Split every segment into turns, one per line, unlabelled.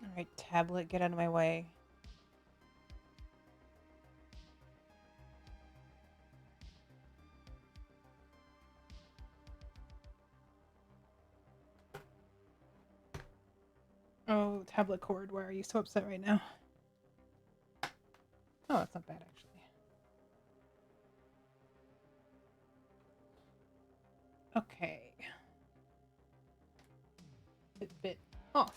All right, tablet, get out of my way. Oh, tablet cord, why are you so upset right now? Oh, that's not bad, actually. Okay. Bit off.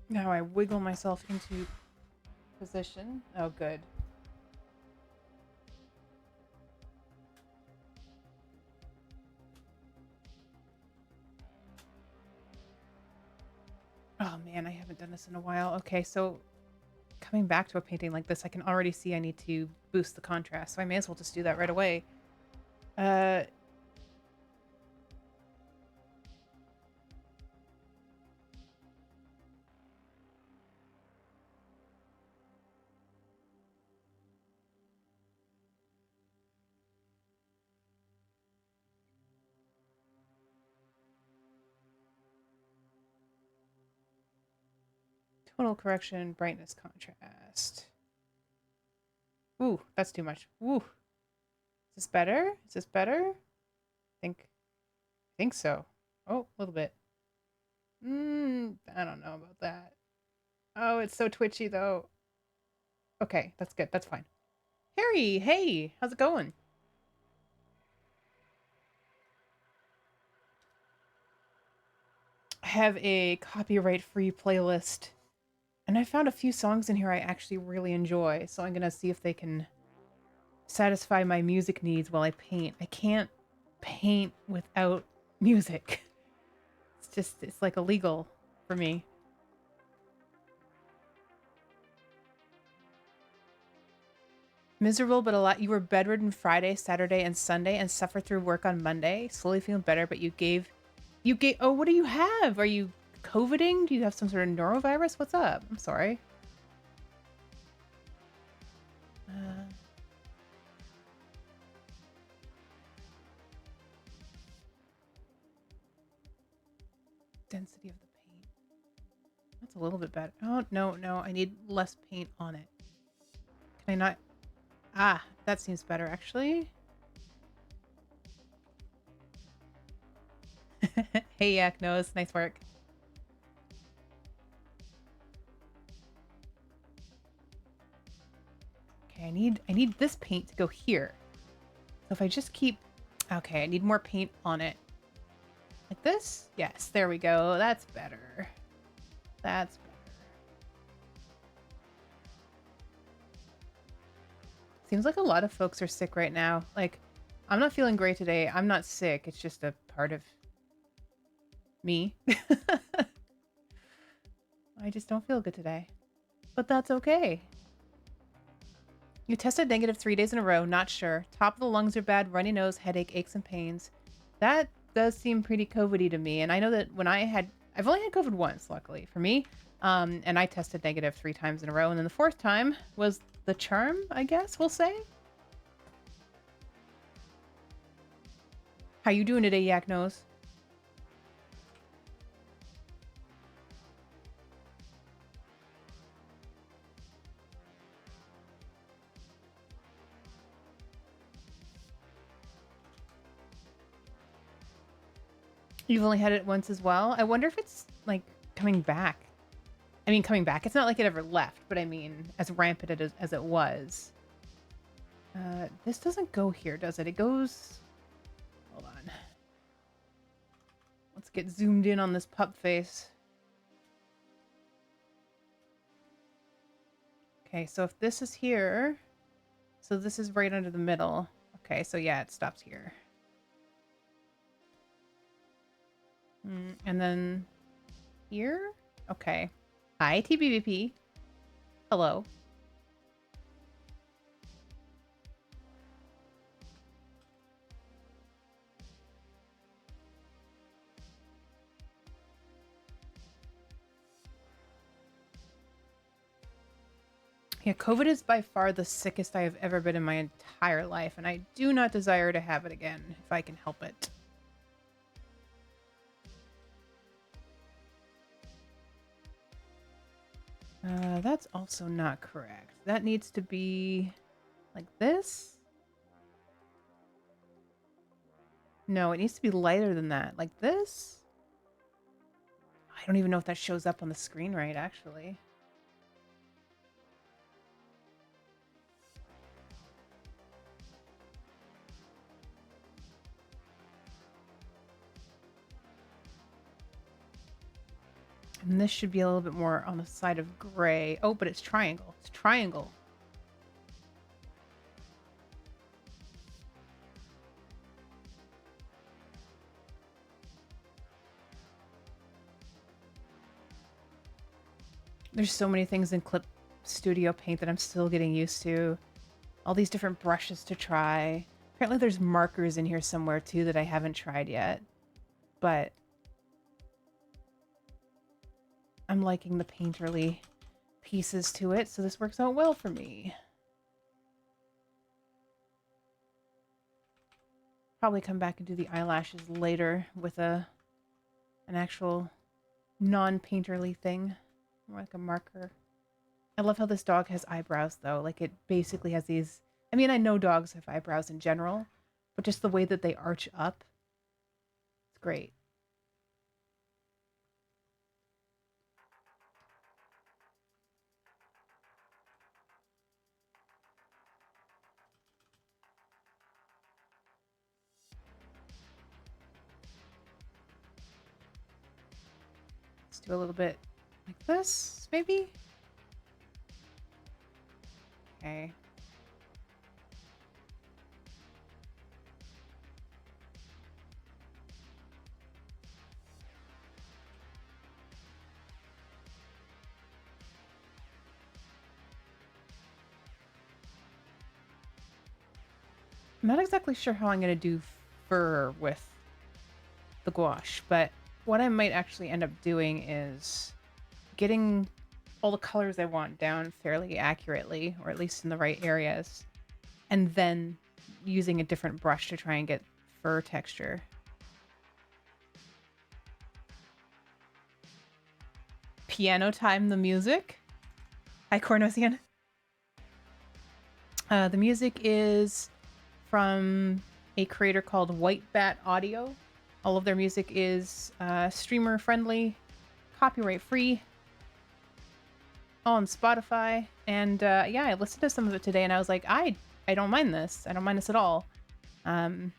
Now I wiggle myself into position. Oh, good. Oh man, I haven't done this in a while. Okay, so coming back to a painting like this, I can already see I need to boost the contrast, so I may as well just do that right away. Uh, Tonal correction, brightness, contrast. Ooh, that's too much. Ooh, is this better? Is this better? Think so. Oh, a little bit. I don't know about that. Oh, it's so twitchy though. Okay, that's good. That's fine. Harry, hey, how's it going? I have a copyright-free playlist, and I found a few songs in here I actually really enjoy. So I'm gonna see if they can satisfy my music needs while I paint. I can't paint without music. It's like illegal for me. Miserable, but a lot. You were bedridden Friday, Saturday, and Sunday, and suffered through work on Monday. Slowly feeling better, but you gave. Oh, what do you have? Are you COVIDing? Do you have some sort of norovirus? What's up? I'm sorry. Uh, density of the paint. That's a little bit better. Oh no, no, I need less paint on it. Can I not? Ah, that seems better actually. Hey, Yak knows. Nice work. Okay, I need this paint to go here. So if I just keep, okay, I need more paint on it. Like this? Yes, there we go. That's better. That's better. Seems like a lot of folks are sick right now. Like, I'm not feeling great today. I'm not sick. It's just a part of me. I just don't feel good today. But that's okay. You tested negative 3 days in a row, not sure. Top of the lungs are bad, runny nose, headache, aches and pains. That does seem pretty COVID-y to me. And I know that I've only had COVID once, luckily for me. And I tested negative 3 times in a row. And then the fourth time was the charm, I guess we'll say. How you doing today, Yak Nose? You've only had it once as well? I wonder if it's, like, coming back. I mean, coming back. It's not like it ever left, but I mean, as rampant as it was. This doesn't go here, does it? It goes... Hold on. Let's get zoomed in on this pup face. Okay, so if this is here... So this is right under the middle. Okay, so yeah, it stops here. And then here? Okay. Hi, TBBP. Hello. Yeah, COVID is by far the sickest I have ever been in my entire life, and I do not desire to have it again if I can help it. That's also not correct. That needs to be like this. No, it needs to be lighter than that. Like this? I don't even know if that shows up on the screen right, actually. And this should be a little bit more on the side of gray. Oh, but it's triangle. It's triangle. There's so many things in Clip Studio Paint that I'm still getting used to. All these different brushes to try. Apparently there's markers in here somewhere too that I haven't tried yet. But I'm liking the painterly pieces to it, so this works out well for me. Probably come back and do the eyelashes later with an actual non-painterly thing. More like a marker. I love how this dog has eyebrows, though. Like, it basically has these... I mean, I know dogs have eyebrows in general, but just the way that they arch up, it's great. Let's do a little bit like this, maybe? Okay. I'm not exactly sure how I'm going to do fur with the gouache, but what I might actually end up doing is getting all the colors I want down fairly accurately, or at least in the right areas, and then using a different brush to try and get fur texture. Piano time, the music. Hi, Cornosian. The music is from a creator called White Bat Audio. All of their music is streamer friendly, copyright free, all on Spotify. And yeah, I listened to some of it today and I was like, I don't mind this. I don't mind this at all. Do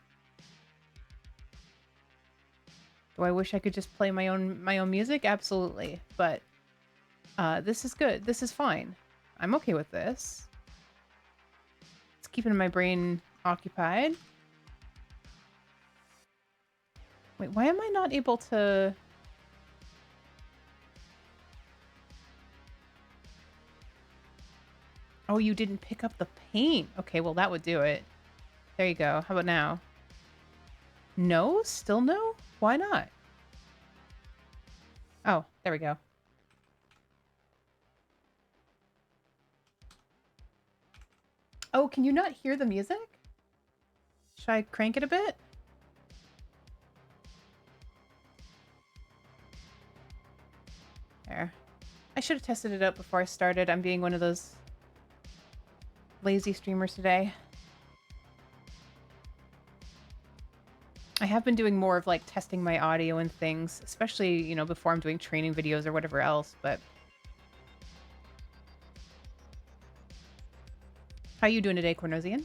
I wish I could just play my own music? Absolutely. But this is good. This is fine. I'm okay with this. It's keeping my brain occupied. Wait, why am I not able to... Oh, you didn't pick up the paint. Okay, well, that would do it. There you go. How about now? No? Still no? Why not? Oh, there we go. Oh, can you not hear the music? Should I crank it a bit? There. I should have tested it out before I started. I'm being one of those lazy streamers today. I have been doing more of like testing my audio and things, especially, you know, before I'm doing training videos or whatever else, but... How you doing today, Cornosian?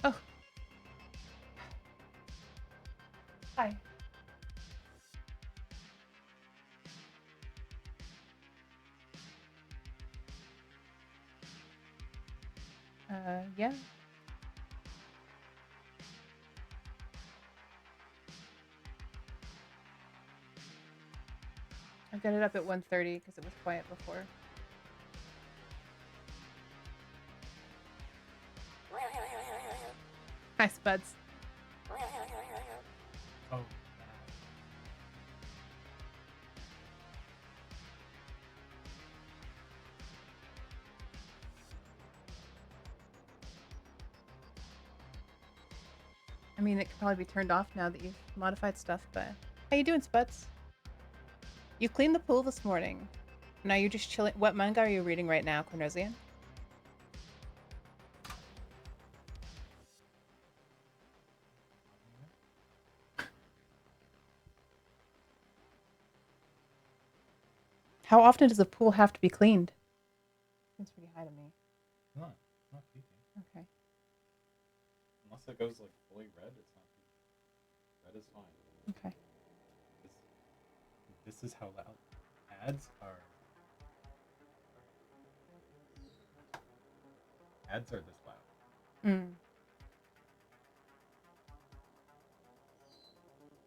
Oh. Hi. Yeah. I've got it up at 1:30 because it was quiet before. Hi, Spuds.
Oh.
I mean, it could probably be turned off now that you've modified stuff, but... How you doing, Spuds? You cleaned the pool this morning. Now you're just chilling. What manga are you reading right now, Cornosian? How often does a pool have to be cleaned? Seems pretty high to me.
Not peaking.
Okay.
Unless it goes like fully red, it's not peaking. Red is fine.
Okay.
This is how loud ads are. Ads are this loud.
Mm.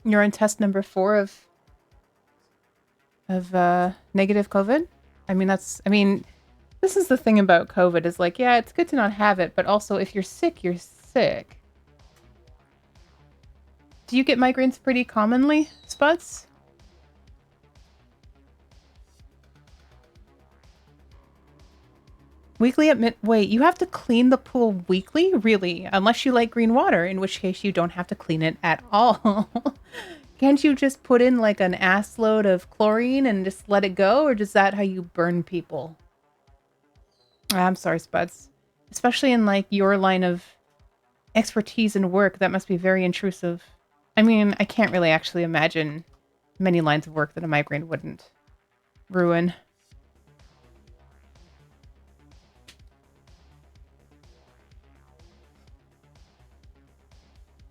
You're on test number 4 of negative COVID. I mean, this is the thing about COVID is like, yeah, it's good to not have it, but also if you're sick, you're sick. Do you get migraines pretty commonly, Spuds? Weekly at wait, you have to clean the pool weekly? Really? Unless you like green water, in which case you don't have to clean it at all. Can't you just put in like an ass load of chlorine and just let it go? Or is that how you burn people? I'm sorry, Spuds. Especially in like your line of expertise and work, that must be very intrusive. I mean, I can't really actually imagine many lines of work that a migraine wouldn't ruin.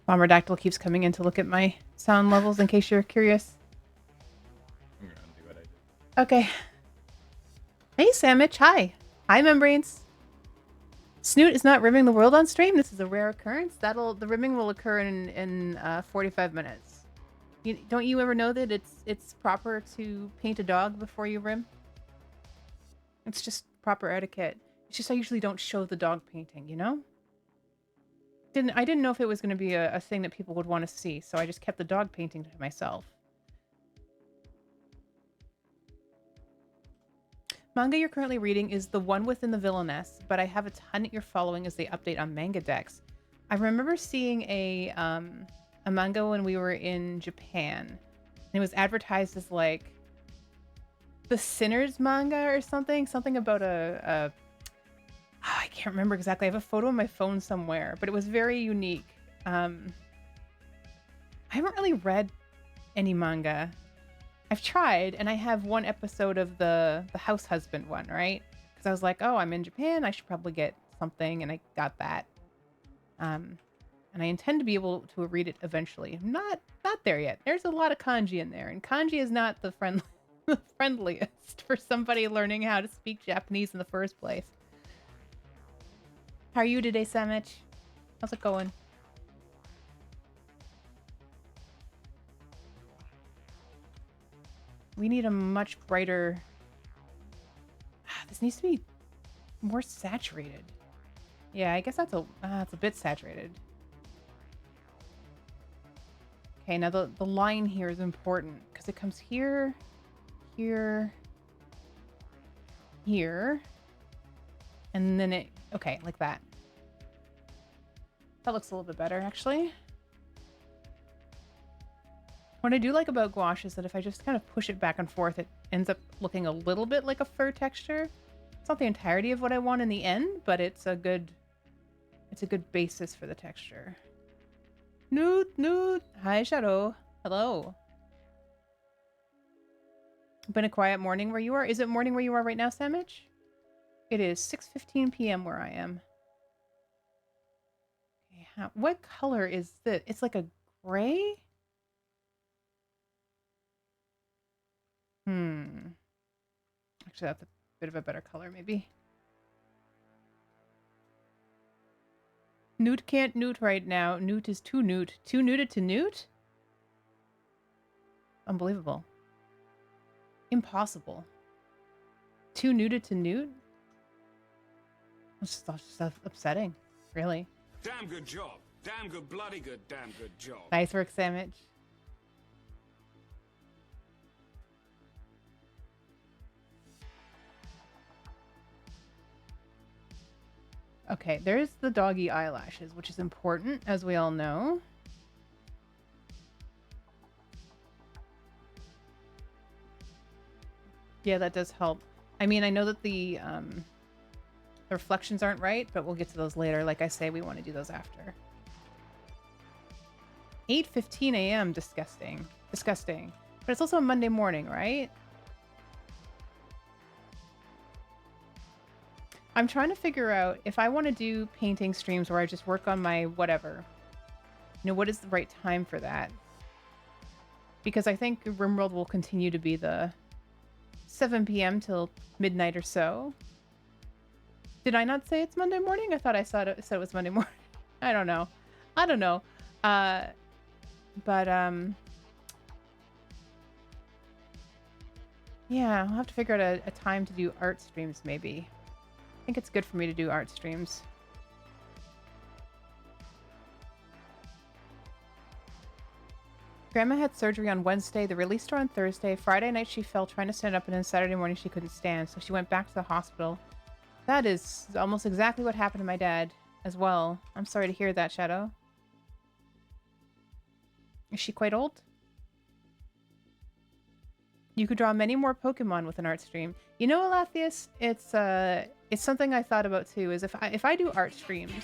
Bomberdactyl keeps coming in to look at my sound levels in case you're curious.
I'm gonna undo what I did.
Okay. Hey, Sandwich. Hi. Hi, Membranes. Snoot is not rimming the world on stream. This is a rare occurrence. The rimming will occur in 45 minutes. Don't you ever know that it's proper to paint a dog before you rim? It's just proper etiquette. It's just I usually don't show the dog painting, you know? I didn't know if it was going to be a thing that people would want to see, so I just kept the dog painting to myself. Manga you're currently reading is The One Within the Villainess, but I have a ton that you're following as they update on manga decks. I remember seeing a manga when we were in Japan, and it was advertised as like the Sinners manga or something about I can't remember exactly. I have a photo on my phone somewhere, but it was very unique. I haven't really read any manga. I've tried, and I have one episode of the house husband one, right? Because I was like, oh, I'm in Japan. I should probably get something, and I got that. And I intend to be able to read it eventually. Not there yet. There's a lot of kanji in there, and kanji is not the friendliest for somebody learning how to speak Japanese in the first place. How are you today, Samich? How's it going? We need a much brighter... This needs to be more saturated. Yeah, I guess it's a bit saturated. Okay, now the line here is important because it comes here, here, here, and then it... Okay, like that. That looks a little bit better, actually. What I do like about gouache is that if I just kind of push it back and forth, it ends up looking a little bit like a fur texture. It's not the entirety of what I want in the end, but it's a good basis for the texture. Newt. Hi, Shadow. Hello. Been a quiet morning where you are. Is it morning where you are right now, Samich? It is 6:15 p.m. where I am. Okay, what color is this? It's like a gray? Actually, that's a bit of a better color, maybe. Newt can't newt right now. Newt is too newt. Too newted to newt? Unbelievable. Impossible. Too newted to newt? That's just upsetting, really.
Damn good job. Damn good, bloody good, damn good job.
Nice work, Samich. Okay, there's the doggy eyelashes, which is important, as we all know. Yeah, that does help. I mean, I know that the reflections aren't right, but we'll get to those later. Like I say, we want to do those after. 8:15 a.m. Disgusting. Disgusting. But it's also a Monday morning, right? I'm trying to figure out if I want to do painting streams where I just work on my whatever. You know, what is the right time for that? Because I think RimWorld will continue to be the 7 p.m. till midnight or so. Did I not say it's Monday morning? I thought I said it was Monday morning. I don't know. I don't know. But yeah, I'll have to figure out a time to do art streams maybe. I think it's good for me to do art streams. Grandma had surgery on Wednesday. They released her on Thursday. Friday night she fell trying to stand up, and then Saturday morning she couldn't stand, so she went back to the hospital. That is almost exactly what happened to my dad as well. I'm sorry to hear that, Shadow. Is she quite old? You could draw many more Pokemon with an art stream. You know, Alathius, it's something I thought about too, is if I do art streams.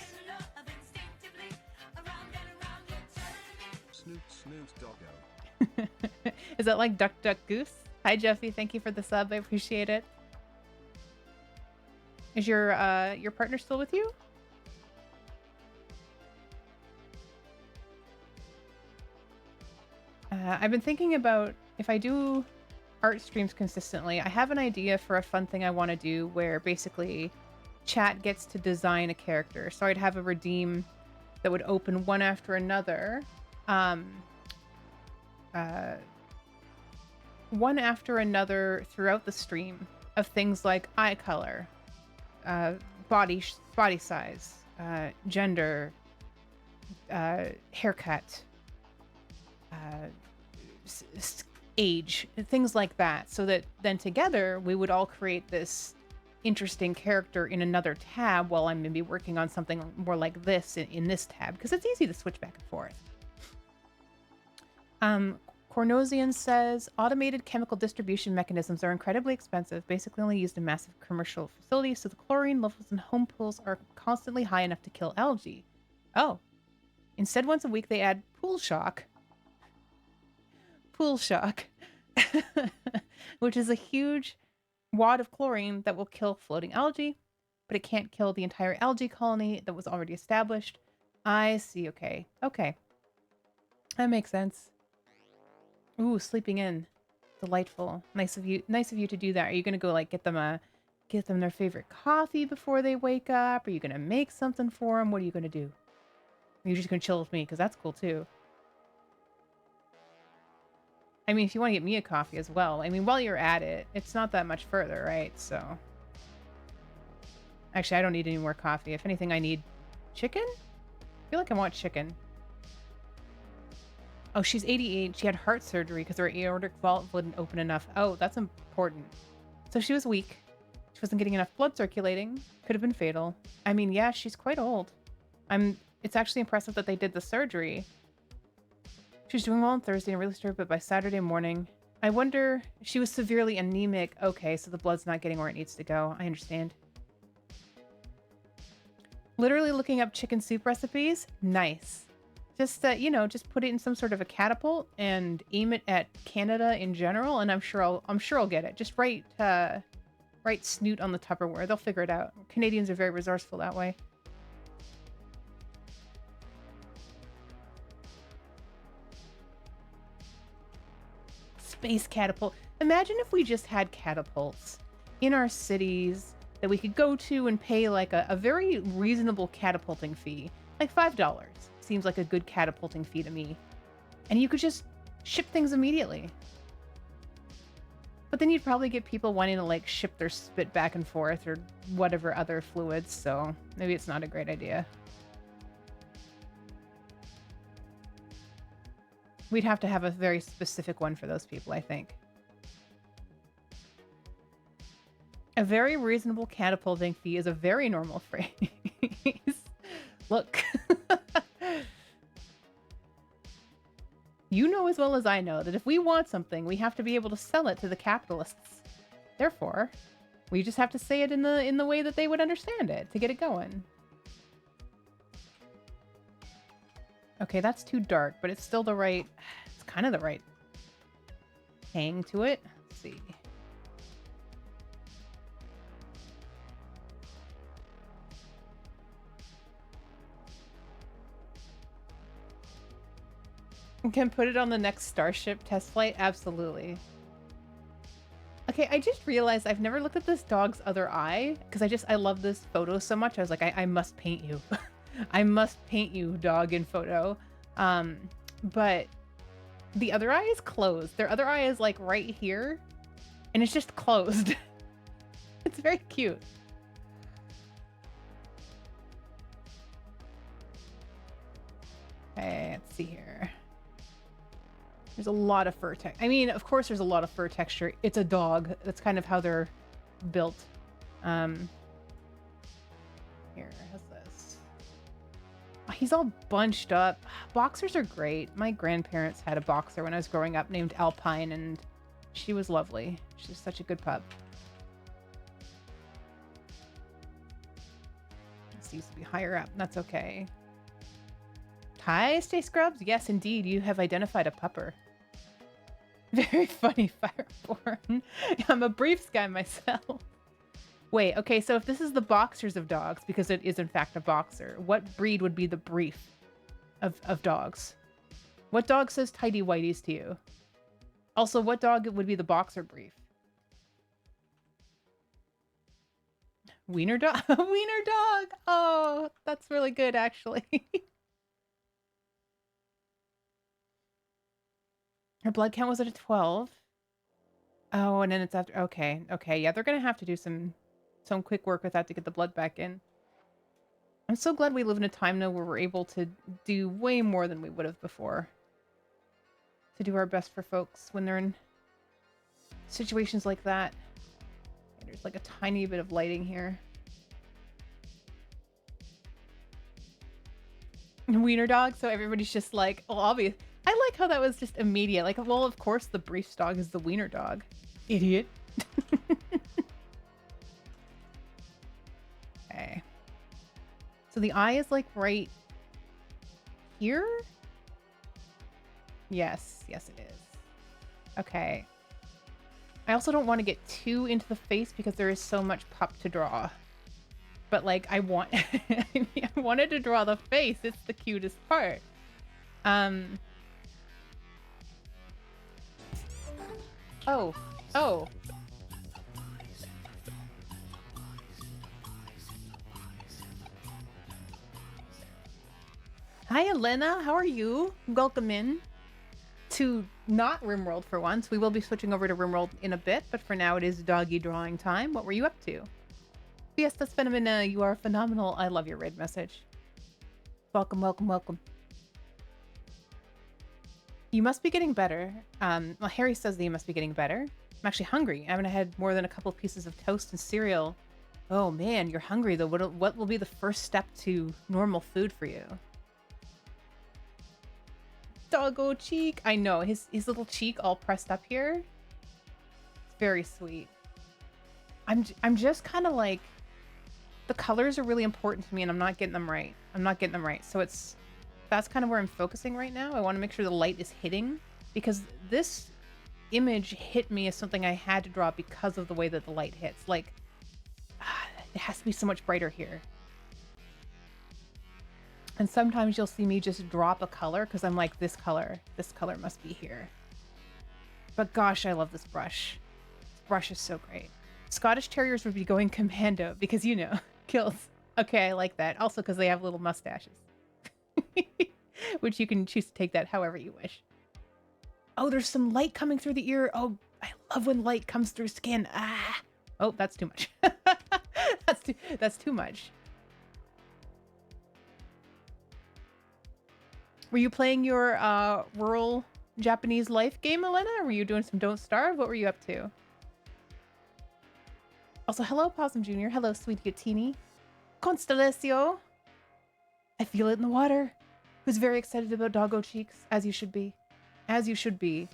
Snoot, snoot, doggo.
Is that like Duck Duck Goose? Hi Jeffy, thank you for the sub. I appreciate it. Is your partner still with you? I've been thinking about if I do art streams consistently, I have an idea for a fun thing I want to do where basically chat gets to design a character. So I'd have a redeem that would open one after another. One after another throughout the stream of things like eye color, body size, gender, haircut, age, things like that, so that then together we would all create this interesting character in another tab while I'm maybe working on something more like this in this tab, because it's easy to switch back and forth. Cornosian says, automated chemical distribution mechanisms are incredibly expensive, basically only used in massive commercial facilities, so the chlorine levels in home pools are constantly high enough to kill algae. Oh. Instead, once a week they add pool shock. Pool shock. Which is a huge wad of chlorine that will kill floating algae, but it can't kill the entire algae colony that was already established. I see, okay. Okay. That makes sense. Ooh, sleeping in. Delightful. Nice of you to do that. Are you gonna go like get them their favorite coffee before they wake up? Are you gonna make something for them? What are you gonna do? Are you just gonna chill with me? Because that's cool too. I mean, if you want to get me a coffee as well. I mean, while you're at it, it's not that much further, right? So. Actually, I don't need any more coffee. If anything, I need chicken? I feel like I want chicken. Oh, she's 88. She had heart surgery because her aortic vault wouldn't open enough. Oh, that's important. So she was weak. She wasn't getting enough blood circulating. Could have been fatal. I mean, yeah, she's quite old. It's actually impressive that they did the surgery. She was doing well on Thursday and really disturbed, but by Saturday morning, I wonder, she was severely anemic. Okay, so the blood's not getting where it needs to go. I understand. Literally looking up chicken soup recipes. Nice. Just just put it in some sort of a catapult and aim it at Canada in general, and I'm sure I'll get it. Just write snoot on the Tupperware. They'll figure it out. Canadians are very resourceful that way. Space catapult. Imagine if we just had catapults in our cities that we could go to and pay like a very reasonable catapulting fee. Like $5. Seems like a good catapulting fee to me. And you could just ship things immediately. But then you'd probably get people wanting to like ship their spit back and forth or whatever other fluids, so maybe it's not a great idea. We'd have to have a very specific one for those people, I think. A very reasonable catapulting fee is a very normal phrase. Look. You know as well as I know that if we want something, we have to be able to sell it to the capitalists. Therefore, we just have to say it in the way that they would understand it to get it going. Okay, that's too dark, but it's still the right... It's kind of the right hang to it. Let's see. Can put it on the next Starship test flight? Absolutely. Okay, I just realized I've never looked at this dog's other eye because I love this photo so much. I was like, I must paint you. I must paint you, dog, in photo. But the other eye is closed. Their other eye is like right here and it's just closed. It's very cute. Okay, let's see here. There's a lot of fur texture. I mean, of course there's a lot of fur texture. It's a dog. That's kind of how they're built. Here, how's this? Oh, he's all bunched up. Boxers are great. My grandparents had a boxer when I was growing up named Alpine, and she was lovely. She's such a good pup. This used to be higher up. That's okay. Hi, Stay Scrubs. Yes, indeed. You have identified a pupper. Very funny, Fireborn. I'm a briefs guy myself. Wait, okay, so if this is the boxers of dogs, because it is in fact a boxer, what breed would be the brief of dogs? What dog says tidy whities to you? Also, what dog would be the boxer brief? Wiener dog? Wiener dog! Oh, that's really good, actually. Her blood count was at a 12. Oh, and then it's after... Okay, okay. Yeah, they're going to have to do some quick work with that to get the blood back in. I'm so glad we live in a time now where we're able to do way more than we would have before. To do our best for folks when they're in situations like that. There's like a tiny bit of lighting here. Wiener dog, so everybody's just like, oh, obvious. I like how that was just immediate. Like, well, of course the briefs dog is the wiener dog. Idiot. Okay. So the eye is like right here? Yes. Yes, it is. Okay. I also don't want to get too into the face because there is so much pup to draw. But like, I wanted to draw the face. It's the cutest part. Oh. Oh. Hi, Elena. How are you? Welcome in to not RimWorld for once. We will be switching over to RimWorld in a bit, but for now it is doggy drawing time. What were you up to? Fiestas Phenomena, you are phenomenal. I love your raid message. Welcome, welcome, welcome. You must be getting better. Well, Harry says that you must be getting better. I'm actually hungry. I haven't had more than a couple pieces of toast and cereal. Oh man, you're hungry though. What will be the first step to normal food for you? Doggo cheek. I know, his little cheek all pressed up here. It's very sweet. I'm just kind of like, the colors are really important to me and I'm not getting them right. So that's kind of where I'm focusing right now. I want to make sure the light is hitting because this image hit me as something I had to draw because of the way that the light hits. Like, it has to be so much brighter here. And sometimes you'll see me just drop a color because I'm like, this color must be here. But gosh, I love this brush. This brush is so great. Scottish Terriers would be going commando because, you know, kills. Okay, I like that. Also because they have little mustaches. Which you can choose to take that however you wish. Oh, there's some light coming through the ear. Oh, I love when light comes through skin. Ah. Oh, that's too much. That's too much. Were you playing your rural Japanese life game, Elena? Or were you doing some Don't Starve? What were you up to? Also, hello, Possum Jr. Hello, Sweetie Gatini. Constellatio. I feel it in the water. Who's very excited about doggo cheeks, as you should be. As you should be.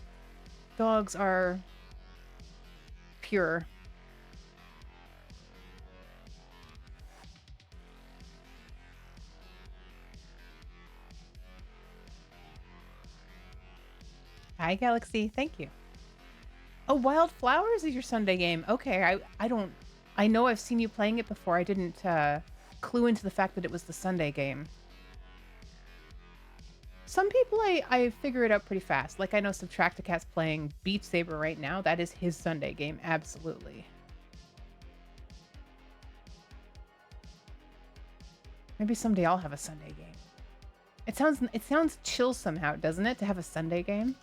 Dogs are pure. Hi, Galaxy. Thank you. Oh, Wildflowers is your Sunday game. Okay, I don't... I know I've seen you playing it before. I didn't clue into the fact that it was the Sunday game. Some people, I figure it out pretty fast. Like, I know Subtracticat's playing Beat Saber right now. That is his Sunday game, absolutely. Maybe someday I'll have a Sunday game. It sounds chill somehow, doesn't it, to have a Sunday game?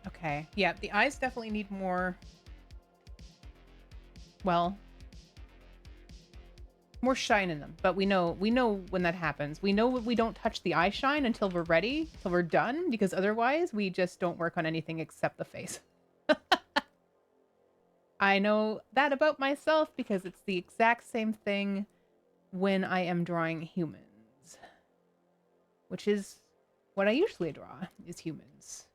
Okay. Yeah, the eyes definitely need more... Well, more shine in them. But we know when that happens. We know we don't touch the eye shine until we're ready, till we're done, because otherwise we just don't work on anything except the face. I know that about myself because it's the exact same thing when I am drawing humans. Which is what I usually draw, is humans.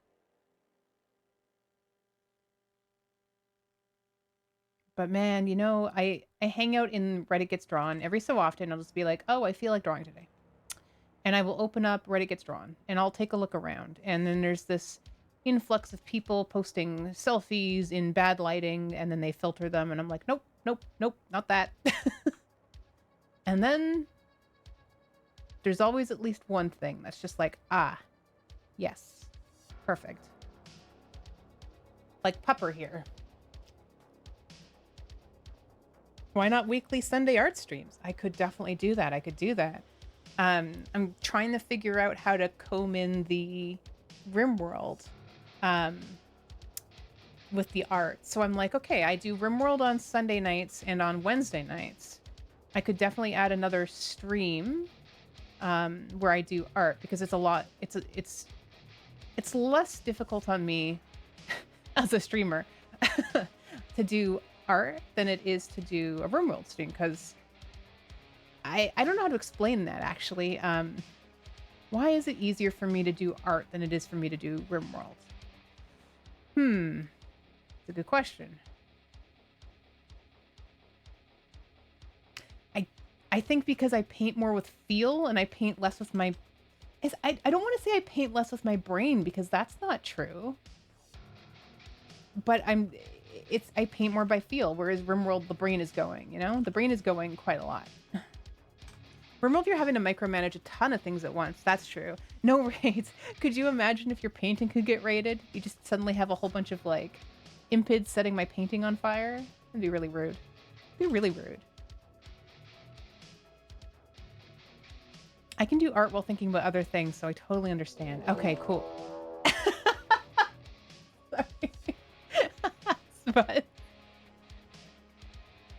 But man, you know, I hang out in Reddit Gets Drawn every so often. I'll just be like, oh, I feel like drawing today. And I will open up Reddit Gets Drawn and I'll take a look around. And then there's this influx of people posting selfies in bad lighting and then they filter them. And I'm like, nope, nope, nope, not that. And then there's always at least one thing that's just like, ah, yes, perfect. Like Pupper here. Why not weekly Sunday art streams? I could definitely do that. I could do that. I'm trying to figure out how to comb in the RimWorld with the art. So I'm like, okay, I do RimWorld on Sunday nights and on Wednesday nights. I could definitely add another stream where I do art because it's a lot. It's less difficult on me as a streamer to do art than it is to do a RimWorld stream because I don't know how to explain that actually. Why is it easier for me to do art than it is for me to do RimWorld? It's a good question. I think because I paint more with feel and I paint less with my... I don't want to say I paint less with my brain because that's not true. But I paint more by feel, whereas RimWorld, the brain is going, you know? The brain is going quite a lot. RimWorld, you're having to micromanage a ton of things at once. That's true. No raids. Could you imagine if your painting could get raided? You just suddenly have a whole bunch of, like, impids setting my painting on fire? That'd be really rude. It'd be really rude. I can do art while thinking about other things, so I totally understand. Okay, cool. Sorry. But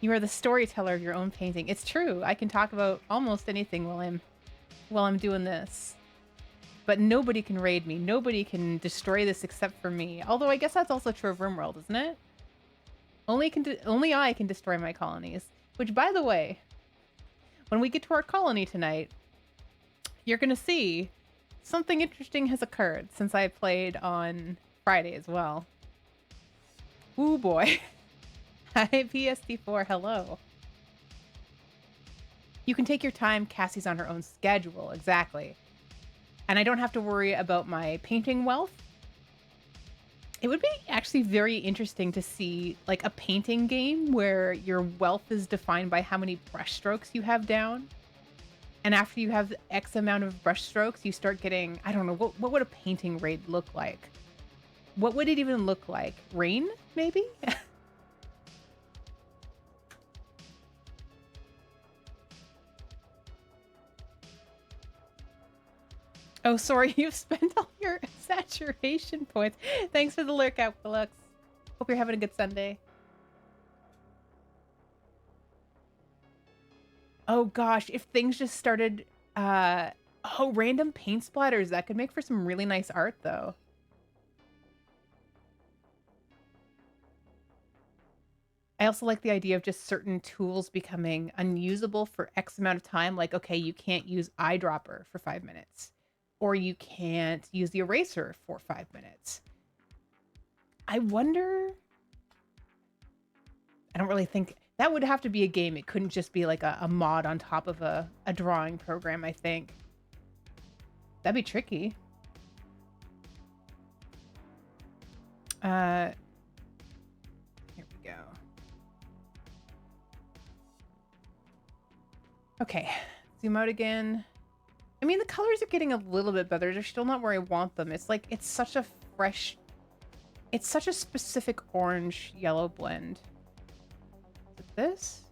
you are the storyteller of your own painting. It's true. I can talk about almost anything while I'm doing this. But nobody can raid me. Nobody can destroy this except for me. Although I guess that's also true of RimWorld, isn't it? Only I can destroy my colonies. Which, by the way, when we get to our colony tonight, you're going to see something interesting has occurred since I played on Friday as well. Ooh, boy. Hi, PSD4. Hello. You can take your time. Cassie's on her own schedule. Exactly. And I don't have to worry about my painting wealth. It would be actually very interesting to see like a painting game where your wealth is defined by how many brush strokes you have down. And after you have X amount of brush strokes, you start getting, I don't know, what would a painting raid look like? What would it even look like? Rain, maybe? Oh, sorry, you've spent all your saturation points. Thanks for the lurk out, Willux. Hope you're having a good Sunday. Oh gosh, if things just started, random paint splatters, that could make for some really nice art though. I also like the idea of just certain tools becoming unusable for X amount of time. Like, okay, you can't use eyedropper for 5 minutes. Or you can't use the eraser for 5 minutes. I wonder... I don't really think... That would have to be a game. It couldn't just be like a mod on top of a drawing program, I think. That'd be tricky. Here we go. Okay, zoom out again. I mean, the colors are getting a little bit better. They're still not where I want them. It's like, it's such a fresh, it's such a specific orange yellow blend. Is it this?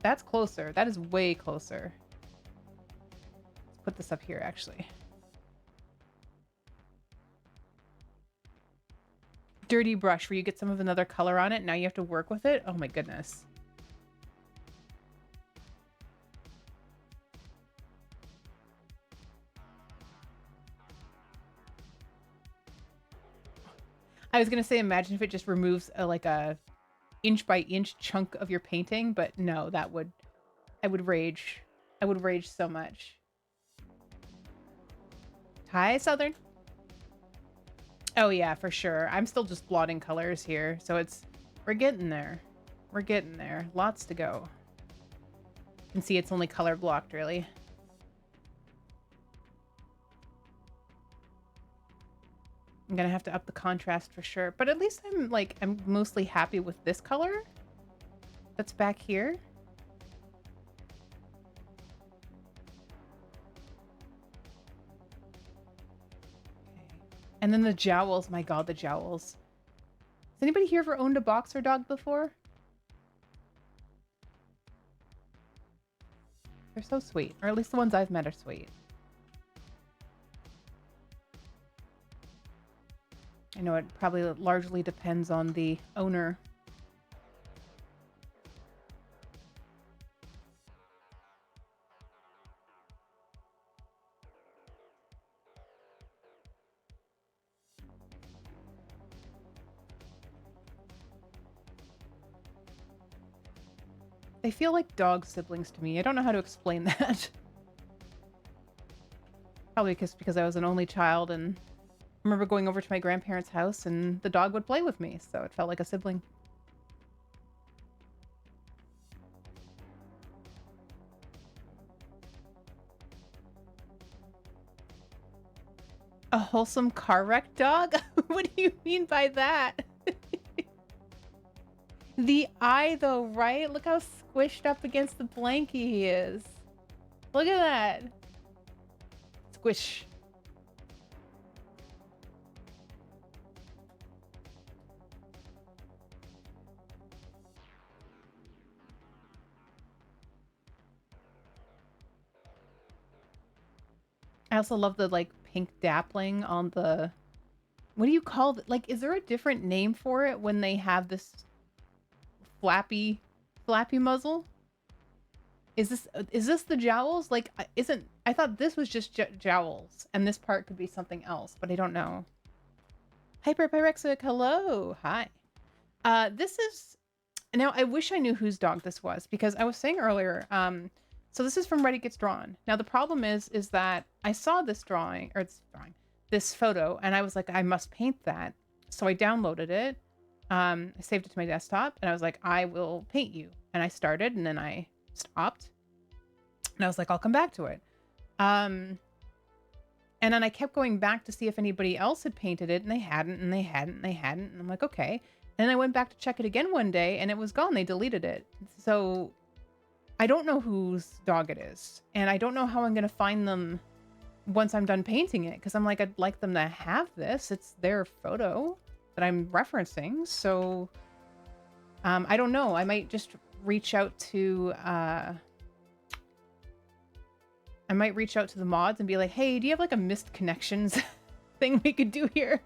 That's closer. That is way closer. Let's put this up here, actually. Dirty brush, where you get some of another color on it. Now you have to work with it. Oh my goodness. I was gonna say, imagine if it just removes like a inch by inch chunk of your painting, but no, that would, I would rage. I would rage so much. Hi, Southern. Oh yeah, for sure. I'm still just blotting colors here, so it's, we're getting there. We're getting there. Lots to go. You can see it's only color blocked, really. I'm gonna have to up the contrast for sure, but at least I'm mostly happy with this color that's back here. Okay. And then the jowls, my god, the jowls. Has anybody here ever owned a boxer dog before? They're so sweet, or at least the ones I've met are sweet. I know it probably largely depends on the owner. They feel like dog siblings to me. I don't know how to explain that. Probably because I was an only child, and I remember going over to my grandparents' house and the dog would play with me, so it felt like a sibling. A wholesome car wreck dog? What do you mean by that? The eye, though, right? Look how squished up against the blankie he is. Look at that. Squish. I also love the, like, pink dappling on the... What do you call it? Like, is there a different name for it when they have this flappy muzzle? Is this the jowls? Like, I thought this was just jowls, and this part could be something else, but I don't know. Hyperpyrexic, hello, hi. This is, now I wish I knew whose dog this was, because I was saying earlier, so this is from Reddit Gets Drawn. Now the problem is that I saw this this photo, and I was like, I must paint that. So I downloaded it, I saved it to my desktop, and I was like, I will paint you. And I started, and then I stopped, and I was like, I'll come back to it. And then I kept going back to see if anybody else had painted it, and they hadn't, and they hadn't, and they hadn't. And I'm like, okay. And then I went back to check it again one day, and it was gone. They deleted it. So I don't know whose dog it is, and I don't know how I'm going to find them once I'm done painting it, because I'm like, I'd like them to have this. It's their photo that I'm referencing. So I don't know. I might just reach out to the mods and be like, hey, do you have like a missed connections thing we could do here?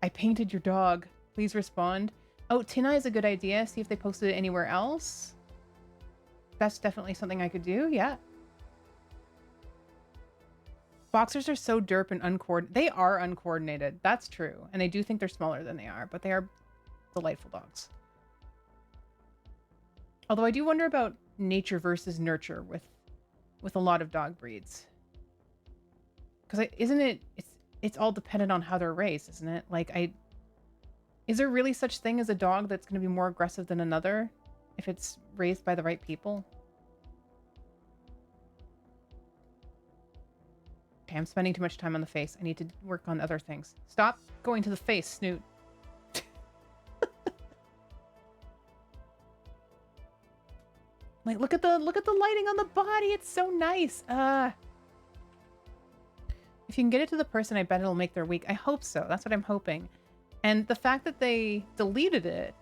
I painted your dog. Please respond. Oh, Tin Eye is a good idea. See if they posted it anywhere else. That's definitely something I could do. Yeah. Boxers are so derp and uncoordinated. They are uncoordinated. That's true. And I do think they're smaller than they are, but they are delightful dogs. Although I do wonder about nature versus nurture with a lot of dog breeds. Because it's all dependent on how they're raised, isn't it? Like, is there really such thing as a dog that's going to be more aggressive than another if it's raised by the right people? Okay, I'm spending too much time on the face. I need to work on other things. Stop going to the face, Snoot. Like, look at the lighting on the body. It's so nice. If you can get it to the person, I bet it'll make their week. I hope so. That's what I'm hoping. And the fact that they deleted it,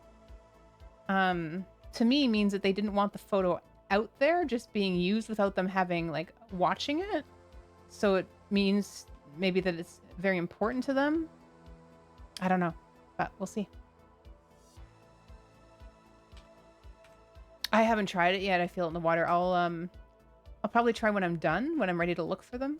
to me means that they didn't want the photo out there just being used without them having, like, watching it. So it means maybe that it's very important to them. I don't know, but we'll see. I haven't tried it yet. I feel it in the water. I'll probably try when I'm done, when I'm ready to look for them.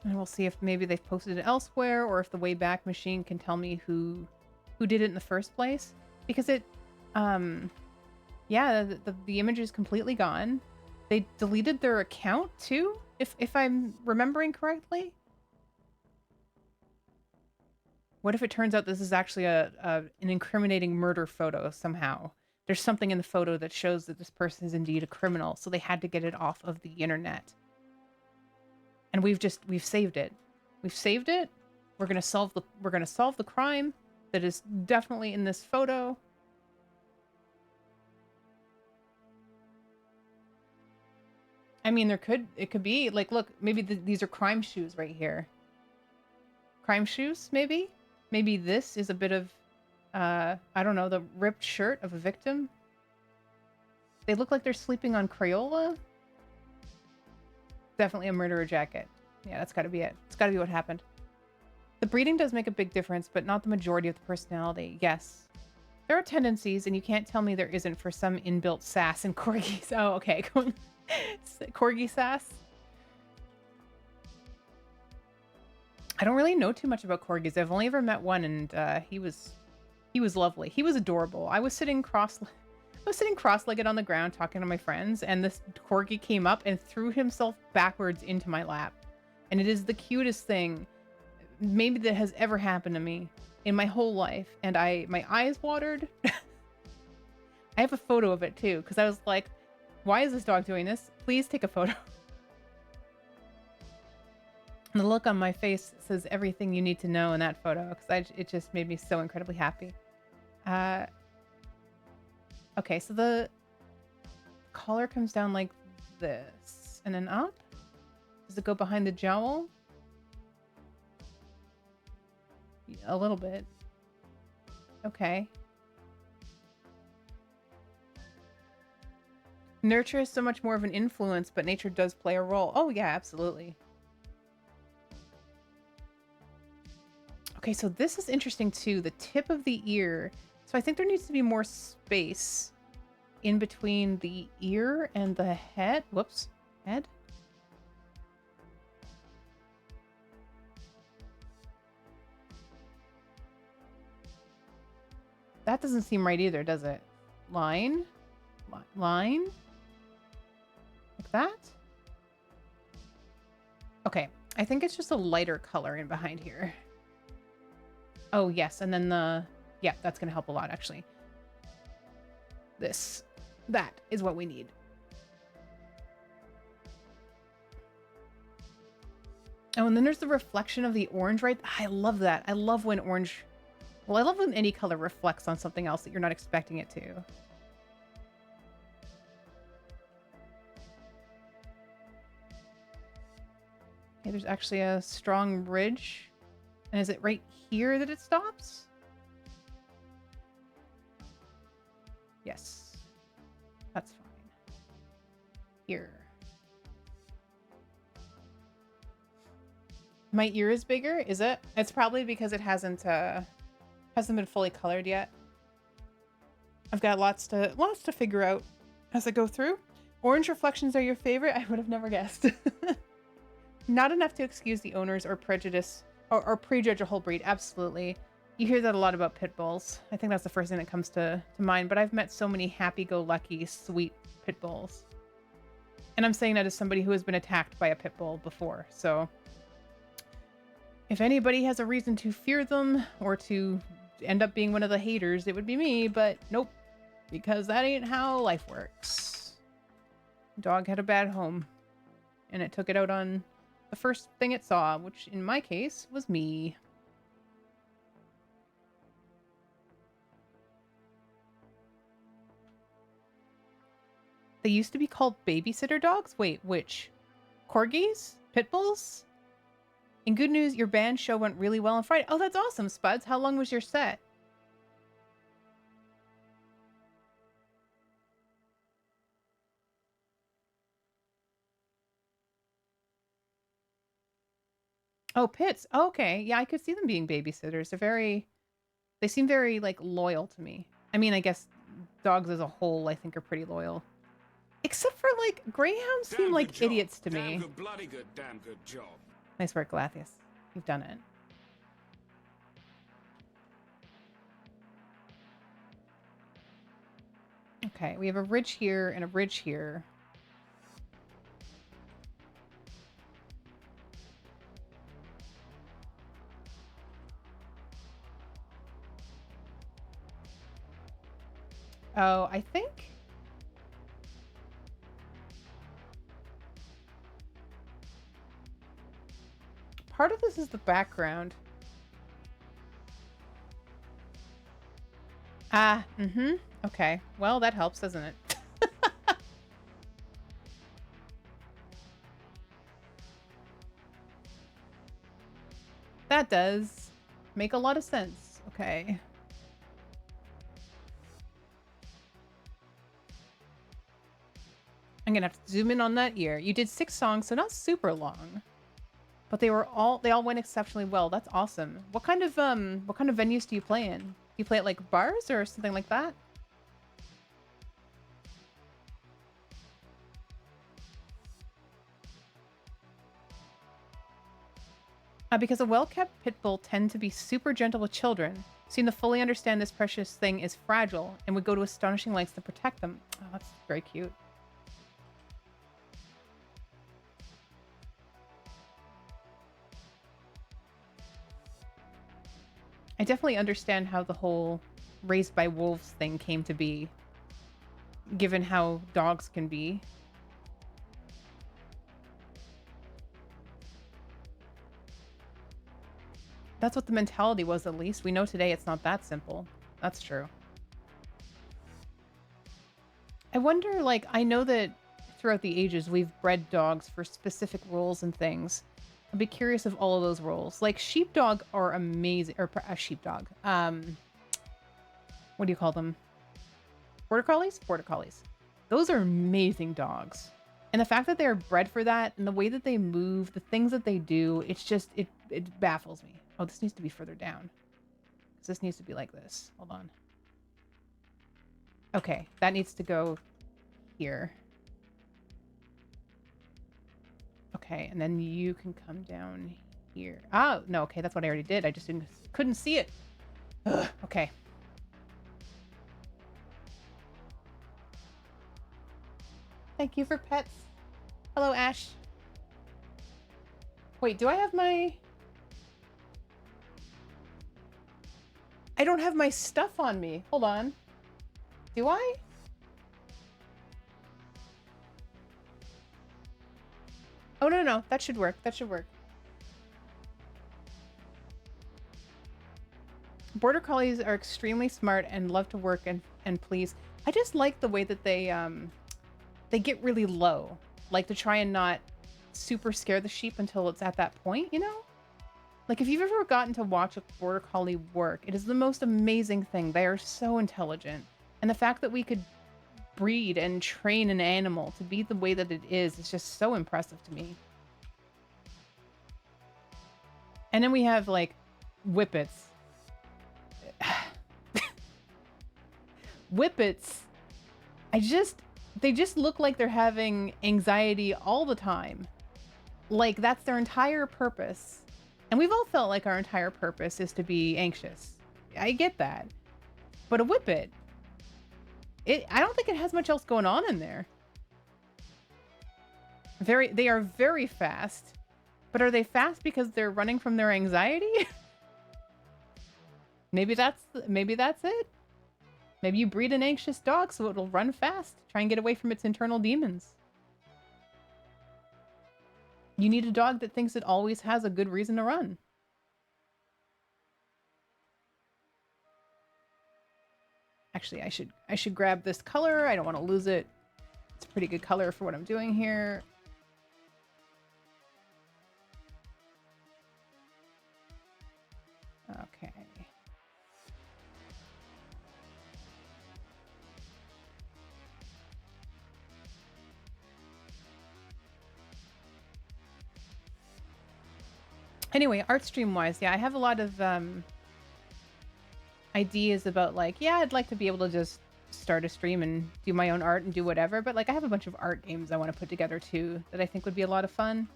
And we'll see if maybe they've posted it elsewhere, or if the Wayback Machine can tell me who did it in the first place. Because it, yeah, the image is completely gone. They deleted their account too, if I'm remembering correctly. What if it turns out this is actually an incriminating murder photo somehow? There's something in the photo that shows that this person is indeed a criminal, so they had to get it off of the internet. And we've saved it. We've saved it. We're gonna solve the crime that is definitely in this photo. I mean, it could be like, look, maybe these are crime shoes right here. Crime shoes, maybe? Maybe this is a bit of, I don't know, the ripped shirt of a victim. They look like they're sleeping on Crayola. Definitely a murderer jacket. Yeah, that's got to be it. It's got to be what happened. The breeding does make a big difference, but not the majority of the personality. Yes. There are tendencies, and you can't tell me there isn't, for some inbuilt sass in corgis. Oh, okay. Corgi sass. I don't really know too much about corgis. I've only ever met one, and he was lovely. He was adorable. I was sitting cross-legged on the ground talking to my friends, and this corgi came up and threw himself backwards into my lap. And it is the cutest thing maybe that has ever happened to me in my whole life. And my eyes watered. I have a photo of it too, because I was like, why is this dog doing this? Please take a photo. And the look on my face says everything you need to know in that photo, because it just made me so incredibly happy. Okay, so the collar comes down like this and then up. Does it go behind the jowl? A little bit. Okay. Nurture is so much more of an influence, but nature does play a role. Oh yeah, absolutely. Okay, so this is interesting too. The tip of the ear. So I think there needs to be more space in between the ear and the head. Whoops. Head? That doesn't seem right either, does it? Line? Line? Like that? Okay, I think it's just a lighter color in behind here. Oh, yes, and then yeah, that's going to help a lot, actually. That is what we need. Oh, and then there's the reflection of the orange, right? I love that. I love when orange... Well, I love when any color reflects on something else that you're not expecting it to. Okay, there's actually a strong ridge. And is it right here that it stops? Yes. That's fine. Here. My ear is bigger, is it? It's probably because it hasn't been fully colored yet. I've got lots to figure out as I go through. Orange reflections are your favorite? I would have never guessed. Not enough to excuse the owners or prejudice or prejudge a whole breed. Absolutely. You hear that a lot about pit bulls. I think that's the first thing that comes to mind, but I've met so many happy-go-lucky, sweet pit bulls. And I'm saying that as somebody who has been attacked by a pit bull before, so if anybody has a reason to fear them or to end up being one of the haters, it would be me, but nope, because that ain't how life works. Dog had a bad home, and it took it out on the first thing it saw, which in my case was me. They used to be called babysitter dogs? Wait, which? Corgis? Pit bulls? In good news, your band show went really well on Friday. Oh, that's awesome, Spuds. How long was your set? Oh, pits. Oh, okay. Yeah, I could see them being babysitters. They seem very, like, loyal to me. I mean, I guess dogs as a whole, I think, are pretty loyal. Except for, like, greyhounds seem
Damn
like
good job.
idiots to
Damn
me.
good, bloody good, damn good job.
Nice work, Galathius. You've done it. Okay, we have a ridge here and a ridge here. Oh, I think... part of this is the background. Ah, mm-hmm. Okay. Well, that helps, doesn't it? That does make a lot of sense. Okay. I'm gonna have to zoom in on that ear. You did 6 songs, so not super long. But they all went exceptionally well. That's awesome. What kind of venues do you play in? Do you play at like bars or something like that? Because a well-kept pit bull tend to be super gentle with children, seem to fully understand this precious thing is fragile and would go to astonishing lengths to protect them. Oh, that's very cute. I definitely understand how the whole raised by wolves thing came to be, given how dogs can be. That's what the mentality was, at least. We know today it's not that simple. That's true. I wonder, like, I know that throughout the ages we've bred dogs for specific roles and things. I'd be curious of all of those roles. Like, sheepdog are amazing. Or a sheepdog. What do you call them? Border collies? Border collies. Those are amazing dogs. And the fact that they're bred for that and the way that they move, the things that they do, it's just, it baffles me. Oh, this needs to be further down. Because this needs to be like this. Hold on. Okay, that needs to go here. Okay, and then you can come down here. Oh, no, okay, that's what I already did. I just couldn't see it. Ugh, okay. Thank you for pets. Hello, Ash. Wait, do I have my... I don't have my stuff on me. Hold on. Do I? Oh, no. That should work. That should work. Border collies are extremely smart and love to work and please. I just like the way that they get really low. Like to try and not super scare the sheep until it's at that point, you know? Like, if you've ever gotten to watch a border collie work, it is the most amazing thing. They are so intelligent. And the fact that we could breed and train an animal to be the way that it is just so impressive to me. And then we have, like, whippets. Whippets, they just look like they're having anxiety all the time. Like, that's their entire purpose. And we've all felt like our entire purpose is to be anxious. I get that. But a whippet, I don't think it has much else going on in there. They are very fast. But are they fast because they're running from their anxiety? Maybe that's it. Maybe you breed an anxious dog so it'll run fast, try and get away from its internal demons. You need a dog that thinks it always has a good reason to run. Actually, I should grab this color. I don't want to lose it. It's a pretty good color for what I'm doing here. Okay. Anyway, art stream wise, yeah, I have a lot of ideas about like, yeah, I'd like to be able to just start a stream and do my own art and do whatever, but like I have a bunch of art games I want to put together too that I think would be a lot of fun.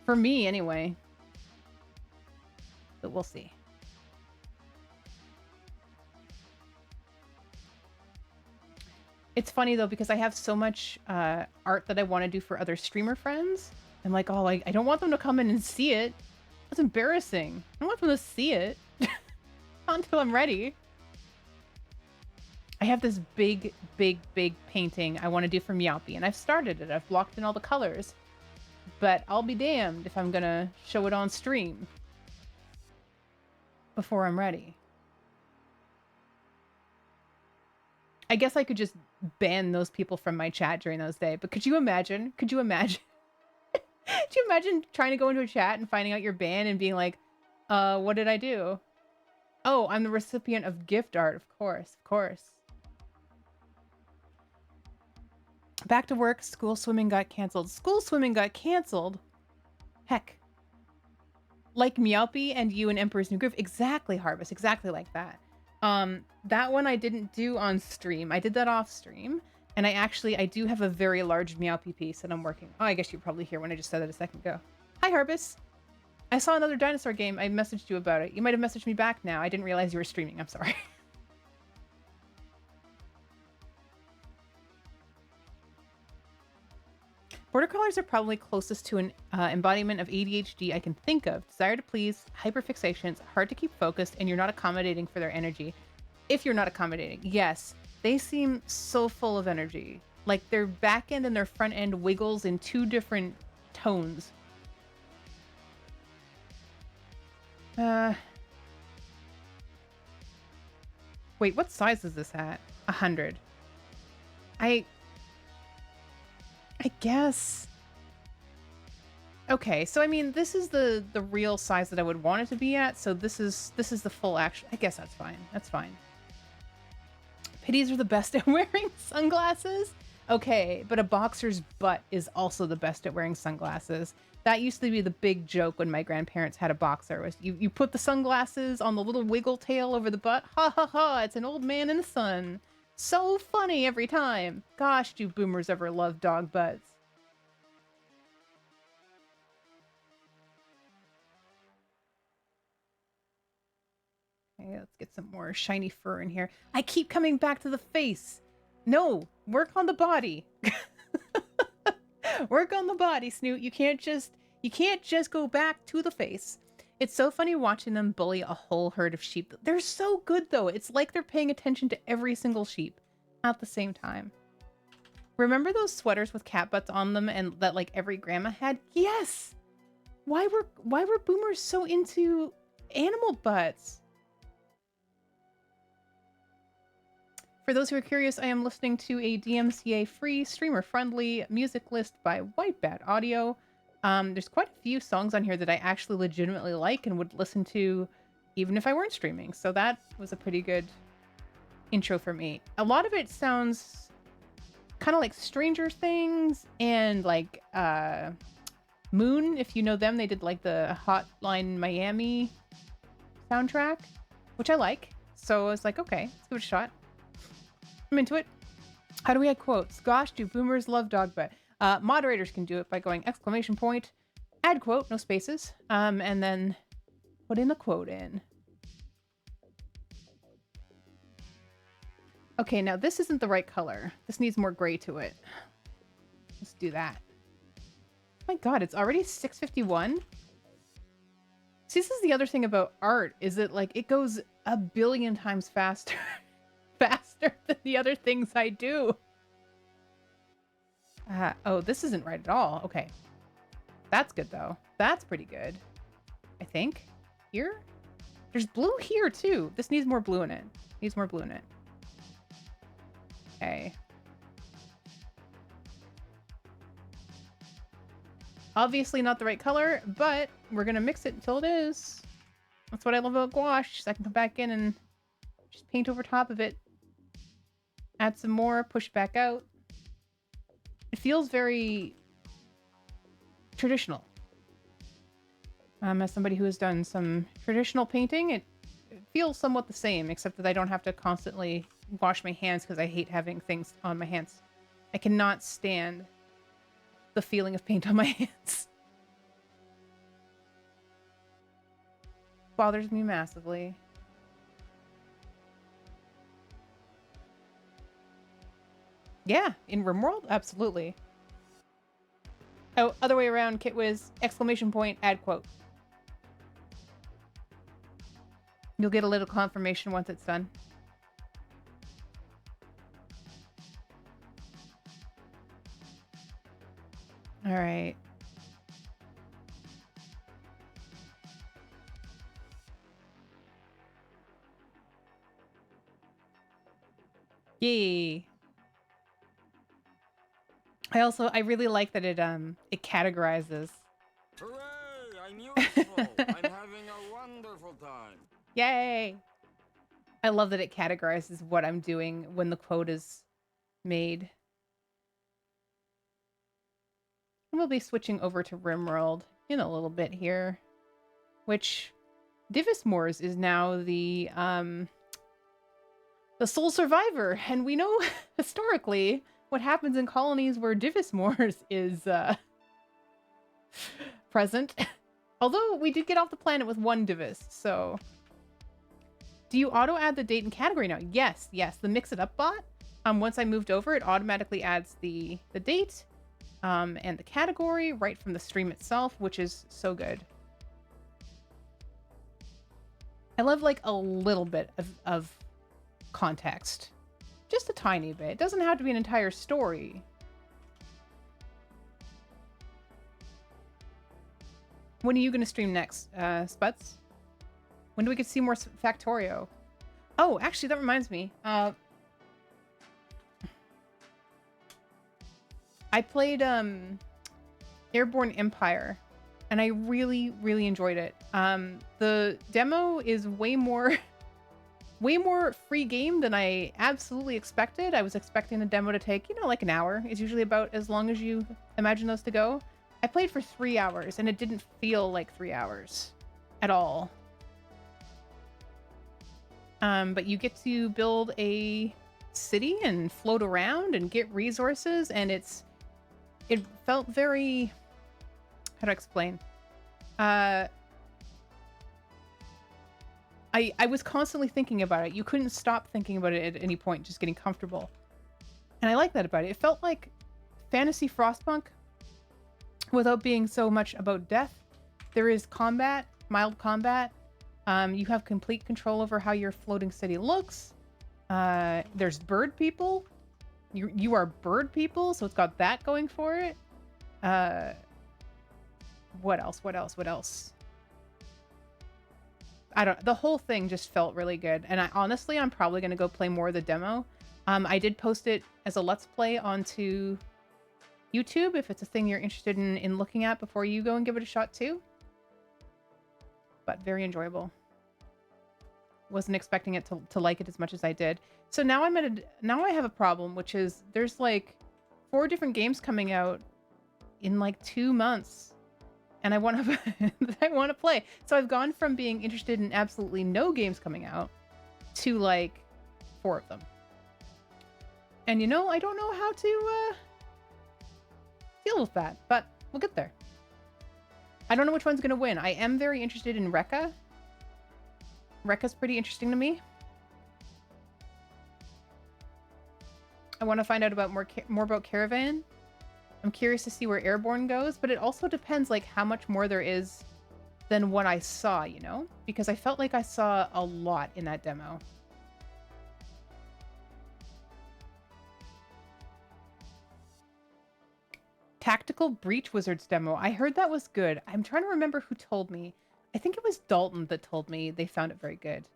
For me anyway. But we'll see. It's funny though, because I have so much art that I want to do for other streamer friends. I'm like, oh, I don't want them to come in and see it. That's embarrassing. I don't want them to see it. Not until I'm ready. I have this big painting I want to do for Meowpie, and I've started it. I've blocked in all the colors. But I'll be damned if I'm gonna show it on stream before I'm ready. I guess I could just ban those people from my chat during those days, but could you imagine? Could you imagine? Could you imagine trying to go into a chat and finding out you're banned and being like, what did I do? Oh, I'm the recipient of gift art. Of course, of course. Back to work. School swimming got canceled. School swimming got canceled? Heck. Like Meowpie and you and Emperor's New Groove. Exactly, Harvest. Exactly like that. That one I didn't do on stream. I did that off stream. And I do have a very large Meowpie piece that I'm working. Oh, I guess you probably hear when I just said that a second ago. Hi, Harbus. I saw another dinosaur game. I messaged you about it. You might have messaged me back now. I didn't realize you were streaming. I'm sorry. Border collies are probably closest to an embodiment of ADHD I can think of. Desire to please, hyperfixations, hard to keep focused, and you're not accommodating for their energy. If you're not accommodating, yes. They seem so full of energy. Like their back end and their front end wiggles in two different tones. Wait, what size is this at? 100. I guess. Okay, so I mean, this is the real size that I would want it to be at. So this is the full actual. I guess that's fine. That's fine. Pitties are the best at wearing sunglasses. Okay, but a boxer's butt is also the best at wearing sunglasses. That used to be the big joke when my grandparents had a boxer. Was you put the sunglasses on the little wiggle tail over the butt. Ha ha ha! It's an old man in the sun. So funny every time. Gosh, do boomers ever love dog butts? Okay, let's get some more shiny fur in here. I keep coming back to the face. No, work on the body. Work on the body, Snoot. You can't just go back to the face. It's so funny watching them bully a whole herd of sheep. They're so good though. It's like they're paying attention to every single sheep at the same time. Remember those sweaters with cat butts on them and that like every grandma had? Yes. Why were boomers so into animal butts? For those who are curious, I am listening to a DMCA-free, streamer-friendly music list by White Bat Audio. There's quite a few songs on here that I actually legitimately like and would listen to even if I weren't streaming. So that was a pretty good intro for me. A lot of it sounds kind of like Stranger Things and like Moon, if you know them. They did like the Hotline Miami soundtrack, which I like. So I was like, okay, let's give it a shot. I'm into it. How do we add quotes? Gosh, do boomers love dog butt? Moderators can do it by going ! Add quote, no spaces, and then put in a quote in. Okay, now this isn't the right color. This needs more gray to it. Let's do that. Oh my god, it's already 6:51. See, this is the other thing about art, is that like it goes a billion times faster faster than the other things I do. Oh, this isn't right at all. Okay. That's good though. That's pretty good. I think. Here? There's blue here too. This needs more blue in it. Needs more blue in it. Okay. Obviously not the right color, but we're gonna mix it until it is. That's what I love about gouache. So I can come back in and just paint over top of it. Add some more, push back out. It feels very traditional. As somebody who has done some traditional painting, it feels somewhat the same, except that I don't have to constantly wash my hands because I hate having things on my hands. I cannot stand the feeling of paint on my hands. Bothers me massively. Yeah, in RimWorld? Absolutely. Oh, other way around, Kitwiz, exclamation point, add quote. You'll get a little confirmation once it's done. All right. Yay. I really like that it categorizes.
Hooray! I'm useful. I'm having a wonderful time.
Yay! I love that it categorizes what I'm doing when the quote is made. And we'll be switching over to RimWorld in a little bit here, which Divismores is now the sole survivor, and we know historically what happens in colonies where Divismores is present. Although we did get off the planet with one Divis, so... Do you auto-add the date and category now? Yes, yes. The Mix It Up bot, once I moved over, it automatically adds the date and the category right from the stream itself, which is so good. I love, like, a little bit of context. Just a tiny bit. It doesn't have to be an entire story. When are you going to stream next, Sputs? When do we get to see more Factorio? Oh, actually, that reminds me. I played Airborne Empire, and I really, really enjoyed it. The demo is way more free game than I absolutely expected. I was expecting the demo to take, like an hour. It's usually about as long as you imagine those to go. I played for 3 hours, and it didn't feel like 3 hours at all. But you get to build a city and float around and get resources, and it felt very... How to explain? I was constantly thinking about it. You couldn't stop thinking about it at any point, just getting comfortable. And I like that about it. It felt like fantasy Frostpunk without being so much about death. There is combat, mild combat. You have complete control over how your floating city looks. There's bird people. You are bird people, so it's got that going for it. What else? The whole thing just felt really good. And honestly, I'm probably going to go play more of the demo. I did post it as a Let's Play onto YouTube, if it's a thing you're interested in looking at before you go and give it a shot too. But very enjoyable. Wasn't expecting it to like it as much as I did. So now now I have a problem, which is there's like 4 different games coming out in like 2 months. And I want to play. So I've gone from being interested in absolutely no games coming out to like 4 of them. And I don't know how to deal with that, but we'll get there. I don't know which one's going to win. I am very interested in Rekka. Rekka's pretty interesting to me. I want to find out about more about Caravan. I'm curious to see where Airborne goes, but it also depends like how much more there is than what I saw, you know? Because I felt like I saw a lot in that demo. Tactical Breach Wizards demo. I heard that was good. I'm trying to remember who told me. I think it was Dalton that told me they found it very good.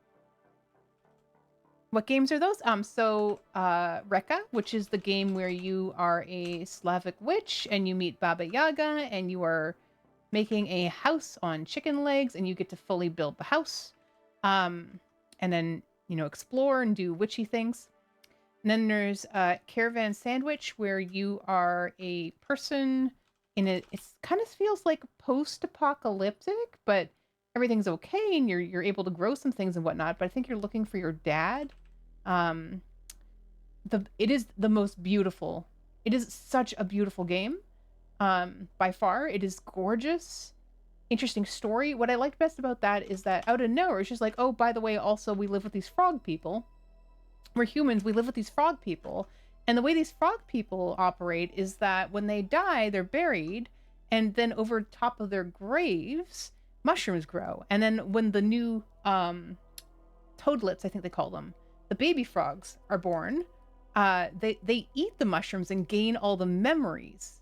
What games are those? Reka, which is the game where you are a Slavic witch and you meet Baba Yaga and you are making a house on chicken legs and you get to fully build the house. And then, you know, explore and do witchy things. And then there's Caravan Sandwich, where you are a person in it. It kind of feels like post-apocalyptic, but everything's okay and you're able to grow some things and whatnot. But I think you're looking for your dad. It is the most beautiful. It is such a beautiful game. By far, it is gorgeous. Interesting story. What I liked best about that is that out of nowhere, it's just like, oh, by the way, also we live with these frog people. We're humans, we live with these frog people. And the way these frog people operate is that when they die, they're buried, and then over top of their graves, mushrooms grow. And then when the new toadlets, I think they call them, the baby frogs are born, they eat the mushrooms and gain all the memories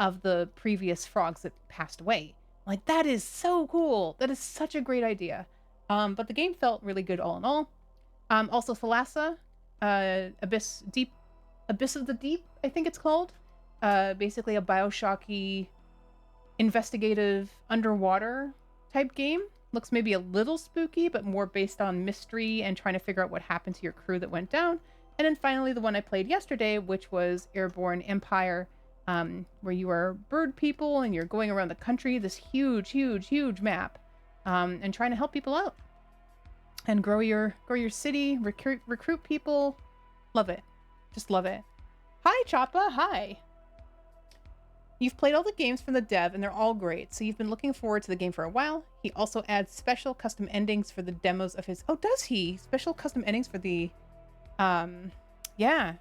of the previous frogs that passed away. Like, that is so cool. That is such a great idea. But the game felt really good all in all. Also Thalassa, Abyss of the Deep, I think it's called. Basically a BioShocky investigative underwater type game. Looks maybe a little spooky, but more based on mystery and trying to figure out what happened to your crew that went down. And then finally the one I played yesterday, which was Airborne Empire, where you are bird people and you're going around the country, this huge map, and trying to help people out. And grow your city, recruit people. Love it. Just love it. Hi, Choppa. Hi. You've played all the games from the dev, and they're all great, so you've been looking forward to the game for a while. He also adds special custom endings for the demos of his... Oh, does he? Special custom endings for the... Yeah.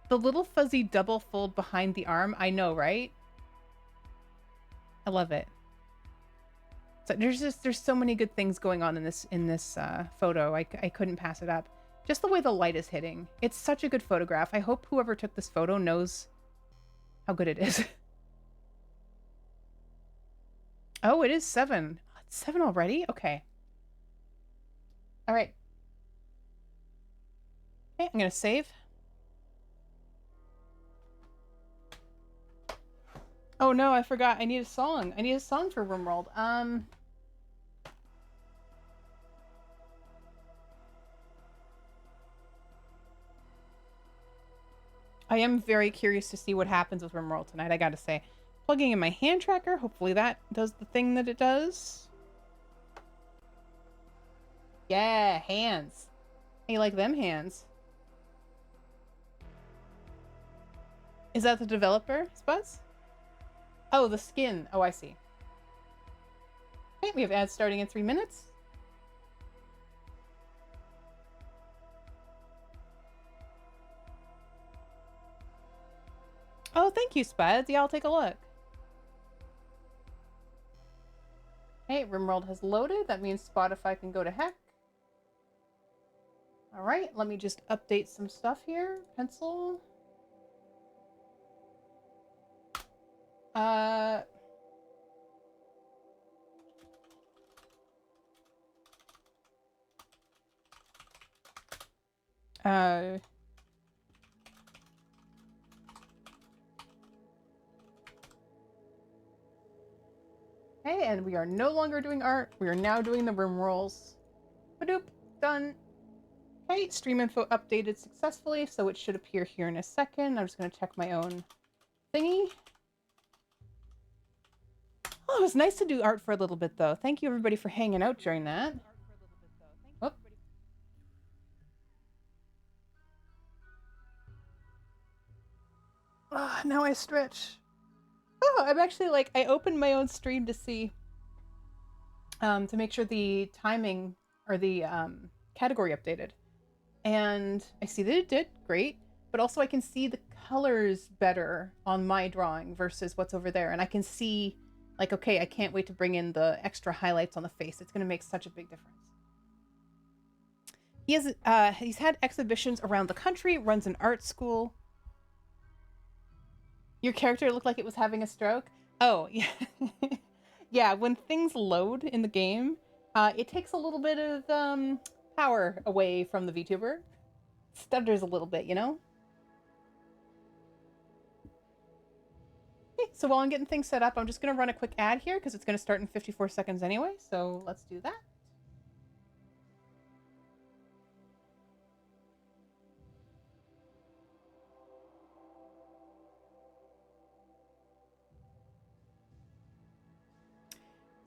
The little fuzzy double fold behind the arm. I know, right? I love it. So there's so many good things going on in this photo. I couldn't pass it up. Just the way the light is hitting. It's such a good photograph. I hope whoever took this photo knows how good it is. Oh, it is 7. It's 7 already? Okay. All right. Okay, I'm going to save. Oh no, I forgot. I need a song. I need a song for RimWorld. I am very curious to see what happens with RimWorld tonight, I gotta say. Plugging in my hand tracker. Hopefully that does the thing that it does. Yeah, hands. You like them hands. Is that the developer, Spuzz? Oh, the skin. Oh, I see. Okay, we have ads starting in 3 minutes. Oh, thank you, Spuds. Yeah, I'll take a look. Hey, RimWorld has loaded. That means Spotify can go to heck. All right, let me just update some stuff here. Pencil. Okay, and we are no longer doing art. We are now doing the room rolls. Badoop, done. Okay, stream info updated successfully, so it should appear here in a second. I'm just going to check my own thingy. Oh, it was nice to do art for a little bit, though. Thank you, everybody, for hanging out during that. Oh. Oh, now I stretch. Oh, I'm actually like, I opened my own stream to see, to make sure the timing or the category updated. And I see that it did, great. But also I can see the colors better on my drawing versus what's over there. And I can see Like, okay, I can't wait to bring in the extra highlights on the face. It's going to make such a big difference. He's had exhibitions around the country, runs an art school. Your character looked like it was having a stroke. Oh, yeah. Yeah, when things load in the game, it takes a little bit of power away from the VTuber. Stutters a little bit, you know? Okay, so while I'm getting things set up, I'm just going to run a quick ad here because it's going to start in 54 seconds anyway. So let's do that.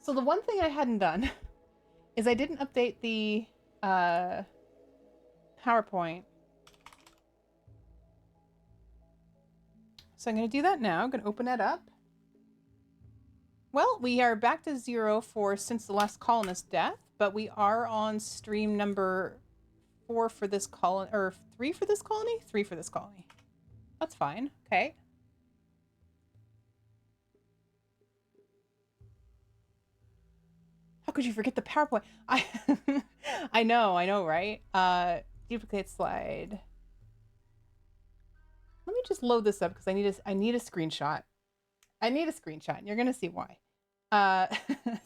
So the one thing I hadn't done is I didn't update the PowerPoint. So I'm going to do that now. I'm going to open that up. Well, we are back to 0 for since the last colonist death, but we are on stream number 4 for this colony, or 3 for this colony? 3 for this colony. That's fine. Okay. How could you forget the PowerPoint? I know, right? Duplicate slide. Let me just load this up because I need a screenshot. I need a screenshot, and you're gonna see why.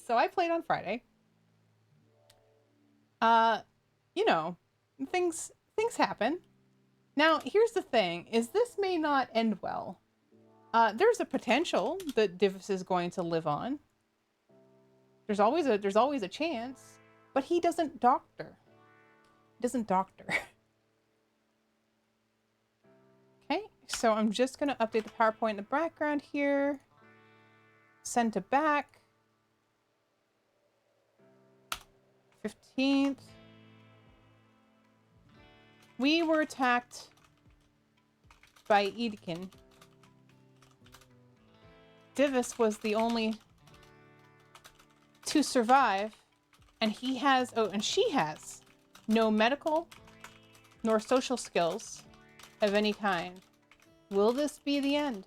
So I played on Friday. You know, things happen. Now, here's the thing: is this may not end well. There's a potential that Divis is going to live on. There's always a chance, but he doesn't doctor. He doesn't doctor. Okay, so I'm just gonna update the PowerPoint in the background here. Send to back. 15th. We were attacked by Edekin. Divis was the only to survive, and she has no medical nor social skills of any kind. Will this be the end?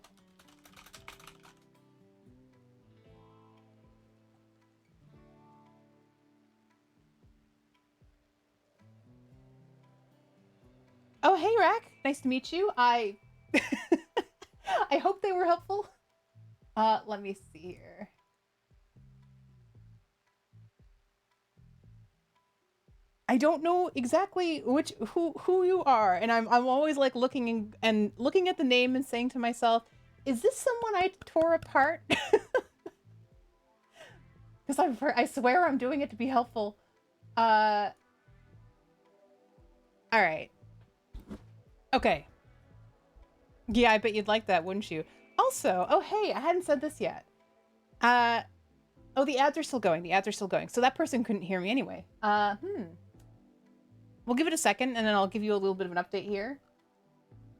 Oh, hey, Rack. Nice to meet you. I hope they were helpful. Let me see here. I don't know exactly who you are, and I'm always like looking and looking at the name and saying to myself, is this someone I tore apart? Because I swear I'm doing it to be helpful. All right. Okay. Yeah, I bet you'd like that, wouldn't you? Also, oh hey, I hadn't said this yet. Oh, the ads are still going. The ads are still going. So that person couldn't hear me anyway. We'll give it a second, and then I'll give you a little bit of an update here.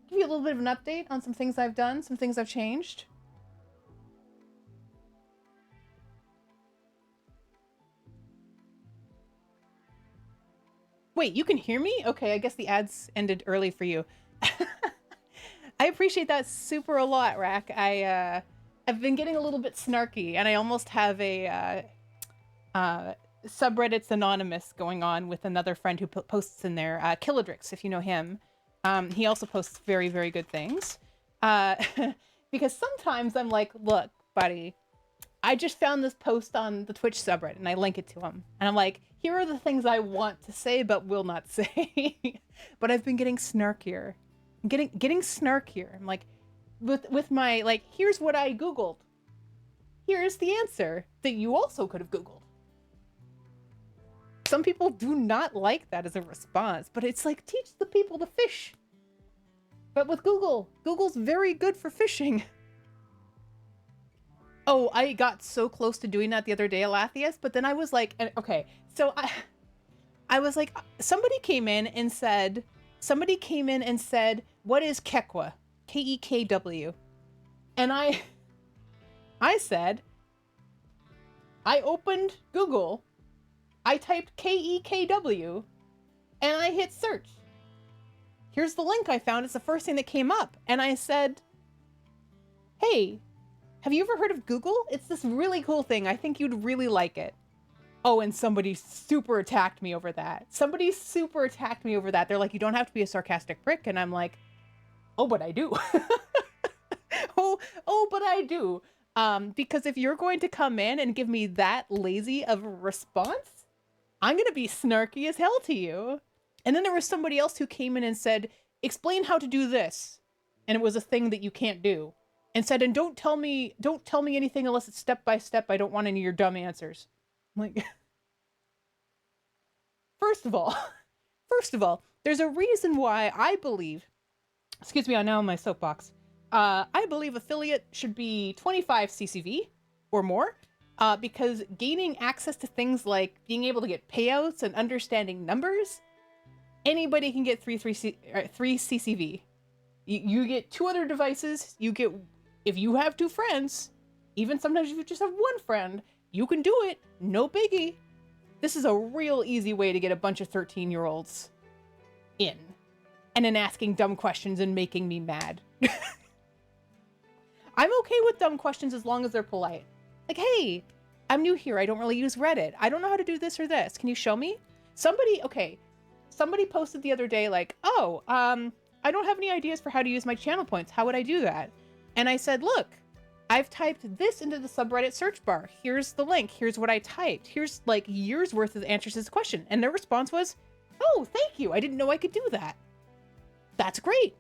Give you a little bit of an update on some things I've done, some things I've changed. Wait, you can hear me? Okay, I guess the ads ended early for you. I appreciate that super a lot, Rack. I've been getting a little bit snarky, and I almost have a subreddits anonymous going on with another friend who posts in there, Killadrix, if you know him. He also posts very, very good things. Because sometimes I'm like, look, buddy, I just found this post on the Twitch subreddit, and I link it to him. And I'm like, here are the things I want to say but will not say. But I've been getting snarkier. Getting snarkier. I'm like, with my, like, here's what I Googled. Here's the answer that you also could have Googled. Some people do not like that as a response, but it's like, teach the people to fish. But with Google's very good for fishing. Oh, I got so close to doing that the other day, Alathias, but then I was like, okay, so I was like, somebody came in and said, what is Kekwa? K-E-K-W. And I said, I opened Google, I typed K-E-K-W, and I hit search. Here's the link I found. It's the first thing that came up. And I said, hey, Have you ever heard of Google? It's this really cool thing. I think you'd really like it. Oh, and somebody super attacked me over that. Somebody super attacked me over that. They're like, you don't have to be a sarcastic prick. And I'm like, oh, but I do. oh, but I do. Because if you're going to come in and give me that lazy of a response, I'm going to be snarky as hell to you. And then there was somebody else who came in and said, explain how to do this. And it was a thing that you can't do. And said, and don't tell me anything unless it's step by step. I don't want any of your dumb answers. I'm like, first of all, there's a reason why I believe, excuse me, I'm now in my soapbox. I believe affiliate should be 25 CCV or more, because gaining access to things like being able to get payouts and understanding numbers, anybody can get 3 CCV. You get 2 other devices, you get, if you have 2 friends, even sometimes if you just have 1 friend, you can do it, no biggie. This is a real easy way to get a bunch of 13-year-olds in, and then asking dumb questions and making me mad. I'm okay with dumb questions as long as they're polite. Like, hey, I'm new here. I don't really use Reddit. I don't know how to do this or this. Can you show me? Somebody posted the other day like, oh, I don't have any ideas for how to use my channel points. How would I do that? And I said, look, I've typed this into the subreddit search bar. Here's the link. Here's what I typed. Here's like years worth of answers to this question. And their response was, oh, thank you. I didn't know I could do that. That's great.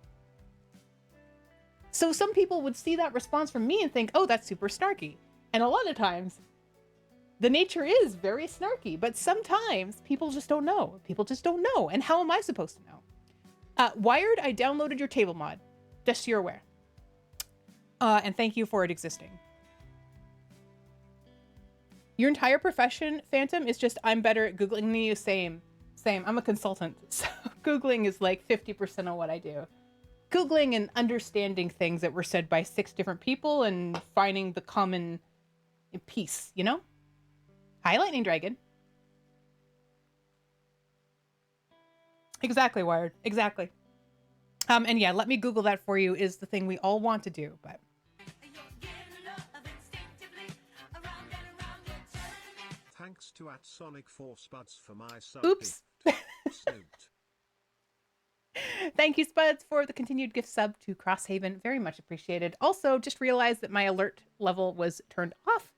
So some people would see that response from me and think, oh, that's super snarky. And a lot of times, the nature is very snarky, but sometimes people just don't know. People just don't know. And how am I supposed to know? Wired, I downloaded your table mod, just so you're aware. And thank you for it existing. Your entire profession, Phantom, is just, I'm better at Googling than you. Same. I'm a consultant, so Googling is like 50% of what I do. Googling and understanding things that were said by 6 different people and finding the common piece, you know? Hi, Lightning Dragon. Exactly, Wired. Exactly. And yeah, let me Google that for you is the thing we all want to do, but...
Thanks to @Sonic4Spuds for my sub.
Oops. Thank you, Spuds, for the continued gift sub to Crosshaven. Very much appreciated. Also, just realized that my alert level was turned off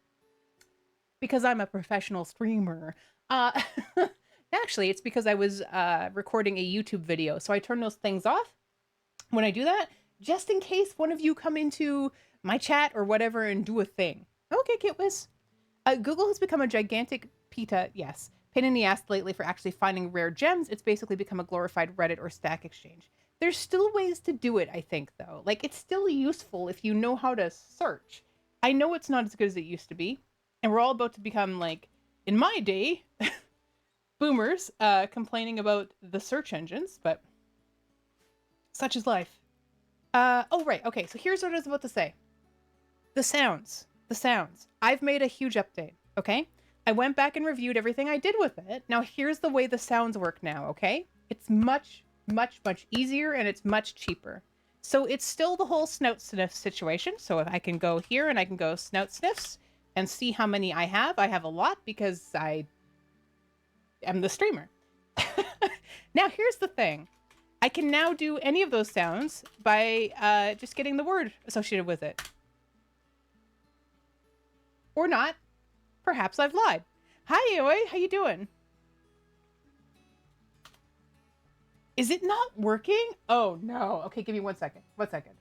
because I'm a professional streamer. Actually, it's because I was recording a YouTube video, so I turn those things off when I do that, just in case one of you come into my chat or whatever and do a thing. Okay, Kitwiz. Google has become a gigantic pain in the ass lately for actually finding rare gems. It's basically become a glorified Reddit or Stack Exchange. There's still ways to do it, I think, though. Like, it's still useful if you know how to search. I know it's not as good as it used to be, and we're all about to become, like, in my day, boomers, complaining about the search engines, but such is life. Oh, right, okay, so here's what I was about to say. The sounds. I've made a huge update, okay? I went back and reviewed everything I did with it. Now here's the way the sounds work now, okay? It's much, much, much easier and it's much cheaper. So it's still the whole snout sniff situation. So if I can go here and I can go snout sniffs and see how many I have a lot because I am the streamer. Now here's the thing. I can now do any of those sounds by just getting the word associated with it. Or not. Perhaps I've lied. Hi, Oi. How you doing? Is it not working? Oh, no. Okay, give me 1 second. 1 second.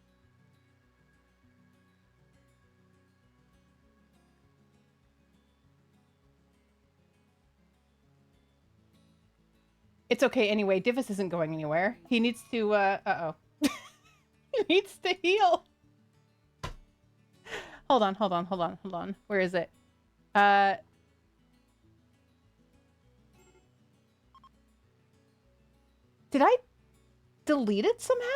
It's okay anyway. Divis isn't going anywhere. He needs to, uh-oh. He needs to heal. Hold on. Where is it? Did I delete it somehow?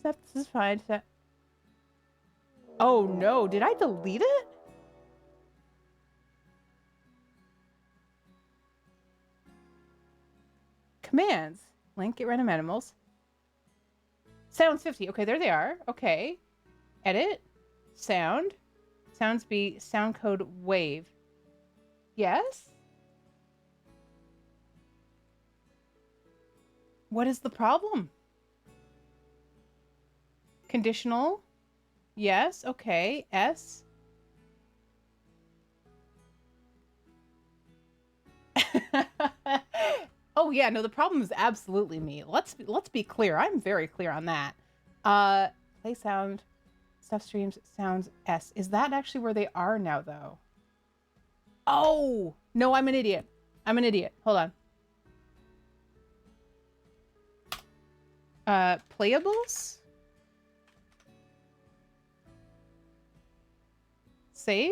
This is fine. Oh no, did I delete it? Commands. Link, get random animals. Sounds 50. Okay, there they are. Okay. Edit. Sound. Sounds be sound code wave. Yes? What is the problem? Conditional. Yes. Okay. S. Oh yeah, no, the problem is absolutely me. Let's be clear. I'm very clear on that. Play sound, stuff streams, sounds S. Is that actually where they are now though? Oh, no, I'm an idiot. I'm an idiot. Hold on. Playables? Save?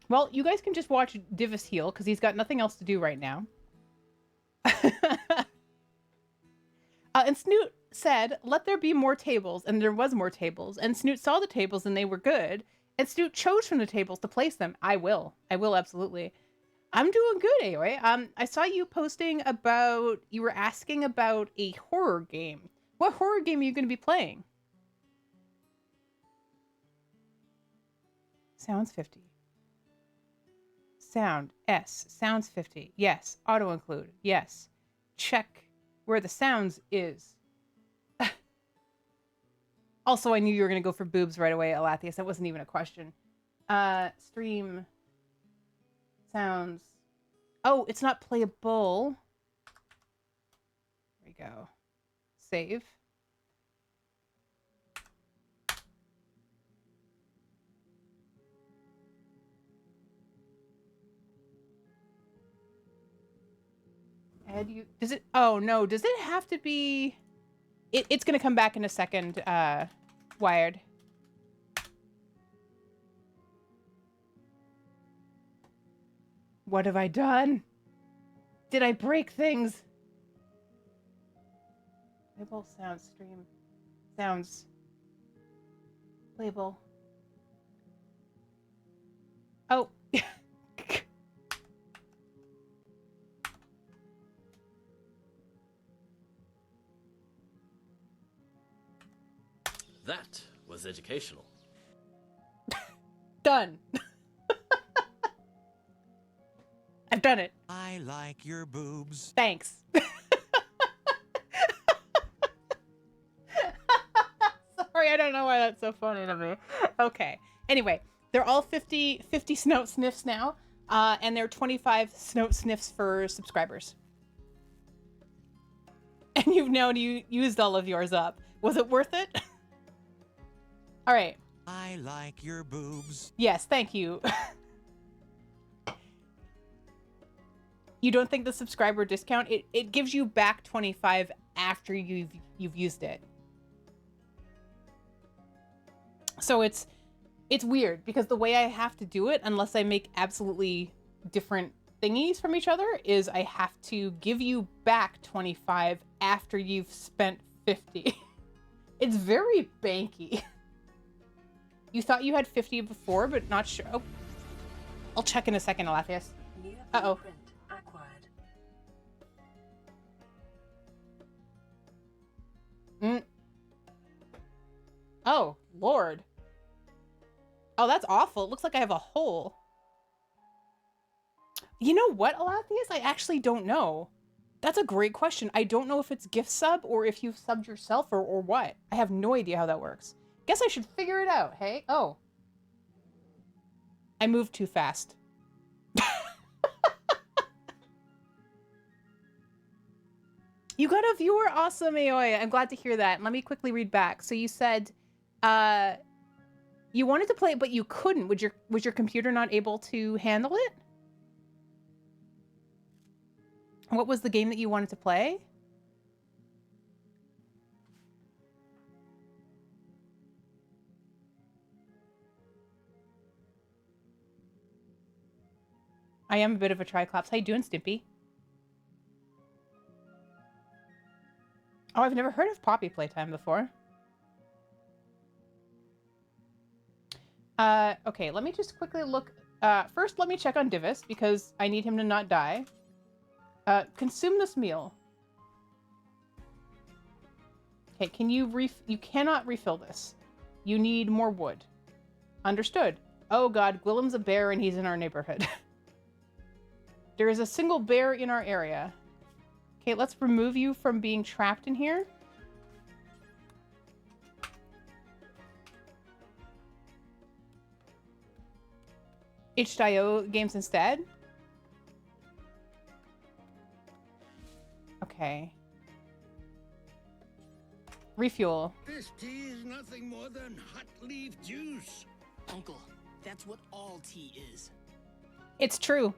Well, you guys can just watch Divis heal because he's got nothing else to do right now. And Snoot said, let there be more tables. And there was more tables. And Snoot saw the tables and they were good. And Snoot chose from the tables to place them. I will. I will, absolutely. I'm doing good, anyway. I saw you posting about, you were asking about a horror game. What horror game are you going to be playing? Sounds 50. Sound, S. Sounds 50. Yes. Auto include. Yes. Check where the sounds is. Also, I knew you were going to go for boobs right away, Alathius. That wasn't even a question. Stream sounds. Oh, it's not playable. There we go. Save. Ed, you does it? Oh no, does it have to be? It's gonna come back in a second. Wired. What have I done? Did I break things? Label sound stream sounds. Label. Oh.
That was educational.
Done. I've done it.
I like your boobs.
Thanks. Sorry, I don't know why that's so funny to me. Okay. Anyway, they're all 50 snout sniffs now. And they're 25 snout sniffs for subscribers. And you've now used all of yours up. Was it worth it? All right.
I like your boobs.
Yes, thank you. You don't think the subscriber discount, it gives you back 25 after you've used it. So it's weird because the way I have to do it, unless I make absolutely different thingies from each other, is I have to give you back 25 after you've spent 50. It's very banky. You thought you had 50 before, but not sure. Oh, I'll check in a second, Alathius. Uh-oh. Oh, Lord. Oh, that's awful. It looks like I have a hole. You know what, Alathius? I actually don't know. That's a great question. I don't know if it's gift sub or if you've subbed yourself or what. I have no idea how that works. Guess I should figure it out, hey? Oh. I moved too fast. You got a viewer? Awesome, Aoya. I'm glad to hear that. Let me quickly read back. So you said you wanted to play it, but you couldn't. Was your computer not able to handle it? What was the game that you wanted to play? I am a bit of a Triclops. How you doing, Stimpy? Oh, I've never heard of Poppy Playtime before. Okay, let me just quickly look First, let me check on Divis because I need him to not die. Consume this meal. Okay, can you you cannot refill this. You need more wood. Understood. Oh god, Gwillem's a bear and he's in our neighborhood. There is a single bear in our area. Okay, let's remove you from being trapped in here. Itch.io games instead. Okay. Refuel.
This tea is nothing more than hot leaf juice.
Uncle, that's what all tea is.
It's true.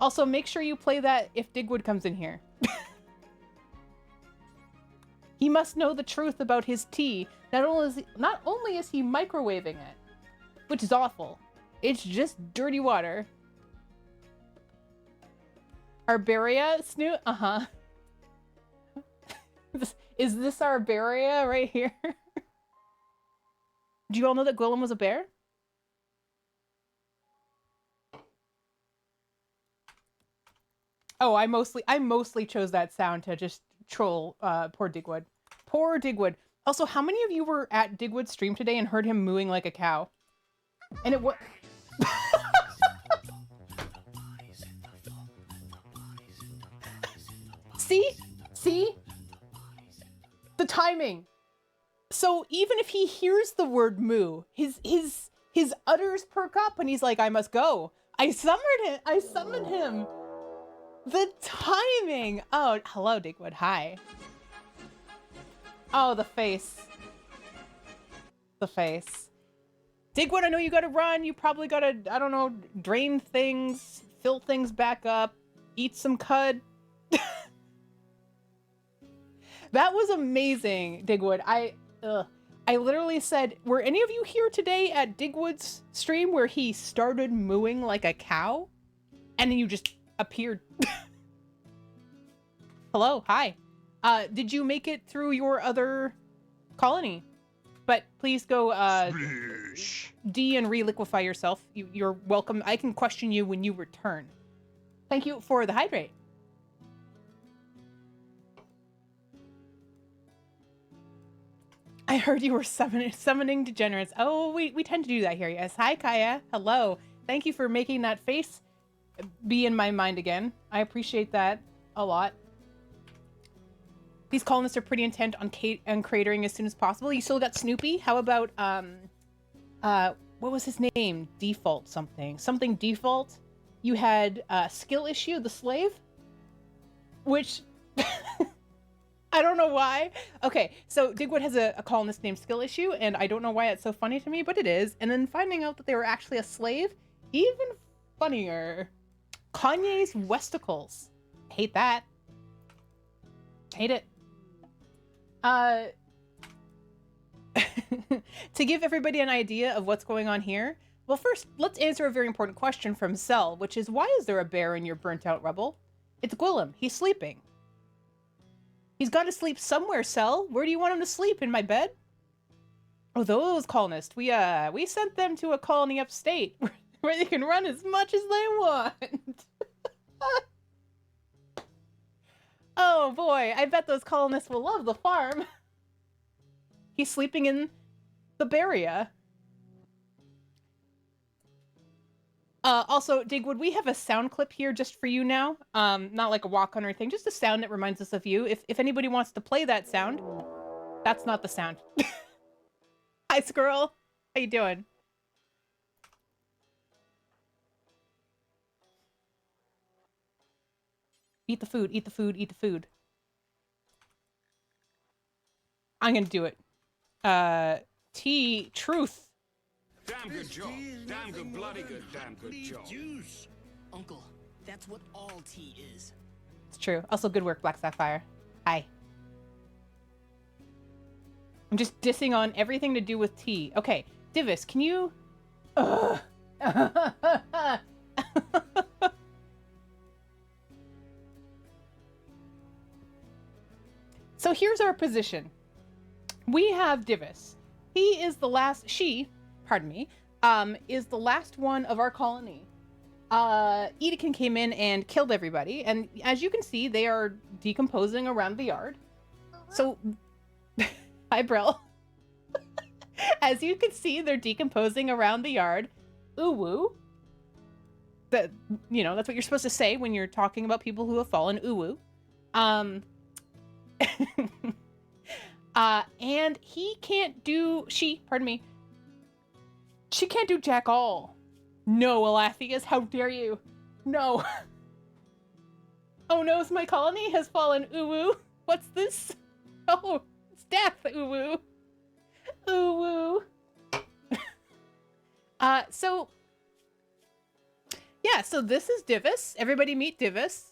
Also, make sure you play that if Digwood comes in here. He must know the truth about his tea. Not only is he microwaving it, which is awful. It's just dirty water. Arbaria, Snoot? Uh-huh. Is this Arbaria right here? Do you all know that Gwillem was a bear? Oh, I mostly chose that sound to just troll poor Digwood. Poor Digwood. Also, how many of you were at Digwood's stream today and heard him mooing like a cow? And it was... See? See? The timing. So even if he hears the word moo, his udders perk up and he's like, I must go. I summoned him. The timing. Oh, hello, Digwood. Hi. Oh, the face. The face. Digwood, I know you gotta run. You probably gotta, I don't know, drain things, fill things back up, eat some cud. That was amazing, Digwood. I literally said, were any of you here today at Digwood's stream where he started mooing like a cow? And then you just appeared. Hello, hi. Did you make it through your other colony? But please go D and re-liquefy yourself. You're welcome. I can question you when you return. Thank you for the hydrate. I heard you were summoning degenerates. Oh, we tend to do that here. Yes. Hi, Kaya. Hello. Thank you for making that face be in my mind again. I appreciate that a lot. These colonists are pretty intent on cratering as soon as possible. You still got Snoopy. How about what was his name? Default something. Something Default. You had Skill Issue, the slave, which I don't know why. Okay, so Digwood has a colonist named Skill Issue, and I don't know why it's so funny to me, but it is. And then finding out that they were actually a slave, even funnier. Kanye's Westicles. Hate that. Hate it. To give everybody an idea of what's going on here, well, first, let's answer a very important question from Cell, which is, why is there a bear in your burnt-out rubble? It's Gwillem. He's sleeping. He's got to sleep somewhere, Cell. Where do you want him to sleep? In my bed? Oh, those colonists. We sent them to a colony upstate where they can run as much as they want. Oh boy, I bet those colonists will love the farm. He's sleeping in the Baria. Also, Digwood, we have a sound clip here just for you now. Not like a walk-on or anything, just a sound that reminds us of you. If anybody wants to play that sound, that's not the sound. Hi, Squirrel. How you doing? Eat the food, eat the food, eat the food. I'm gonna do it. Truth.
Damn good job. Damn good, bloody good, damn good job.
Juice.
Uncle, that's what all tea is.
It's true. Also, good work, Black Sapphire. Hi. I'm just dissing on everything to do with tea. Okay, Divis, can you... Ugh. So here's our position. We have Divis. He is the last... She, pardon me, is the last one of our colony. Edekin came in and killed everybody. And as you can see, they are decomposing around the yard. So, hi, Brill. As you can see, they're decomposing around the yard. Ooh woo. That, you know, that's what you're supposed to say when you're talking about people who have fallen. Ooh woo. And he can't do, pardon me. She can't do jack all. No, Alathias, how dare you? No. Oh no, my colony has fallen. Ooh woo. What's this? Oh, it's death. Ooh woo. Ooh woo. So this is Divis. Everybody meet Divis.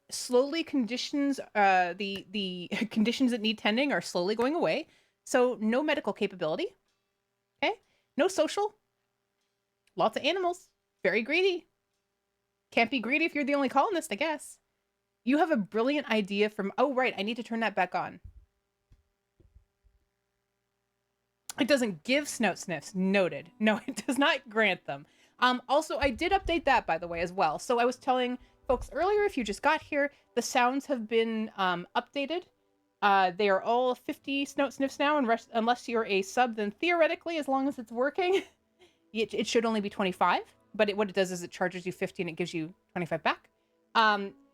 Slowly conditions, the conditions that need tending are slowly going away. So no medical capability. Okay. No social. Lots of animals. Very greedy. Can't be greedy if you're the only colonist, I guess. You have a brilliant idea from... Oh, right. I need to turn that back on. It doesn't give snout sniffs. Noted. No, it does not grant them. Also, I did update that, by the way, as well. So I was telling folks earlier, if you just got here, the sounds have been updated. They are all 50 snout sniffs now, and unless you're a sub, then theoretically, as long as it's working, it should only be 25. But what it does is it charges you 50 and it gives you 25 back.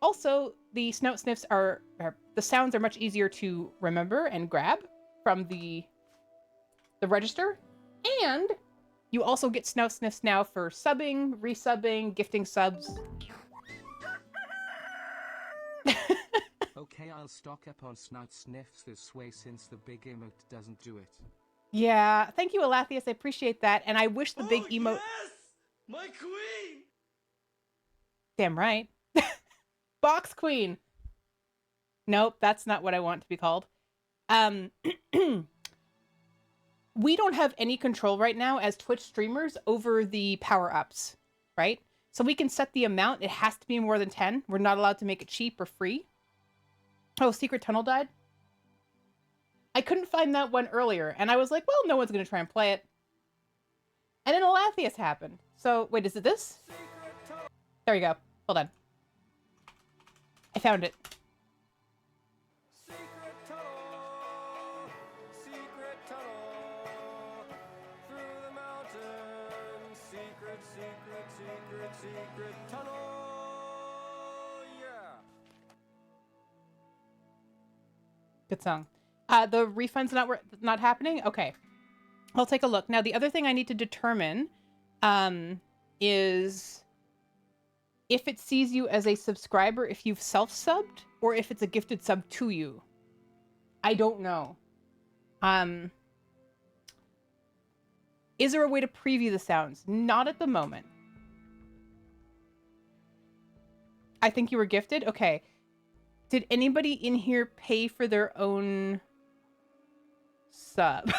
Also, the snout sniffs the sounds are much easier to remember and grab from the register. And you also get snout sniffs now for subbing, resubbing, gifting subs.
Okay, I'll stock up on snout sniffs this way since the big emote doesn't do it.
Yeah, thank you, Alathias. I appreciate that. And I wish the big emote...
Yes! My queen!
Damn right. Box Queen. Nope, that's not what I want to be called. We don't have any control right now as Twitch streamers over the power-ups, right? So we can set the amount. It has to be more than 10. We're not allowed to make it cheap or free. Oh, Secret Tunnel died? I couldn't find that one earlier, and I was like, well, no one's going to try and play it. And then Alathias happened. So, wait, is it this? There we go. Hold on. I found it.
Secret tunnel, secret tunnel, through the mountains, secret, secret, secret, secret tunnel, yeah.
Good song. The refund's not happening? Okay. I'll take a look. Now, the other thing I need to determine is if it sees you as a subscriber, if you've self-subbed, or if it's a gifted sub to you. I don't know. Is there a way to preview the sounds? Not at the moment. I think you were gifted? Okay. Did anybody in here pay for their own sub?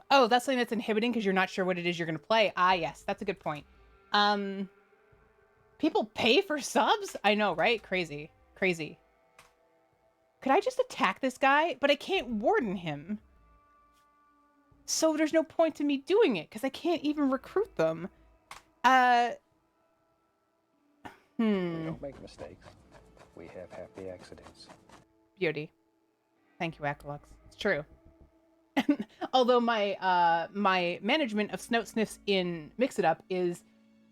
Oh, that's something that's inhibiting because you're not sure what it is you're going to play. Ah, yes, that's a good point. People pay for subs? I know, right? Crazy. Crazy. Could I just attack this guy? But I can't warden him. So there's no point to me doing it because I can't even recruit them.
We don't make mistakes. We have happy accidents.
Beauty. Thank you, Akalux. It's true. Although my my management of snout sniffs in Mix It Up is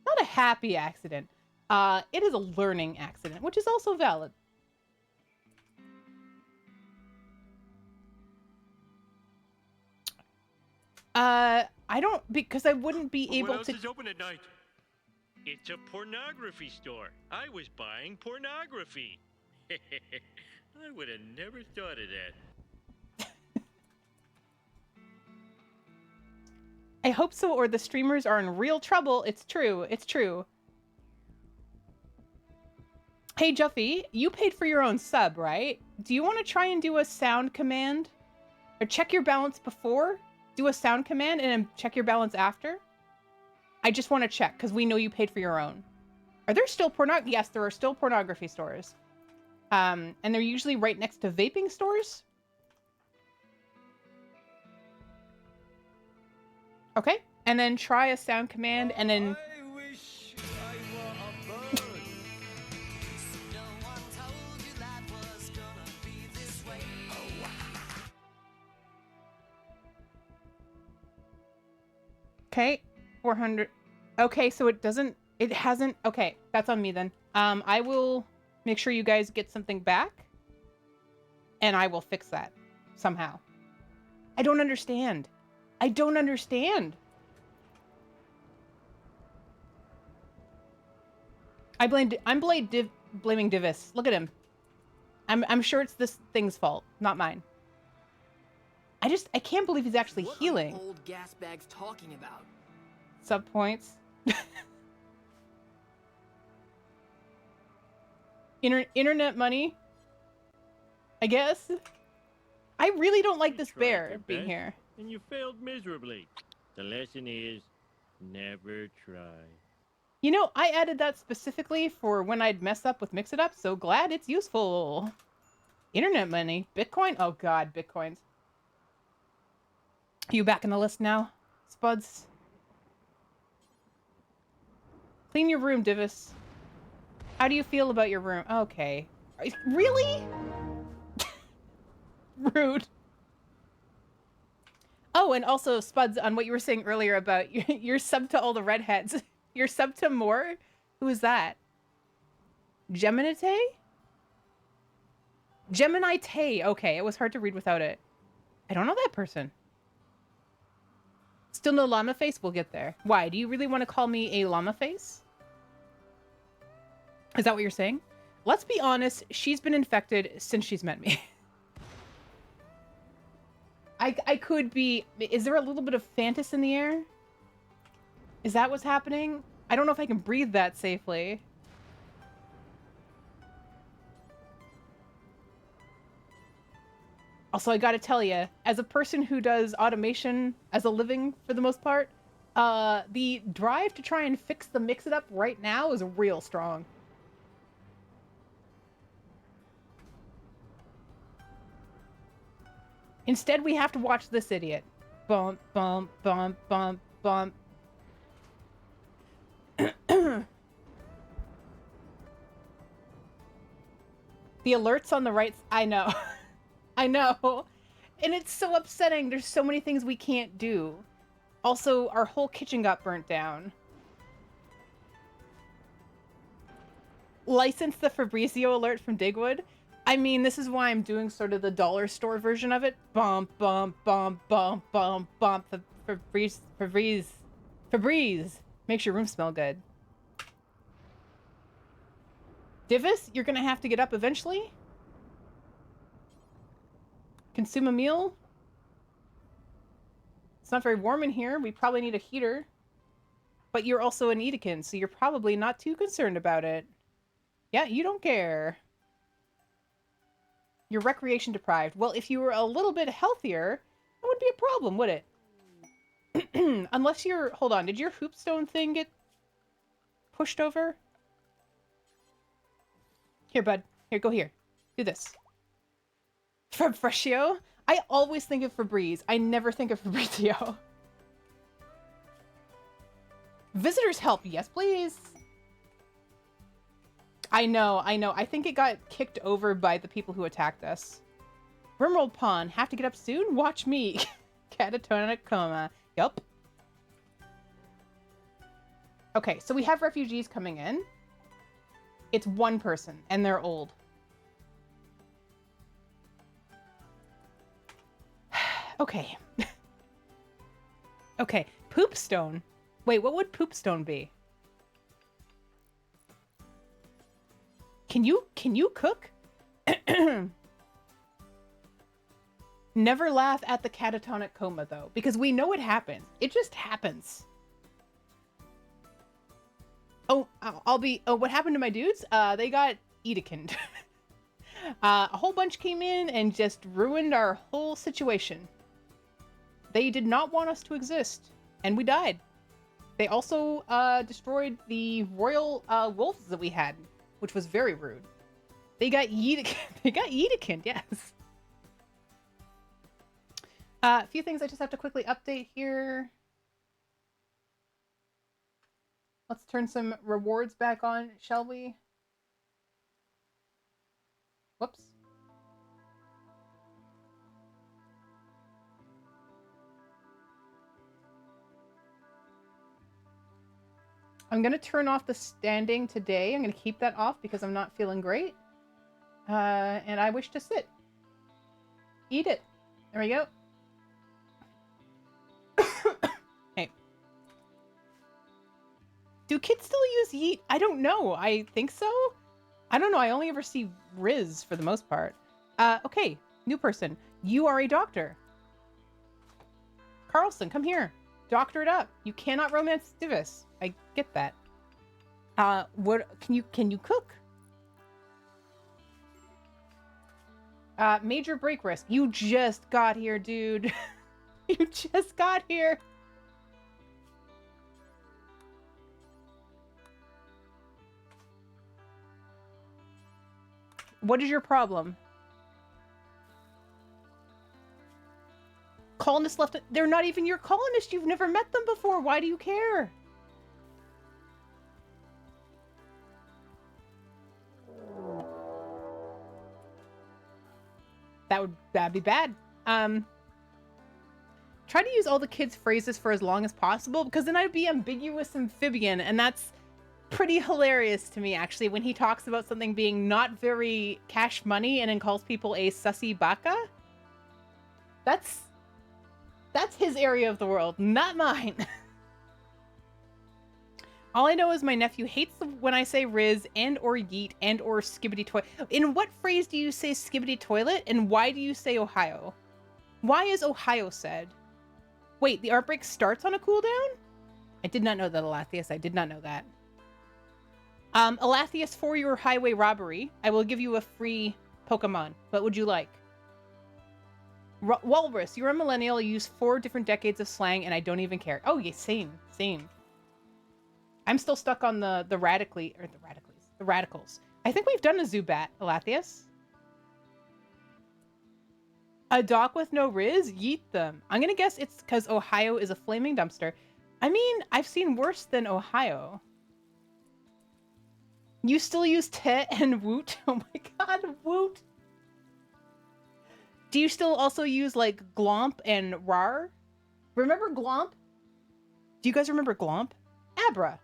not a happy accident. It is a learning accident, which is also valid. I don't, because I wouldn't be able
What else
to...
is open at night? It's a pornography store. I was buying pornography. I would have never thought of that.
I hope so, or the streamers are in real trouble. It's true. It's true. Hey, Juffy, you paid for your own sub, right? Do you want to try and do a sound command? Or check your balance before? Do a sound command and then check your balance after? I just want to check, because we know you paid for your own. Are there still pornography? Yes, there are still pornography stores. And they're usually right next to vaping stores. Okay, and then try a sound command, and then...
I wish I were a bird.
Okay, 400. Okay, so it doesn't... It hasn't... Okay, that's on me then. I will make sure you guys get something back, and I will fix that somehow. I don't understand. I don't understand. I'm blaming Divis. Look at him. I'm sure it's this thing's fault, not mine. I can't believe he's actually healing.
What are old gas bags talking about?
Sub points. Internet money. I guess. I really don't like this bear being here.
And you failed miserably. The lesson is never try.
You know, I added that specifically for when I'd mess up with Mix It Up, so glad it's useful. Internet money. Bitcoin? Oh god, Bitcoins. Are you back in the list now, Spuds? Clean your room, Divis. How do you feel about your room? Okay. Really? Rude. Oh, and also, Spuds, on what you were saying earlier about you're sub to all the redheads. You're sub to more? Who is that? Geminite? Gemini Tay. Okay, it was hard to read without it. I don't know that person. Still no llama face? We'll get there. Why? Do you really want to call me a llama face? Is that what you're saying? Let's be honest, she's been infected since she's met me. I could be... Is there a little bit of Fantas in the air? Is that what's happening? I don't know if I can breathe that safely. Also, I gotta tell you, as a person who does automation as a living for the most part, the drive to try and fix the Mix It Up right now is real strong. Instead, we have to watch this idiot. Bump, bump, bump, bump, bump. The alerts on the right... I know. I know. And it's so upsetting. There's so many things we can't do. Also, our whole kitchen got burnt down. License the Fabrizio alert from Digwood. I mean, this is why I'm doing sort of the dollar store version of it. Bump, bump, bump, bump, bump, bump. Febreze. Makes your room smell good. Divis, you're gonna have to get up eventually. Consume a meal. It's not very warm in here. We probably need a heater. But you're also an Edekin, so you're probably not too concerned about it. Yeah, you don't care. You're recreation deprived. Well, if you were a little bit healthier, that wouldn't be a problem, would it? Unless you're... Hold on, did your hoopstone thing get pushed over? Here, bud. Here, go here. Do this. Fabrizio? I always think of Febreze. I never think of Fabrizio. Visitors help. Yes, please. I know. I think it got kicked over by the people who attacked us. RimWorld Pawn. Have to get up soon? Watch me. Catatonic coma. Yup. Okay, so we have refugees coming in. It's one person, and they're old. Okay. Okay. Poopstone. Wait, what would Poopstone be? Can you cook? Never laugh at the catatonic coma, though, because we know it happens. It just happens. Oh, what happened to my dudes? They got Edekined. A whole bunch came in and just ruined our whole situation. They did not want us to exist, and we died. They also destroyed the royal wolves that we had, which was very rude. They got Edekind, yes. A few things I just have to quickly update here. Let's turn some rewards back on, shall we? Whoops. I'm going to turn off the standing today. I'm going to keep that off because I'm not feeling great. And I wish to sit. Eat it. There we go. Hey. Do kids still use yeet? I don't know. I think so. I don't know. I only ever see Riz for the most part. Okay. New person. You are a doctor. Carlson, come here. Doctor it up. You cannot romance Divis. I get that. What can you cook? Major break risk. You just got here, dude. You just got here. What is your problem? Colonists left. They're not even your colonists. You've never met them before. Why do you care? That'd be bad. Try to use all the kids' phrases for as long as possible, because then I'd be ambiguous amphibian, and that's pretty hilarious to me, actually, when he talks about something being not very cash money and then calls people a sussy baka. That's his area of the world, not mine. All I know is my nephew hates when I say Riz and or yeet and or skibbity toilet. In what phrase do you say skibbity toilet, and why do you say Ohio? Why is Ohio said? Wait, the art break starts on a cooldown? I did not know that, Alathius. I did not know that. Alathius, for your highway robbery, I will give you a free Pokemon. What would you like? Walrus, you're a millennial. You use 4 different decades of slang, and I don't even care. Oh, yeah, same. I'm still stuck on the radicals. I think we've done a Zubat, Alathius. A dock with no Riz? Yeet them. I'm gonna guess it's because Ohio is a flaming dumpster. I mean, I've seen worse than Ohio. You still use te and woot? Oh my god, woot. Do you still also use, like, glomp and rar? Remember glomp? Do you guys remember glomp? Abra.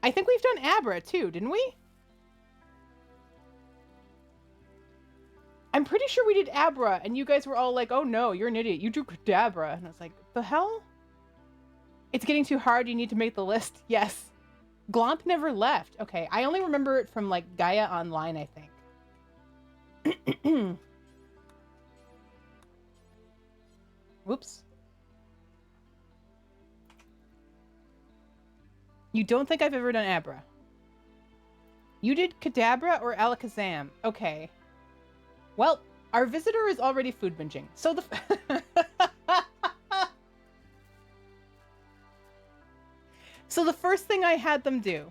I think we've done Abra, too, didn't we? I'm pretty sure we did Abra, and you guys were all like, oh no, you're an idiot. You do Kadabra. And I was like, the hell? It's getting too hard. You need to make the list. Yes. Glomp never left. Okay, I only remember it from, like, Gaia Online, I think. Whoops. You don't think I've ever done Abra? You did Kadabra or Alakazam? Okay. Well, our visitor is already food binging. So So the first thing I had them do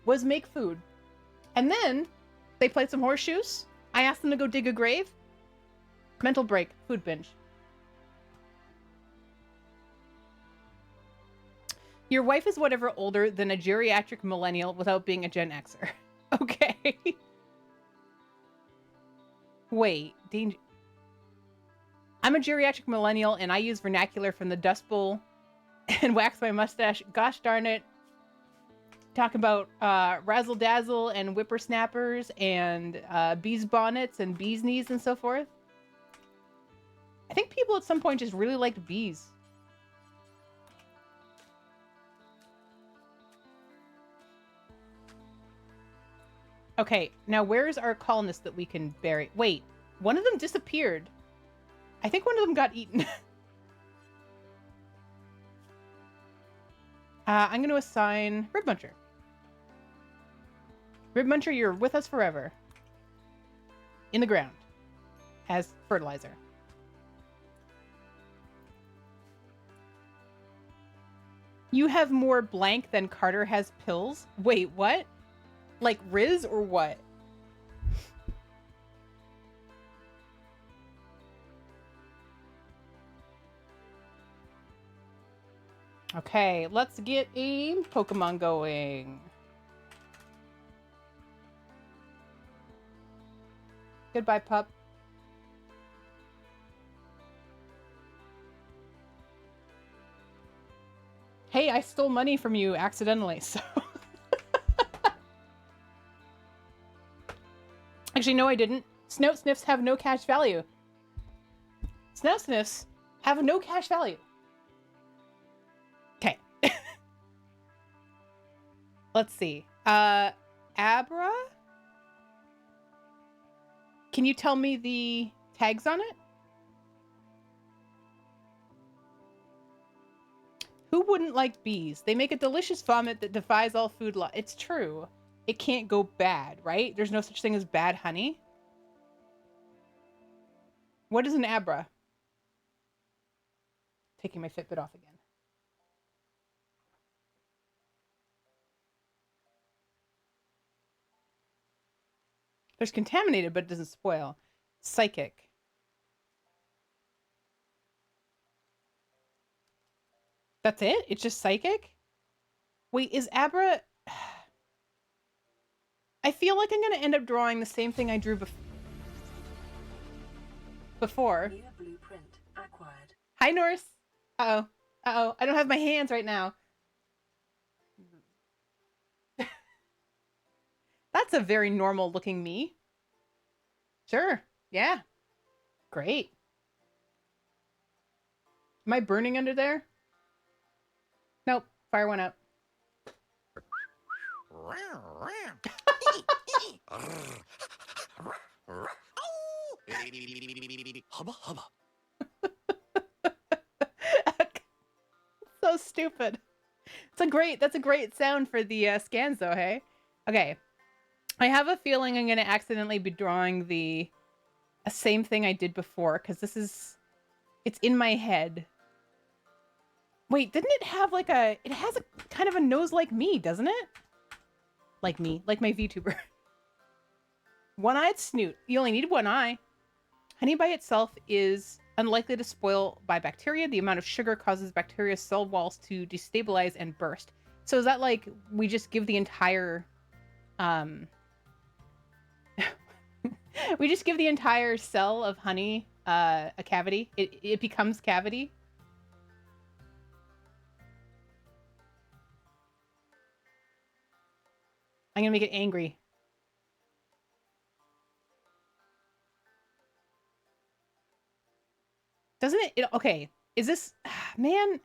was make food. And then they played some horseshoes. I asked them to go dig a grave. Mental break. Food binge. Your wife is whatever older than a geriatric millennial without being a Gen Xer. Okay. Wait. Danger. I'm a geriatric millennial and I use vernacular from the Dust Bowl and wax my mustache. Gosh darn it. Talk about razzle dazzle and whippersnappers and bees bonnets and bees knees and so forth. I think people at some point just really liked bees. Okay, now where's our colonist that we can bury? Wait, one of them disappeared. I think one of them got eaten. I'm going to assign Rib Muncher. Rib Muncher, you're with us forever. In the ground. As fertilizer. You have more blank than Carter has pills? Wait, what? Like Riz or what? Okay, let's get a Pokemon going. Goodbye, pup. Hey, I stole money from you accidentally, so... Actually, no, I didn't. Snout Sniffs have no cash value. Snout Sniffs have no cash value. Okay. Let's see. Abra? Can you tell me the tags on it? Who wouldn't like bees? They make a delicious vomit that defies all food law. It's true. It can't go bad, right? There's no such thing as bad honey. What is an Abra? Taking my Fitbit off again. There's contaminated, but it doesn't spoil. Psychic. That's it? It's just psychic? Wait, is Abra... I feel like I'm going to end up drawing the same thing I drew before.
Blueprint acquired.
Hi, Norse. Uh-oh. Uh-oh. I don't have my hands right now. That's a very normal looking me. Sure. Yeah. Great. Am I burning under there? Nope. Fire went out.
Hubba hubba.
So stupid. That's a great sound for the scans though, hey? Okay. I have a feeling I'm going to accidentally be drawing the same thing I did before because it's in my head. Wait, didn't it have like it has a kind of a nose like me, doesn't it? Like me, like my VTuber. One-eyed snoot. You only need one eye. Honey by itself is unlikely to spoil by bacteria. The amount of sugar causes bacteria's cell walls to destabilize and burst. So is that like we just give the entire we just give the entire cell of honey a cavity? It becomes cavity? I'm gonna make it angry. Doesn't it? Okay. Is this... Man.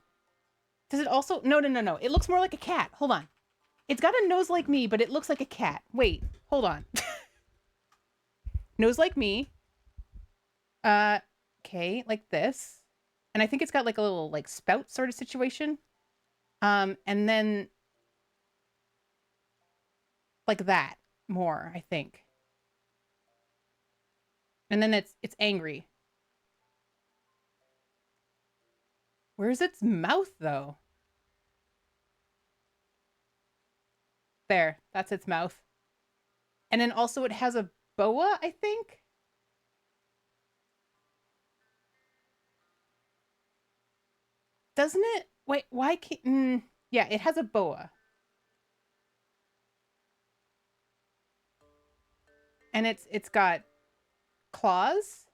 Does it also... No. It looks more like a cat. Hold on. It's got a nose like me, but it looks like a cat. Wait. Hold on. Nose like me. Okay. Like this. And I think it's got like a little like spout sort of situation. And then... Like that. More, I think. And then it's angry. Where's its mouth, though? There. That's its mouth. And then also it has a boa, I think? Doesn't it? Wait, why can't... yeah, it has a boa. And it's got claws.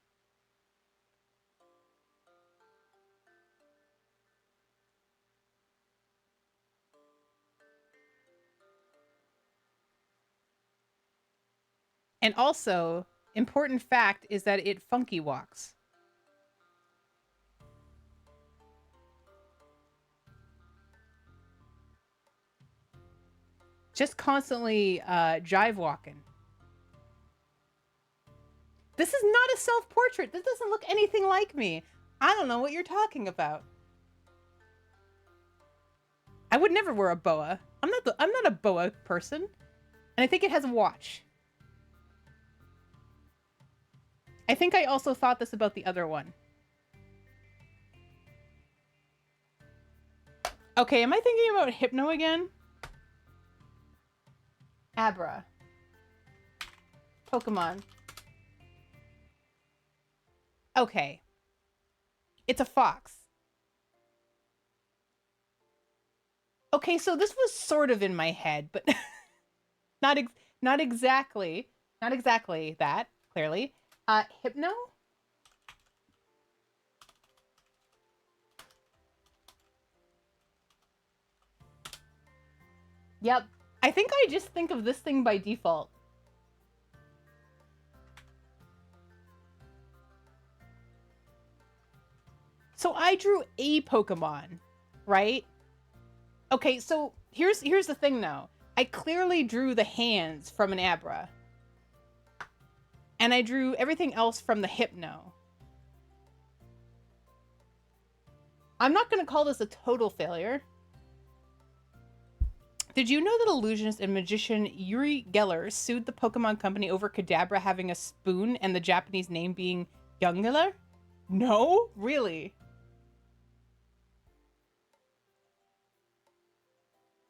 And also, important fact is that it funky walks. Just constantly jive walking. This is not a self-portrait. This doesn't look anything like me. I don't know what you're talking about. I would never wear a boa. I'm not a boa person. And I think it has a watch. I think I also thought this about the other one. Okay, am I thinking about Hypno again? Abra. Pokemon. Okay. It's a fox. Okay, so this was sort of in my head, but not not exactly. Not exactly that, clearly. Hypno? Yep. I think I just think of this thing by default. So I drew a Pokemon, right? Okay, so here's the thing though. I clearly drew the hands from an Abra. And I drew everything else from the Hypno. I'm not going to call this a total failure. Did you know that illusionist and magician Uri Geller sued the Pokemon Company over Kadabra having a spoon and the Japanese name being Youngler? No? Really?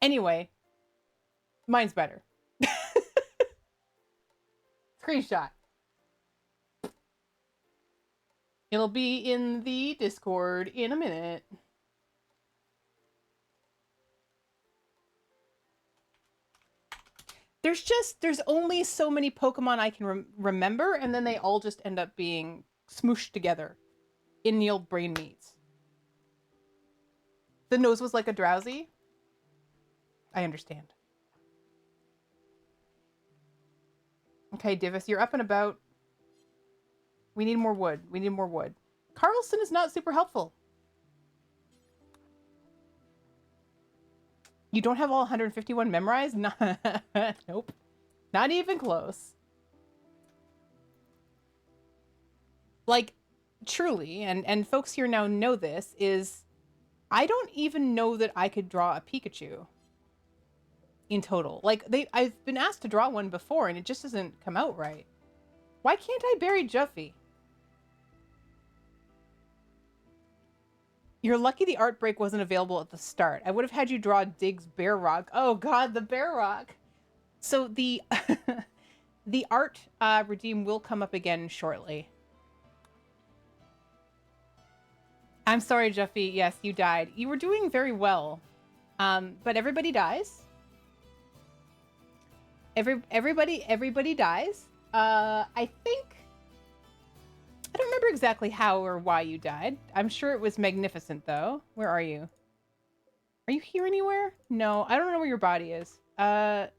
Anyway, mine's better. Screenshot. It'll be in the Discord in a minute. There's only so many Pokemon I can remember, and then they all just end up being smooshed together in the old brain meats. The nose was like a drowsy. I understand. Okay, Divis, you're up and about. We need more wood. We need more wood. Carlson is not super helpful. You don't have all 151 memorized? Nope. Not even close. Like, truly, and folks here now know this, is I don't even know that I could draw a Pikachu in total. Like, I've been asked to draw one before, and it just doesn't come out right. Why can't I bury Juffy? You're lucky the art break wasn't available at the start. I would have had you draw Diggs Bear Rock. Oh god, the Bear Rock. So the the art redeem will come up again shortly. I'm sorry, Juffy. Yes, you died. You were doing very well. But everybody dies. Everybody dies. I think I don't remember exactly how or why you died. I'm sure it was magnificent, though. Where are you? Are you here anywhere? No, I don't know where your body is. I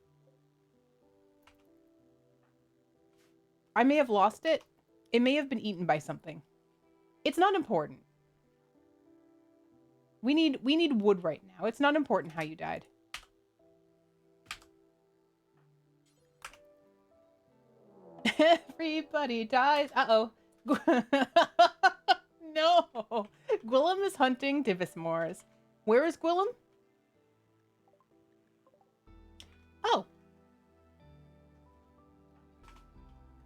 may have lost it. It may have been eaten by something. It's not important. We need wood right now. It's not important how you died. Everybody dies. Uh-oh. No. Gwillem is hunting Divismores. Where is Gwillem? Oh.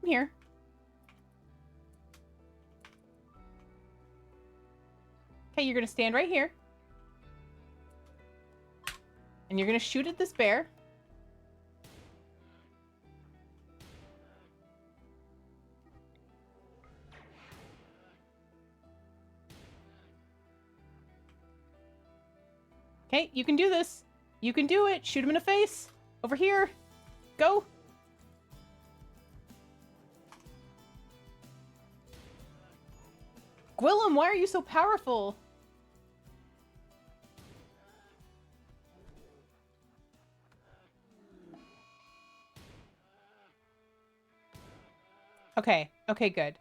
I'm here. Okay, you're going to stand right here. And you're going to shoot at this bear. Okay, you can do this. You can do it. Shoot him in the face. Over here. Go. Gwillem, why are you so powerful? Okay. Okay, good.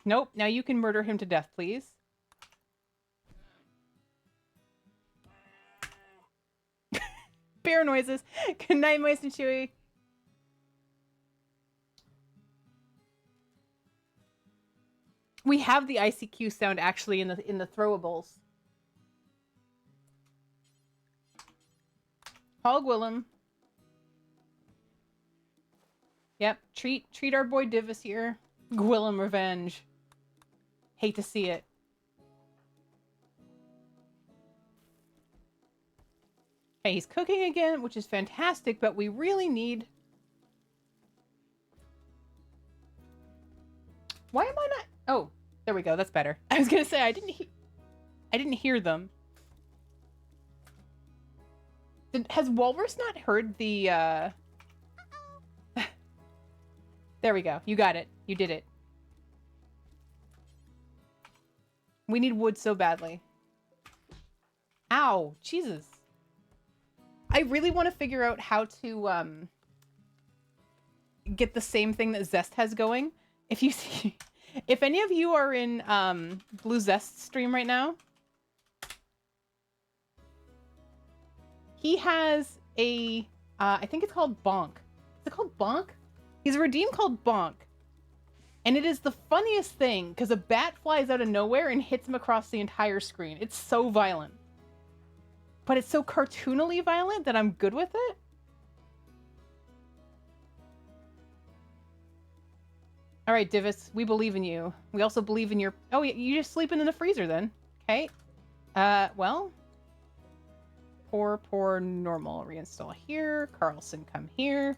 Nope. Now you can murder him to death, please. Bear noises. Good night, Moist and Chewy. We have the ICQ sound actually in the throwables. Paul Gwillem. Yep. Treat our boy Divis here. Gwillem revenge. Hate to see it. Okay, he's cooking again, which is fantastic, but we really need... Why am I not... Oh, There we go. That's better. I was gonna say I didn't hear them. Has Walrus not heard the? There we go. You got it. You did it. We need wood so badly. Ow, Jesus. I really want to figure out how to get the same thing that Zest has going. If you see, if any of you are in Blue Zest stream right now, he has a I think it's called Bonk. Is it called Bonk? He's a redeem called Bonk. And it is the funniest thing because a bat flies out of nowhere and hits him across the entire screen. It's so violent. But it's so cartoonily violent that I'm good with it. All right, Divis, we believe in you. We also believe in your... Oh, you just sleeping in the freezer then. Okay. Well. Poor normal. Reinstall here. Carlson, come here.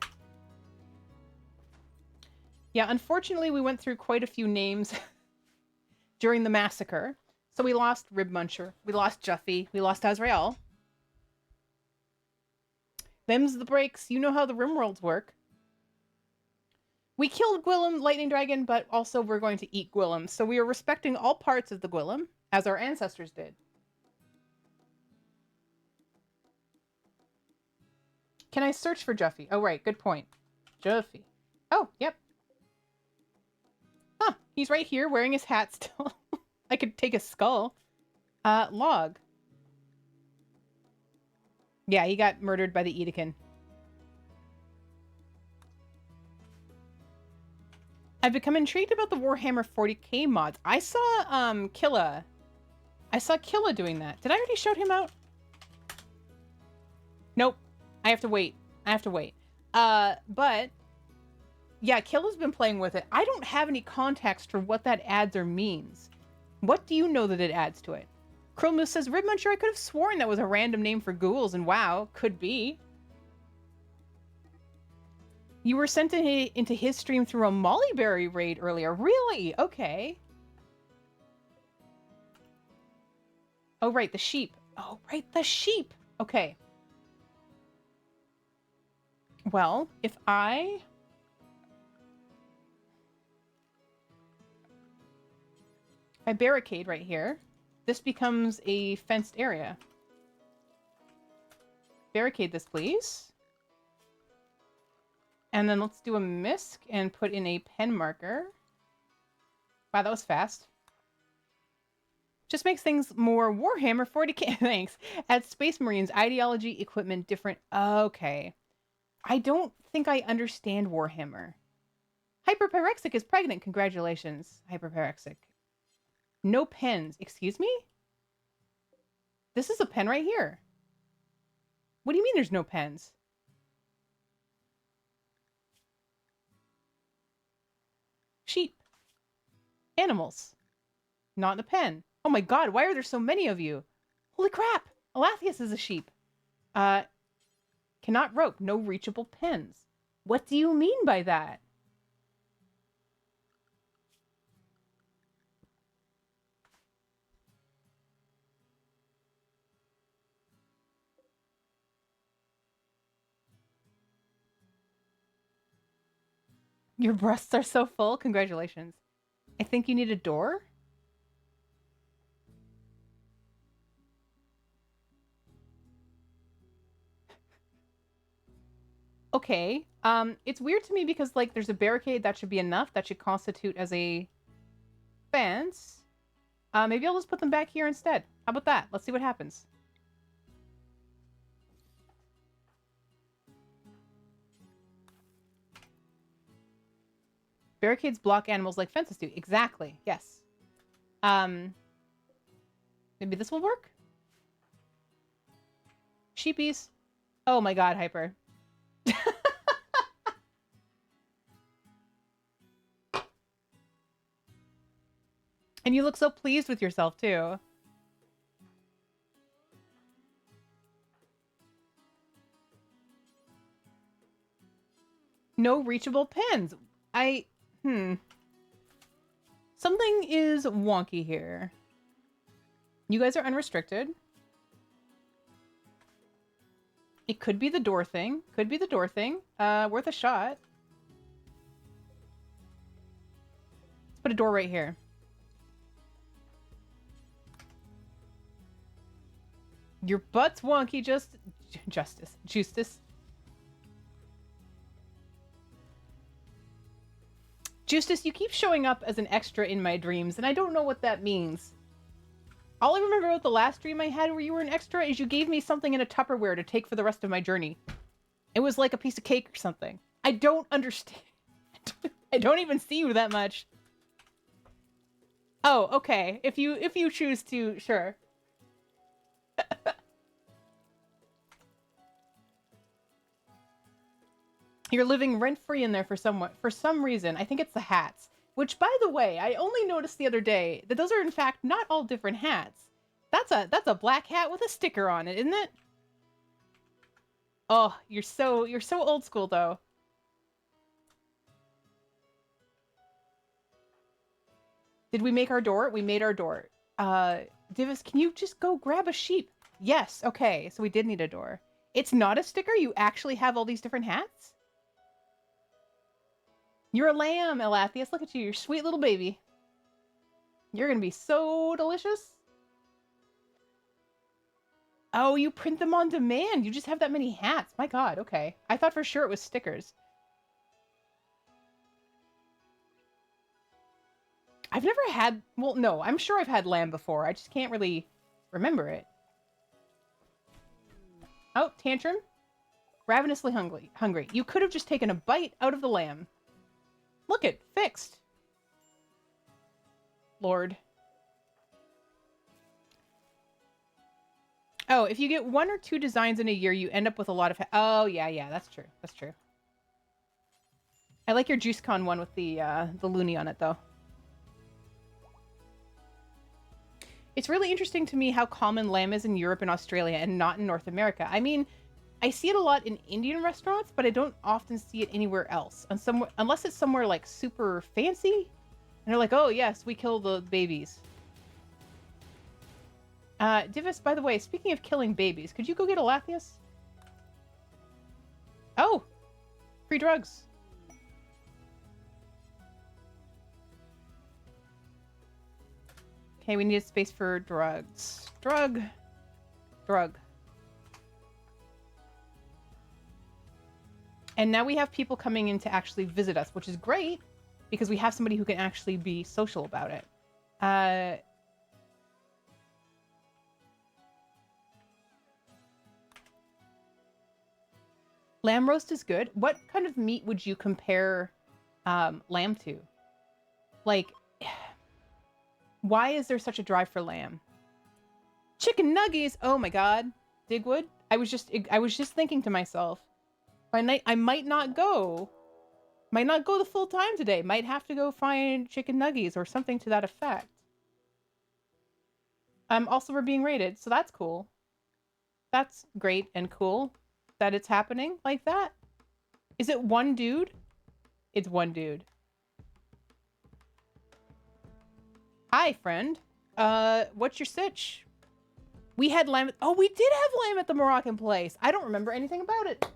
Yeah, unfortunately, we went through quite a few names during the massacre. So we lost Rib Muncher. We lost Juffy. We lost Azrael. Them's the breaks. You know how the RimWorlds work. We killed Gwillem, Lightning Dragon, but also we're going to eat Gwillem. So we are respecting all parts of the Gwillem, as our ancestors did. Can I search for Juffy? Oh, right. Good point. Juffy. Oh, yep. Huh. He's right here wearing his hat still. I could take a skull. Log. Yeah, he got murdered by the Edekin. I've become intrigued about the Warhammer 40k mods. I saw Killa. I saw Killa doing that. Did I already shout him out? Nope. I have to wait. But yeah, Killa's been playing with it. I don't have any context for what that adds or means. What do you know that it adds to it? Krillmoose says, Rib Muncher, I could have sworn that was a random name for ghouls, and wow, could be. You were sent into his stream through a Mollyberry raid earlier. Really? Okay. Oh, right, the sheep. Oh, right, the sheep. Okay. Well, if I barricade right here, this becomes a fenced area. Barricade this, please. And then let's do a misc and put in a pen marker. Wow, that was fast. Just makes things more Warhammer 40k. Thanks. Add Space Marines, ideology, equipment, different. Okay. I don't think I understand Warhammer. Hyperpyrexic is pregnant. Congratulations, Hyperpyrexic. No pens. Excuse me? This is a pen right here. What do you mean there's no pens? Sheep. Animals. Not in a pen. Oh my god, why are there so many of you? Holy crap! Alathius is a sheep. Cannot rope. No reachable pens. What do you mean by that? Your breasts are so full. Congratulations. I think you need a door? Okay. It's weird to me because, like, there's a barricade. That should be enough. That should constitute as a fence. Maybe I'll just put them back here instead. How about that? Let's see what happens. Barricades block animals like fences do. Exactly. Yes. Maybe this will work? Sheepies. Oh my god, Hyper. And you look so pleased with yourself, too. No reachable pens. Something is wonky here. You guys are unrestricted. It could be the door thing. Could be the door thing. Worth a shot. Let's put a door right here. Your butt's wonky, Justice. Justice, you keep showing up as an extra in my dreams, and I don't know what that means. All I remember about the last dream I had where you were an extra is you gave me something in a Tupperware to take for the rest of my journey. It was like a piece of cake or something. I don't understand. I don't even see you that much. Oh, okay. If you choose to, sure. You're living rent-free in there for some reason. I think it's the hats. Which, by the way, I only noticed the other day that those are in fact not all different hats. That's a black hat with a sticker on it, isn't it? Oh, you're so old school though. Did we make our door? We made our door. Divis, can you just go grab a sheep? Yes, okay, so we did need a door. It's not a sticker? You actually have all these different hats? You're a lamb, Elathius. Look at you, you're a sweet little baby. You're gonna be so delicious. Oh, you print them on demand. You just have that many hats. My god, okay. I thought for sure it was stickers. I've never had... Well, no, I'm sure I've had lamb before. I just can't really remember it. Oh, tantrum. Ravenously hungry. You could have just taken a bite out of the lamb. Look it, fixed. Lord. Oh, if you get 1 or 2 designs in a year, you end up with a lot of... Oh, yeah, that's true. That's true. I like your JuiceCon one with the loony on it, though. It's really interesting to me how common lamb is in Europe and Australia and not in North America. I mean, I see it a lot in Indian restaurants, but I don't often see it anywhere else. Unless it's somewhere, like, super fancy. And they're like, oh, yes, we kill the babies. Divis, by the way, speaking of killing babies, could you go get Elathius? Oh! Free drugs. Okay, we need a space for drugs. Drug. And now we have people coming in to actually visit us, which is great, because we have somebody who can actually be social about it. Lamb roast is good. What kind of meat would you compare lamb to? Like, why is there such a drive for lamb? Chicken nuggies! Oh my god. Digwood? I was just thinking to myself, I might not go the full time today. Might have to go find chicken nuggies or something to that effect. Also, we're being rated, so that's cool. That's great and cool that it's happening like that. Is it one dude? It's one dude. Hi, friend. What's your sitch? We had lamb. Oh, we did have lamb at the Moroccan place. I don't remember anything about it.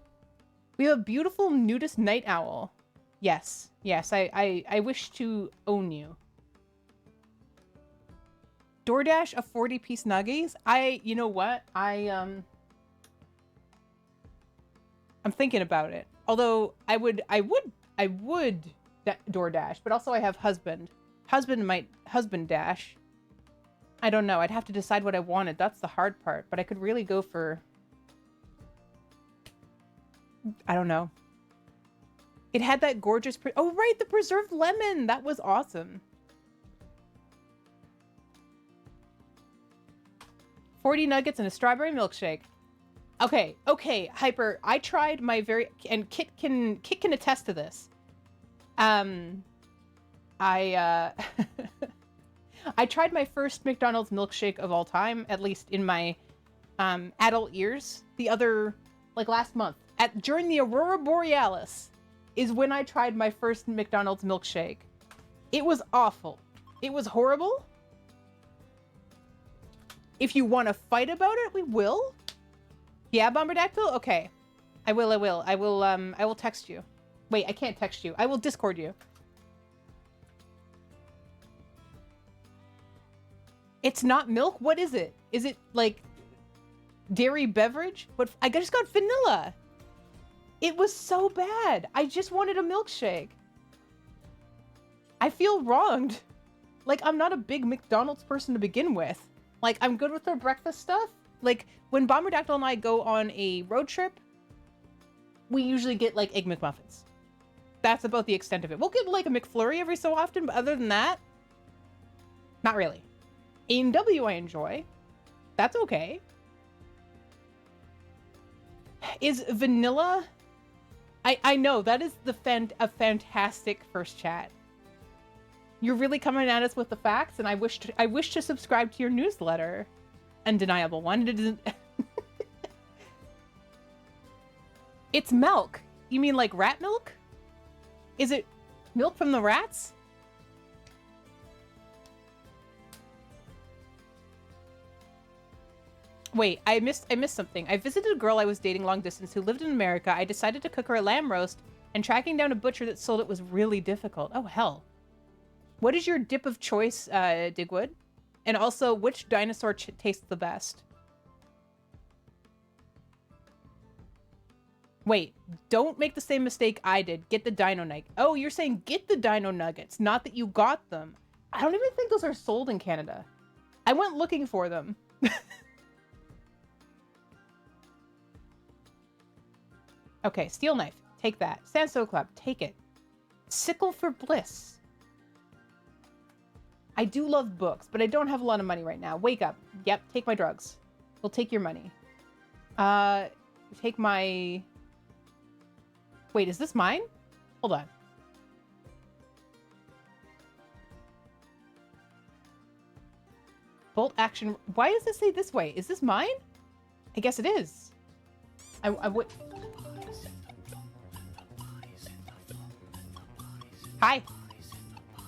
We have a beautiful nudist night owl. Yes. Yes, I wish to own you. DoorDash a 40-piece nuggies? You know what? I'm thinking about it. Although I would DoorDash, but also I have husband. Husband might husband dash. I don't know. I'd have to decide what I wanted. That's the hard part. But I could really go for... I don't know. It had that gorgeous... Oh, right! The preserved lemon! That was awesome. 40 nuggets and a strawberry milkshake. Okay, okay, Hyper. I tried my very... And Kit can attest to this. I tried my first McDonald's milkshake of all time, at least in my adult years. Last month. During the Aurora Borealis is when I tried my first McDonald's milkshake. It was awful. It was horrible. If you want to fight about it, we will. Yeah, Bomberdactyl? Okay. I will. I will text you. Wait, I can't text you. I will Discord you. It's not milk? What is it? Is it like dairy beverage? But I just got vanilla. It was so bad. I just wanted a milkshake. I feel wronged. Like, I'm not a big McDonald's person to begin with. Like, I'm good with their breakfast stuff. Like, when Bomberdactyl and I go on a road trip, we usually get, like, Egg McMuffins. That's about the extent of it. We'll get, like, a McFlurry every so often, but other than that, not really. A&W I enjoy. That's okay. Is vanilla... I know, that is a fantastic first chat. You're really coming at us with the facts, and I wish to subscribe to your newsletter. Undeniable one. It isn't... It's milk. You mean like rat milk? Is it milk from the rats? Wait, I missed something. I visited a girl I was dating long distance who lived in America. I decided to cook her a lamb roast, and tracking down a butcher that sold it was really difficult. Oh, hell. What is your dip of choice, Digwood? And also, which dinosaur tastes the best? Wait, don't make the same mistake I did. Get the dino nugget. Oh, you're saying get the dino nuggets, not that you got them. I don't even think those are sold in Canada. I went looking for them. Okay, steel knife. Take that. Sandstone club. Take it. Sickle for bliss. I do love books, but I don't have a lot of money right now. Wake up. Yep, take my drugs. We'll take your money. Take my... Wait, is this mine? Hold on. Bolt action. Why does it say this way? Is this mine? I guess it is. I would... Hi.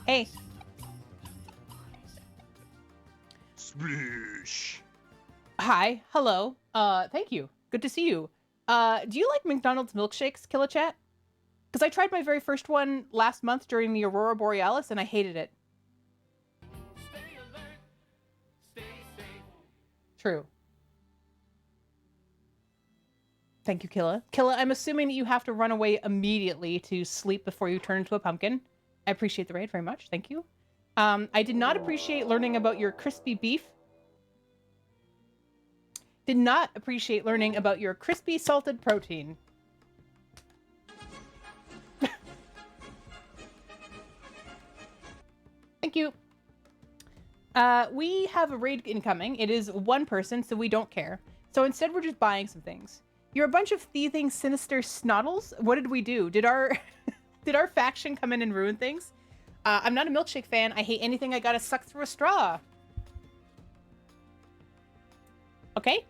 Hey.
Sploosh.
Hi. Hello. Thank you. Good to see you. Do you like McDonald's milkshakes, Killachat? Because I tried my very first one last month during the Aurora Borealis, and I hated it. Stay alert. Stay safe. True. Thank you, Killa. Killa, I'm assuming that you have to run away immediately to sleep before you turn into a pumpkin. I appreciate the raid very much. Thank you. I did not appreciate learning about your crispy beef. Did not appreciate learning about your crispy salted protein. Thank you. We have a raid incoming. It is one person, so we don't care. So instead, we're just buying some things. You're a bunch of thieving, sinister snoddles. What did we do? Did our did our faction come in and ruin things? I'm not a milkshake fan. I hate anything I gotta suck through a straw. Okay.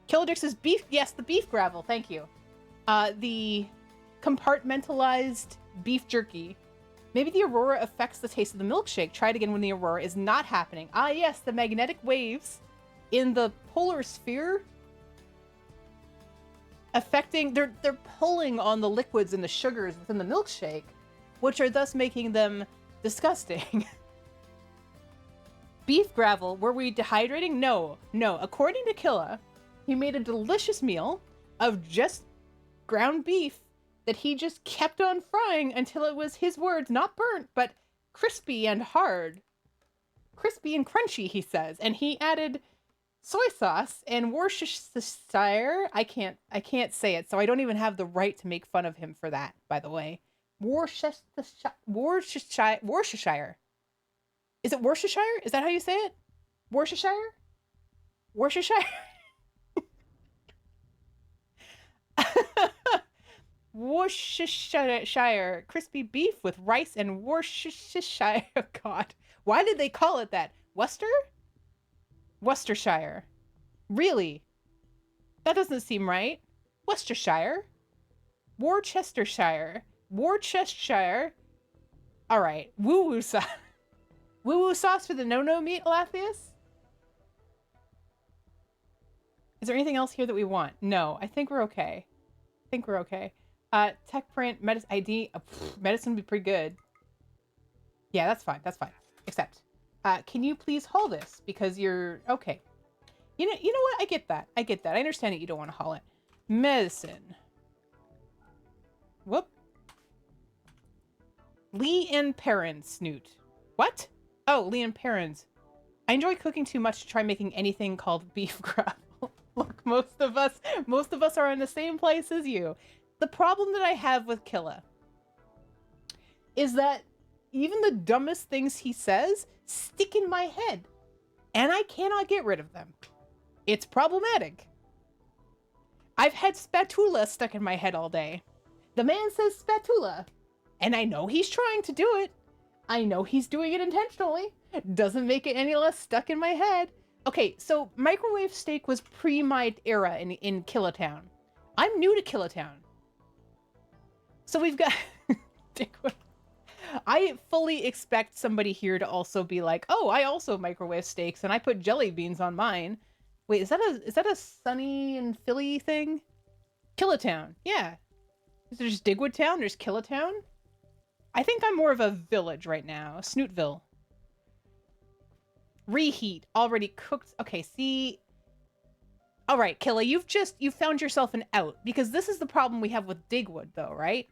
Killadrix is beef. Yes, the beef gravel. Thank you. The compartmentalized beef jerky. Maybe the Aurora affects the taste of the milkshake. Try it again when the Aurora is not happening. Ah, yes, the magnetic waves in the polar sphere affecting... They're pulling on the liquids and the sugars within the milkshake, which are thus making them disgusting. Beef gravel, were we dehydrating? No. According to Killa, he made a delicious meal of just ground beef that he just kept on frying until it was, his words, not burnt, but crispy and hard. Crispy and crunchy, he says. And he added soy sauce and Worcestershire. I can't say it, so I don't even have the right to make fun of him for that, by the way. Worcestershire. Is it Worcestershire? Is that how you say it? Worcestershire? Worcestershire? Worcestershire. Crispy beef with rice and Worcestershire. Oh, God. Why did they call it that? Worcester? Worcestershire. Really? That doesn't seem right. Worcestershire. Worcestershire. Worcestershire. All right. Woo-woo sauce. Woo-woo sauce for the no-no meat, Alathius? Is there anything else here that we want? No, I think we're okay. Tech print, medicine ID. Medicine would be pretty good. Yeah, that's fine. Except, can you please haul this? Because you're... Okay. You know what? I get that. I understand that you don't want to haul it. Medicine. Whoop. Lee and Perrin snoot. What? Oh, Lee and Perrin's. I enjoy cooking too much to try making anything called beef gravel. Look, most of us are in the same place as you. The problem that I have with Killa is that even the dumbest things he says stick in my head, and I cannot get rid of them. It's problematic. I've had spatula stuck in my head all day. The man says spatula, and I know he's trying to do it. I know he's doing it intentionally. Doesn't make it any less stuck in my head. Okay, so microwave steak was pre my era in Killatown. I'm new to Killatown. So we've got... I fully expect somebody here to also be like, oh, I also microwave steaks and I put jelly beans on mine. Wait, is that a Sunny and Philly thing? Killatown, yeah. There's Digwood Town, there's Killatown. I think I'm more of a village right now, Snootville. Reheat, already cooked. Okay, see. All right, Killa, you found yourself an out, because this is the problem we have with Digwood, though, right?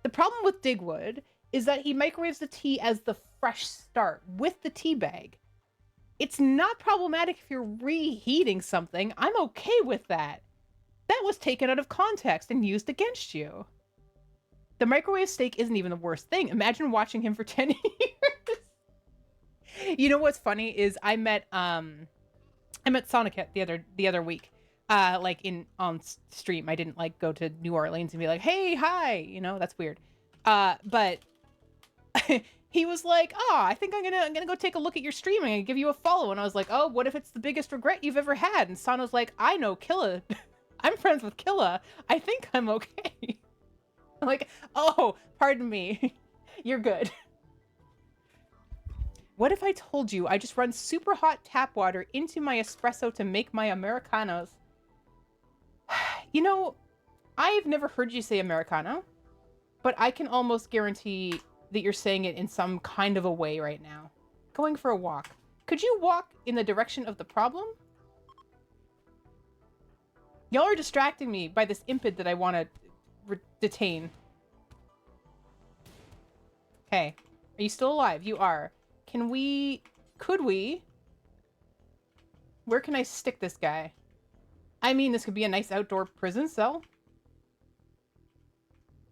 The problem with Digwood is that he microwaves the tea as the fresh start with the tea bag. It's not problematic if you're reheating something. I'm okay with that. That was taken out of context and used against you. The microwave steak isn't even the worst thing. Imagine watching him for 10 years. You know what's funny is I met Sonicat the other week. Like on stream. I didn't like go to New Orleans and be like, "Hey, hi," you know, that's weird. But he was like, "Oh, I think I'm gonna go take a look at your stream and I'm gonna give you a follow." And I was like, "Oh, what if it's the biggest regret you've ever had?" And Sano's like, "I know Killa. I'm friends with Killa. I think I'm okay." I'm like, "Oh, pardon me. You're good." What if I told you I just run super hot tap water into my espresso to make my Americanos? You know, I've never heard you say Americano, but I can almost guarantee that you're saying it in some kind of a way right now. Going for a walk. Could you walk in the direction of the problem? Y'all are distracting me by this impid that I want to detain. Okay. Are you still alive? You are. Could we? Where can I stick this guy? I mean, this could be a nice outdoor prison cell.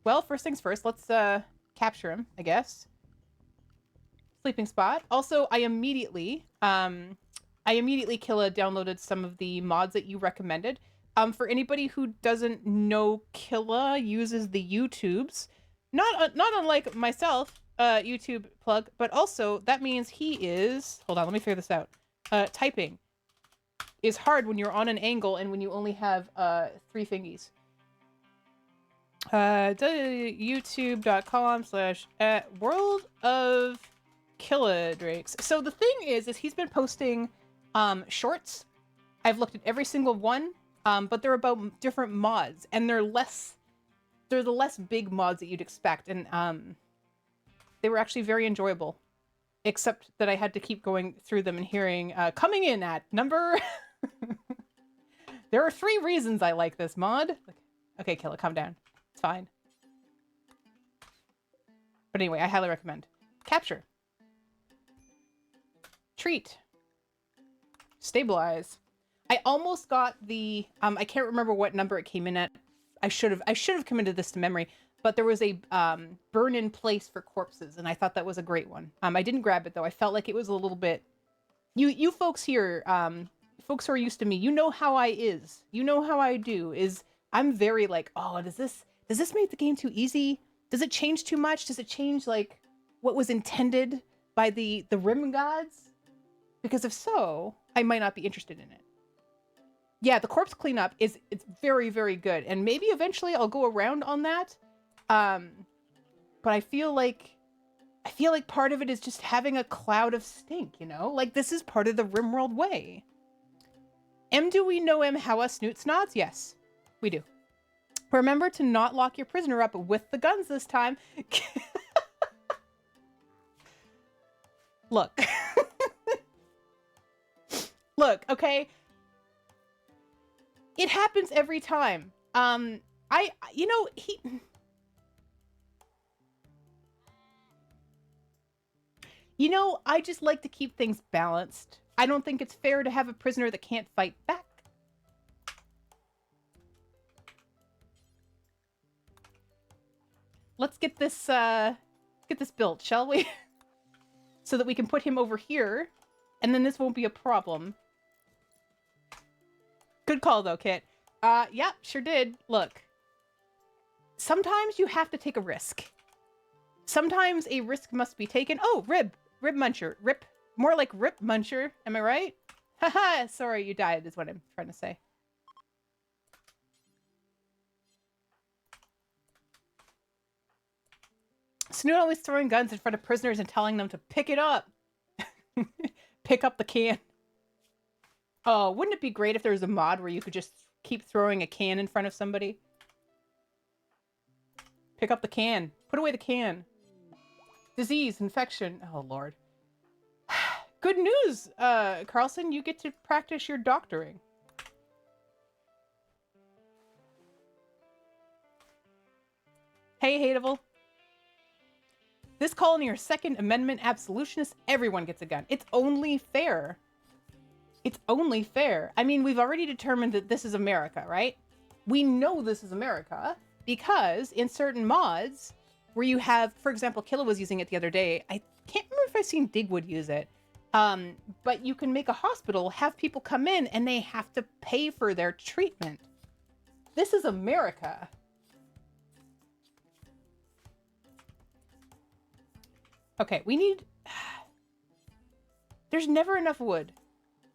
Well, first things first, let's capture him, I guess. Sleeping spot. Also, I immediately Killa downloaded some of the mods that you recommended. For anybody who doesn't know, Killa uses the YouTubes. Not unlike myself, YouTube plug, but also that means he is... Hold on, let me figure this out. Typing is hard when you're on an angle and when you only have 3 fingies. youtube.com/world of Killadrakes. So the thing is he's been posting shorts. I've looked at every single one, but they're about different mods, and they're the less big mods that you'd expect, and they were actually very enjoyable, except that I had to keep going through them and hearing coming in at number. There are 3 reasons I like this mod. Okay, Killa, calm down. It's fine. But anyway, I highly recommend. Capture. Treat. Stabilize. I almost got the I can't remember what number it came in at. I should have committed this to memory, but there was a burn in place for corpses, and I thought that was a great one. I didn't grab it though. I felt like it was a little bit. You folks here, folks who are used to me, you know how I is. You know how I do. Is I'm very like, oh, does this make the game too easy? Does it change too much? Does it change like what was intended by the Rim gods? Because if so, I might not be interested in it. Yeah, the corpse cleanup it's very, very good. And maybe eventually I'll go around on that. but I feel like part of it is just having a cloud of stink, you know? Like, this is part of the RimWorld way. Do we know how snoot snots? Yes, we do. Remember to not lock your prisoner up with the guns this time. Look. Look, okay? It happens every time. I just like to keep things balanced. I don't think it's fair to have a prisoner that can't fight back. Let's get this built, shall we? So that we can put him over here, and then this won't be a problem. Good call, though, Kit. Yeah, sure did. Look. Sometimes you have to take a risk. Sometimes a risk must be taken. Oh, Rib Muncher. More like Rip Muncher. Am I right? Haha, sorry you died is what I'm trying to say. Snoot always throwing guns in front of prisoners and telling them to pick it up. Pick up the can. Oh, wouldn't it be great if there was a mod where you could just keep throwing a can in front of somebody? Pick up the can. Put away the can. Disease, infection. Oh, Lord. Good news, Carlson. You get to practice your doctoring. Hey, Hateable. This colony are Second Amendment absolutionists. Everyone gets a gun. It's only fair. It's only fair. I mean, we've already determined that this is America, right? We know this is America because in certain mods where you have, for example, Killa was using it the other day. I can't remember if I've seen Digwood use it. But you can make a hospital, have people come in, and they have to pay for their treatment. This is America. Okay, we need... There's never enough wood.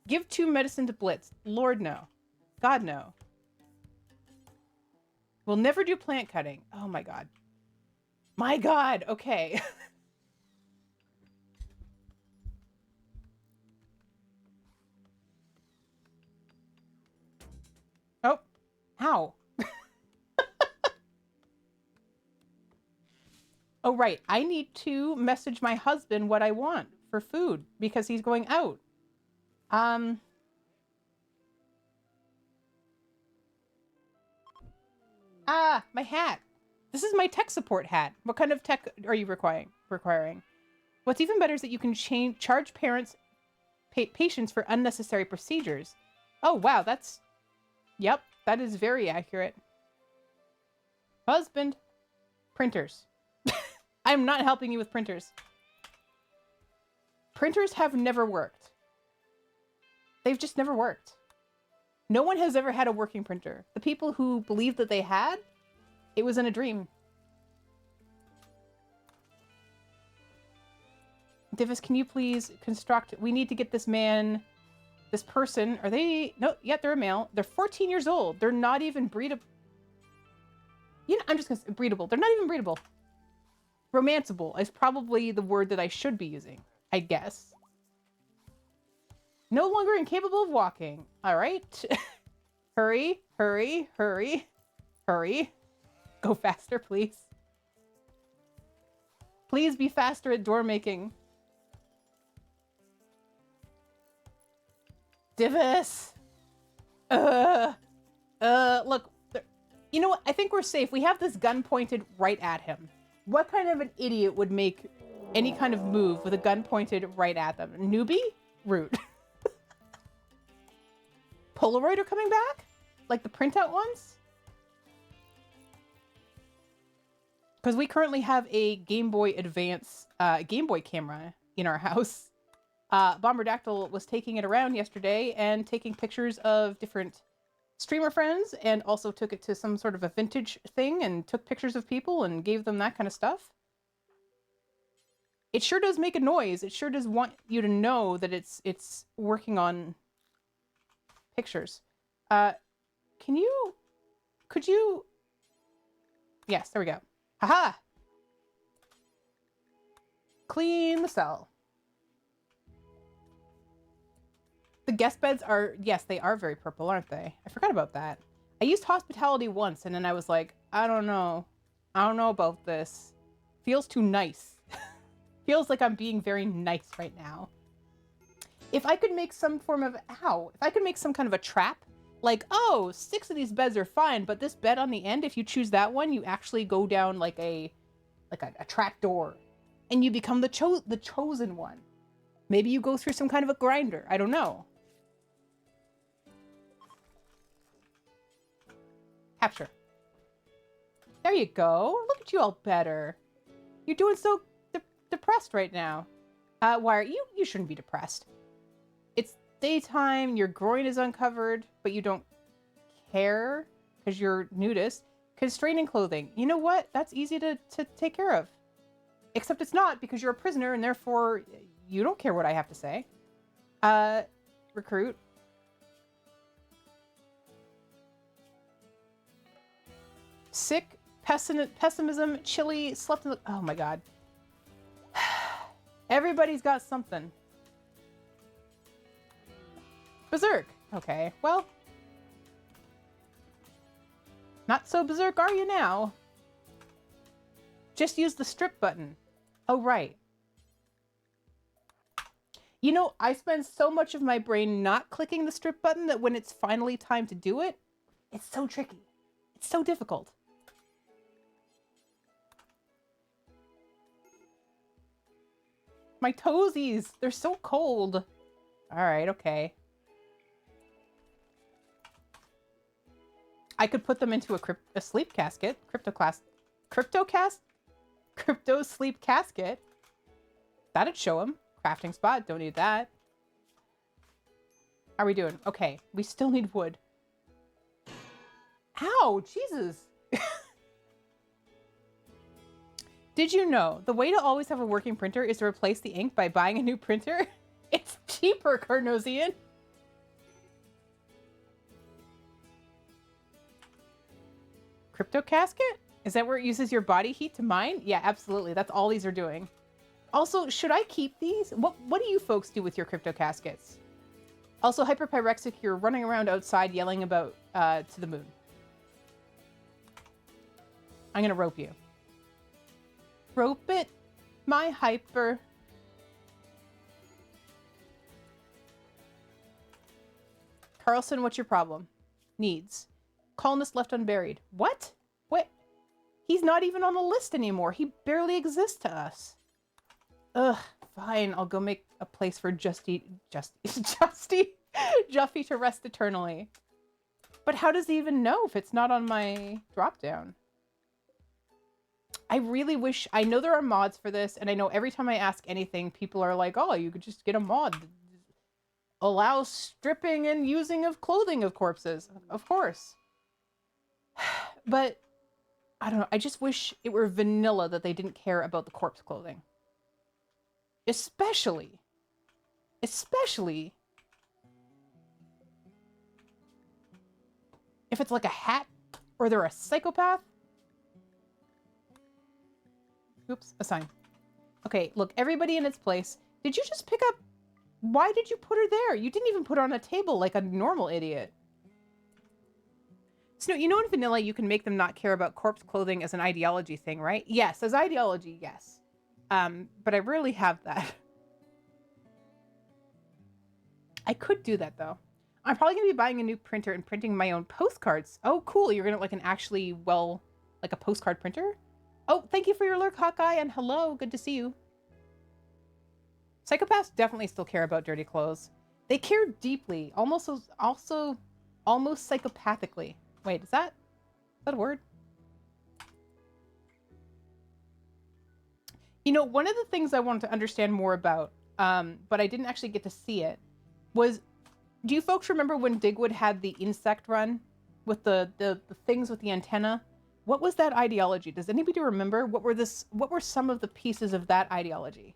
Give 2 medicine to Blitz. Lord, no. God, no. We'll never do plant cutting. Oh, my God. My God, okay. Oh, how? Oh, right. I need to message my husband what I want for food because he's going out. My hat. This is my tech support hat. What kind of tech are you requiring? What's even better is that you can charge patients for unnecessary procedures. Oh, wow. Yep, that is very accurate. Husband. Printers. I'm not helping you with printers. Printers have never worked. They've just never worked. No one has ever had a working printer. The people who believed that they had, it was in a dream. Divis, can you please construct... We need to get this person... Are they... No, yeah, they're a male. They're 14 years old. They're not even breedable. You know, I'm just going to say breedable. They're not even breedable. Romanceable is probably the word that I should be using, I guess. No longer incapable of walking. All right. Hurry, hurry, hurry, hurry. Go faster, please. Please be faster at door making. Divis. Look. You know what? I think we're safe. We have this gun pointed right at him. What kind of an idiot would make any kind of move with a gun pointed right at them? Newbie? Rude. Polaroid are coming back? Like the printout ones? Because we currently have a Game Boy Advance Game Boy camera in our house. Bomberdactyl was taking it around yesterday and taking pictures of different streamer friends and also took it to some sort of a vintage thing and took pictures of people and gave them that kind of stuff. It sure does make a noise. It sure does want you to know that it's working on pictures. Could you? Yes, there we go. Haha! Clean the cell. The guest beds are, yes, they are very purple, aren't they? I forgot about that. I used hospitality once, and then I was like, I don't know. I don't know about this. Feels too nice. Feels like I'm being very nice right now. If I could make some form of, if I could make some kind of a trap, like, oh, 6 of these beds are fine, but this bed on the end, if you choose that one, you actually go down like a trap door, and you become the chosen one. Maybe you go through some kind of a grinder. I don't know. Capture. There you go. Look at you all better. You're doing so depressed right now. Why are you? You shouldn't be depressed. It's daytime. Your groin is uncovered, but you don't care because you're nudist. Constraining clothing. You know what? That's easy to take care of. Except it's not, because you're a prisoner and therefore you don't care what I have to say. Recruit. Sick, pessimism, chilly, slept in the... Oh my god. Everybody's got something. Berserk. Okay, well. Not so berserk are you now? Just use the strip button. Oh, right. You know, I spend so much of my brain not clicking the strip button that when it's finally time to do it, it's so tricky. It's so difficult. My toesies, they're so cold. All right, okay. I could put them into a sleep casket. Crypto sleep casket. That'd show them. Crafting spot, don't need that. How are we doing? Okay, we still need wood. Ow, Jesus. Did you know the way to always have a working printer is to replace the ink by buying a new printer? It's cheaper, Carnosian. Crypto casket? Is that where it uses your body heat to mine? Yeah, absolutely. That's all these are doing. Also, should I keep these? What do you folks do with your crypto caskets? Also, Hyperpyrexic, you're running around outside yelling about to the moon. I'm gonna rope you. Rope it, my hyper. Carlson, what's your problem? Needs. Colonist left unburied. What? What? He's not even on the list anymore. He barely exists to us. Ugh, fine. I'll go make a place for Juffy to rest eternally. But how does he even know if it's not on my drop-down? I really wish... I know there are mods for this, and I know every time I ask anything, people are like, oh, you could just get a mod. Allow stripping and using of clothing of corpses. Of course. But, I don't know. I just wish it were vanilla that they didn't care about the corpse clothing. Especially if it's like a hat or they're a psychopath. Oops, a sign. Okay, look, everybody in its place. Did you just pick up... Why did you put her there? You didn't even put her on a table like a normal idiot. So, you know in vanilla you can make them not care about corpse clothing as an ideology thing, right? Yes, as ideology, yes. But I rarely have that. I could do that, though. I'm probably going to be buying a new printer and printing my own postcards. Oh, cool. You're going to like an actually, well, like a postcard printer? Oh, thank you for your lurk, Hawkeye, and hello. Good to see you. Psychopaths definitely still care about dirty clothes. They care deeply, almost psychopathically. Wait, is that a word? You know, one of the things I wanted to understand more about, but I didn't actually get to see it, was, do you folks remember when Digwood had the insect run with the things with the antenna? What was that ideology? Does anybody remember? What were some of the pieces of that ideology?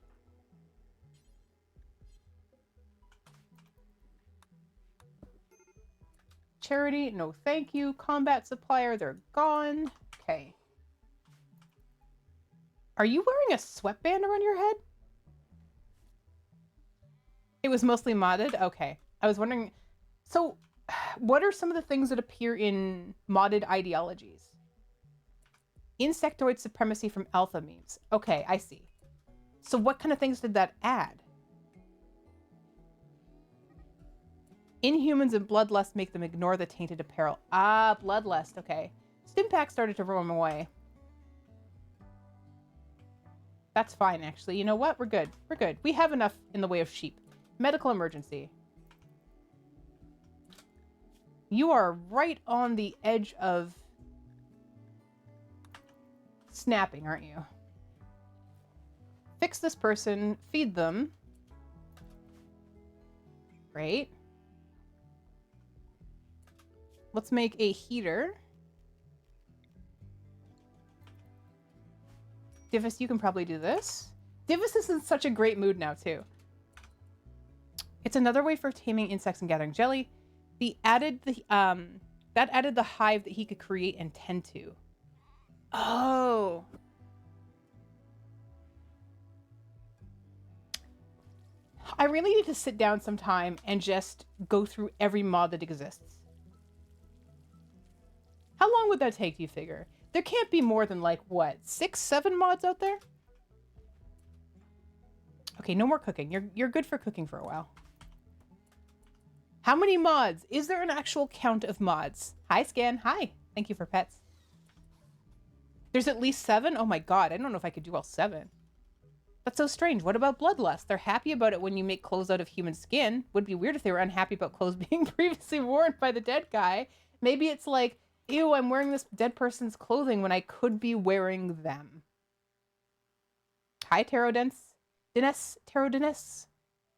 Charity, no thank you. Combat supplier, they're gone. Okay. Are you wearing a sweatband around your head? It was mostly modded? Okay. I was wondering, so what are some of the things that appear in modded ideologies? Insectoid supremacy from alpha memes. Okay, I see. So what kind of things did that add? Inhumans and bloodlust make them ignore the tainted apparel. Ah, bloodlust. Okay. Stimpack started to roam away. That's fine, actually. You know what? We're good. We're good. We have enough in the way of sheep. Medical emergency. You are right on the edge of snapping, aren't you? Fix this person. Feed them. Great. Let's make a heater. Divis, you can probably do this. Divis is in such a great mood now, too. It's another way for taming insects and gathering jelly. That added the hive that he could create and tend to. Oh. I really need to sit down sometime and just go through every mod that exists. How long would that take, do you figure? There can't be more than, like, what, 6, 7 mods out there? Okay, no more cooking. You're good for cooking for a while. How many mods? Is there an actual count of mods? Hi, Scan. Hi. Thank you for pets. There's at least 7? Oh my god, I don't know if I could do all 7. That's so strange. What about bloodlust? They're happy about it when you make clothes out of human skin. Would be weird if they were unhappy about clothes being previously worn by the dead guy. Maybe it's like, ew, I'm wearing this dead person's clothing when I could be wearing them. Hi, Tarodens. Tarodens.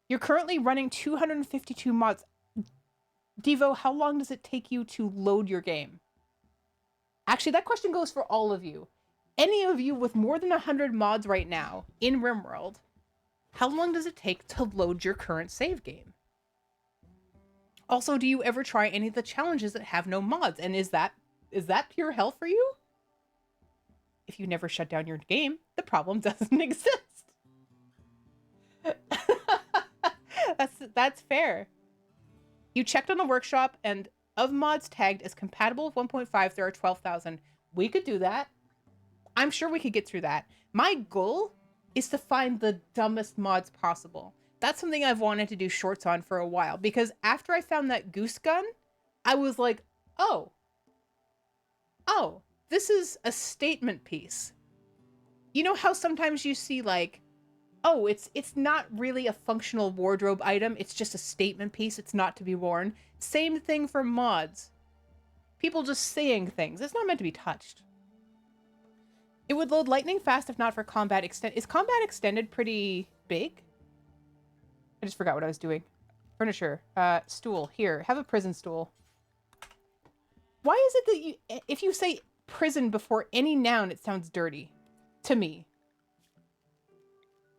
You're currently running 252 mods. Devo, how long does it take you to load your game? Actually, that question goes for all of you. Any of you with more than 100 mods right now in RimWorld, how long does it take to load your current save game? Also, do you ever try any of the challenges that have no mods? And is that pure hell for you? If you never shut down your game, the problem doesn't exist. That's fair. You checked on the workshop, and of mods tagged as compatible with 1.5, there are 12,000. We could do that. I'm sure we could get through that. My goal is to find the dumbest mods possible. That's something I've wanted to do shorts on for a while, because after I found that goose gun, I was like, oh, this is a statement piece. You know how sometimes you see like, oh, it's not really a functional wardrobe item. It's just a statement piece. It's not to be worn. Same thing for mods. People just saying things. It's not meant to be touched. It would load lightning fast if not for combat extend. Is combat extended pretty big? I just forgot what I was doing. Furniture. Stool. Here. Have a prison stool. Why is it that you, if you say prison before any noun, it sounds dirty? To me.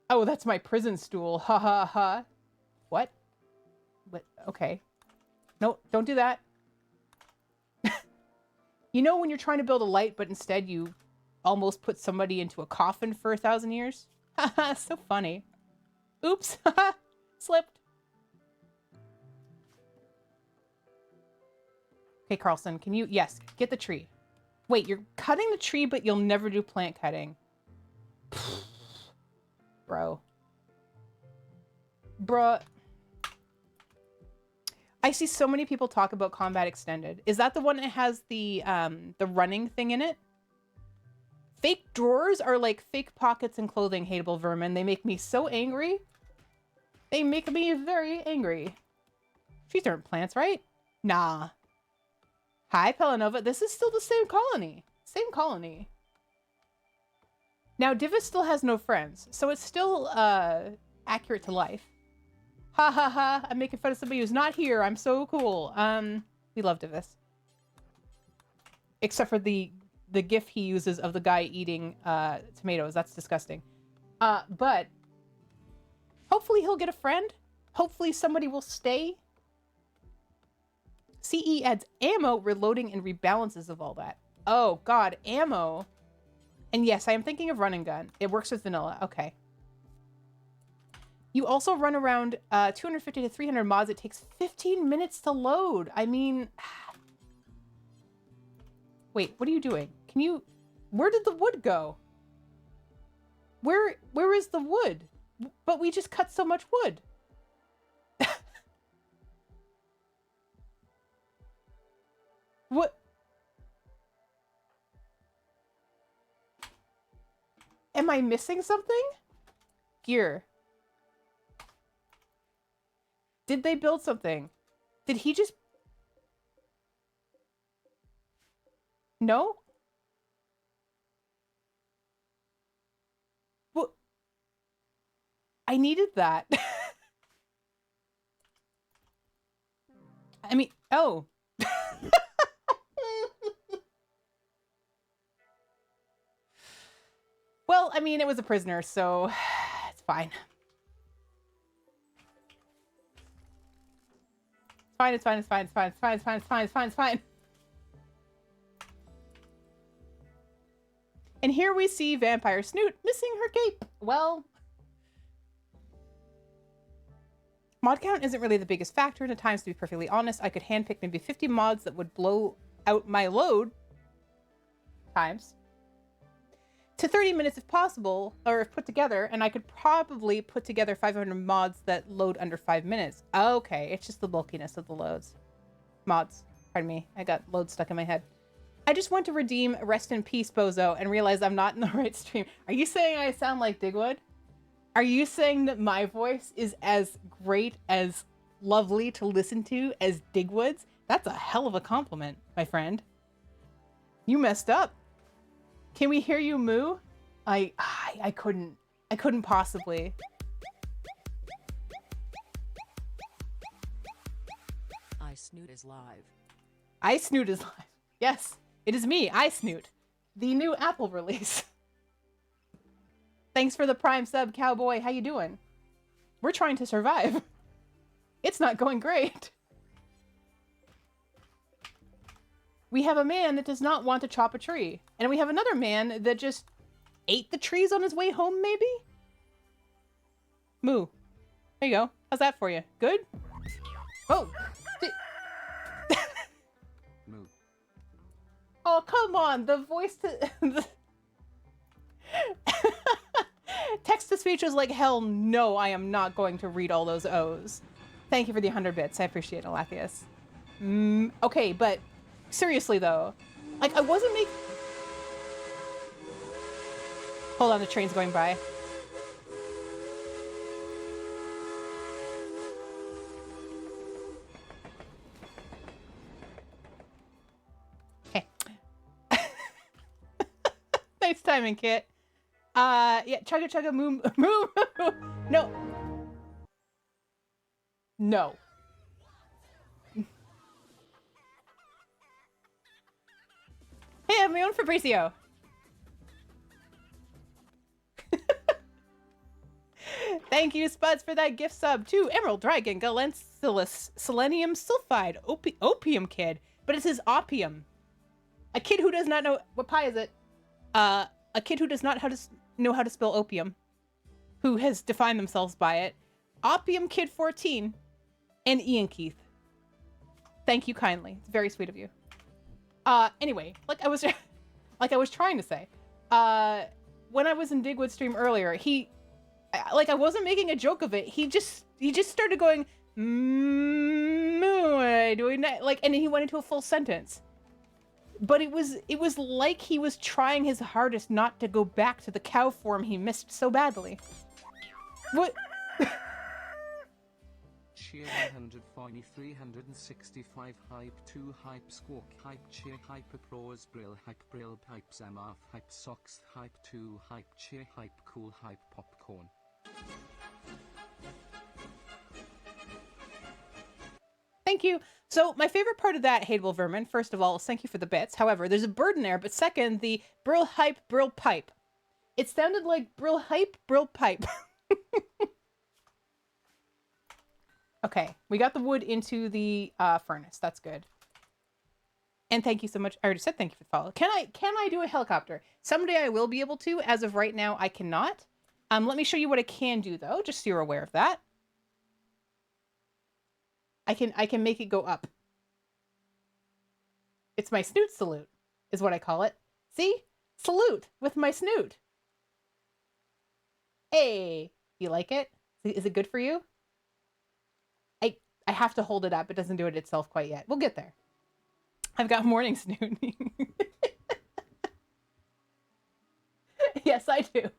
Oh, that's my prison stool. Ha ha ha. What? What? Okay. No, don't do that. You know when you're trying to build a light, but instead you almost put somebody into a coffin for 1,000 years? Haha, so funny. Oops. Haha. Slipped. Okay, Carlson, can you... Yes, get the tree. Wait, you're cutting the tree, but you'll never do plant cutting. Bro. Bruh. I see so many people talk about Combat Extended. Is that the one that has the running thing in it? Fake drawers are like fake pockets and clothing, hateable vermin. They make me so angry. They make me very angry. These aren't plants, right? Nah. Hi, Pelanova. This is still the same colony. Same colony. Now, Divis still has no friends, so it's still accurate to life. Ha ha ha, I'm making fun of somebody who's not here. I'm so cool. We love Divis. Except for the gif he uses of the guy eating tomatoes. That's disgusting. But hopefully he'll get a friend. Hopefully somebody will stay. CE adds ammo, reloading, and rebalances of all that. Oh god, ammo. And yes, I am thinking of run and gun. It works with vanilla. Okay. You also run around 250 to 300 mods. It takes 15 minutes to load. I mean, wait, what are you doing? Can you, where did the wood go? Where is the wood? But we just cut so much wood. What? Am I missing something? Gear. Did they build something? Did he just... No? Well, I needed that. I mean, oh. Well, I mean, it was a prisoner, so it's fine. It's fine, it's fine, it's fine, it's fine, it's fine, it's fine, it's fine, it's fine. And here we see Vampire Snoot missing her cape. Well, mod count isn't really the biggest factor at times, to be perfectly honest. I could handpick maybe 50 mods that would blow out my load times to 30 minutes if possible, or if put together, and I could probably put together 500 mods that load under 5 minutes. Okay, it's just the bulkiness of the loads. Mods. Pardon me, I got loads stuck in my head. I just went to redeem Rest in Peace, Bozo, and realized I'm not in the right stream. Are you saying I sound like Digwood? Are you saying that my voice is as great, as lovely to listen to as Digwood's? That's a hell of a compliment, my friend. You messed up. Can we hear you moo? I couldn't possibly.
I Snoot is live.
I Snoot is live. Yes, it is me, I Snoot. The new Apple release. Thanks for the Prime sub, Cowboy. How you doing? We're trying to survive. It's not going great. We have a man that does not want to chop a tree. And we have another man that just ate the trees on his way home, maybe? Moo. There you go. How's that for you? Good? Oh.
Moo.
Oh, come on. The voice to... Text to speech was like, hell no, I am not going to read all those O's. Thank you for the 100 bits. I appreciate it, Lathius. Okay, but seriously though, like I wasn't making... Hold on, the train's going by. Okay. Nice timing, Kit. Yeah, chugga chugga moo moo. No. No. Hey, I have my own Fabricio. Thank you, Spuds, for that gift sub to Emerald Dragon, Galensilus, Selenium Sulfide, Opium Kid, but it says Opium. A kid who does not know what pie is it? A kid who does not know how to spell opium, who has defined themselves by it. Opium Kid 14 and Ian Keith. Thank you kindly. It's very sweet of you. Anyway, like I was trying to say, when I was in Digwood's stream earlier, I wasn't making a joke of it. He just started going, doing that, like, and he went into a full sentence. But it was like he was trying his hardest not to go back to the cow form he missed so badly. What?
Cheer 140, 365 hype 2 hype squawk hype cheer hype applause brill pipe zamaf hype socks hype 2 hype cheer hype cool hype popcorn.
Thank you. So my favorite part of that, Hateable Vermin, first of all, is thank you for the bits. However, there's a bird in there, but second, the brill hype, brill pipe. It sounded like brill hype, brill pipe. Okay, we got the wood into the furnace. That's good. And thank you so much. I already said thank you for the follow. Can I do a helicopter? Someday I will be able to. As of right now, I cannot. Let me show you what I can do though, just so you're aware of that. I can make it go up. It's my snoot salute, is what I call it. See? Salute with my snoot. Hey, you like it? Is it good for you? I have to hold it up. It doesn't do it itself quite yet. We'll get there. I've got morning snooting. Yes, I do.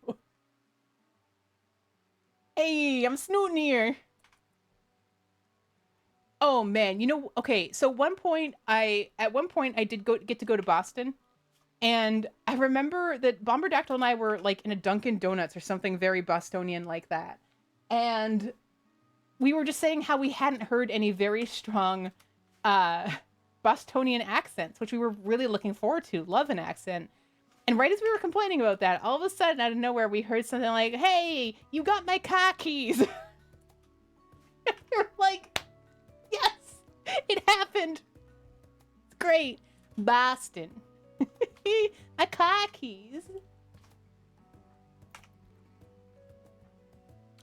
Hey, I'm snooting here. Oh man, you know, okay, so at one point I did get to go to Boston, and I remember that Bomberdactyl and I were like in a Dunkin' Donuts or something very Bostonian like that. And we were just saying how we hadn't heard any very strong Bostonian accents, which we were really looking forward to. Love an accent. And right as we were complaining about that, all of a sudden, out of nowhere, we heard something like, "Hey, you got my car keys." You're like, yes, it happened. It's great. Boston. My car keys.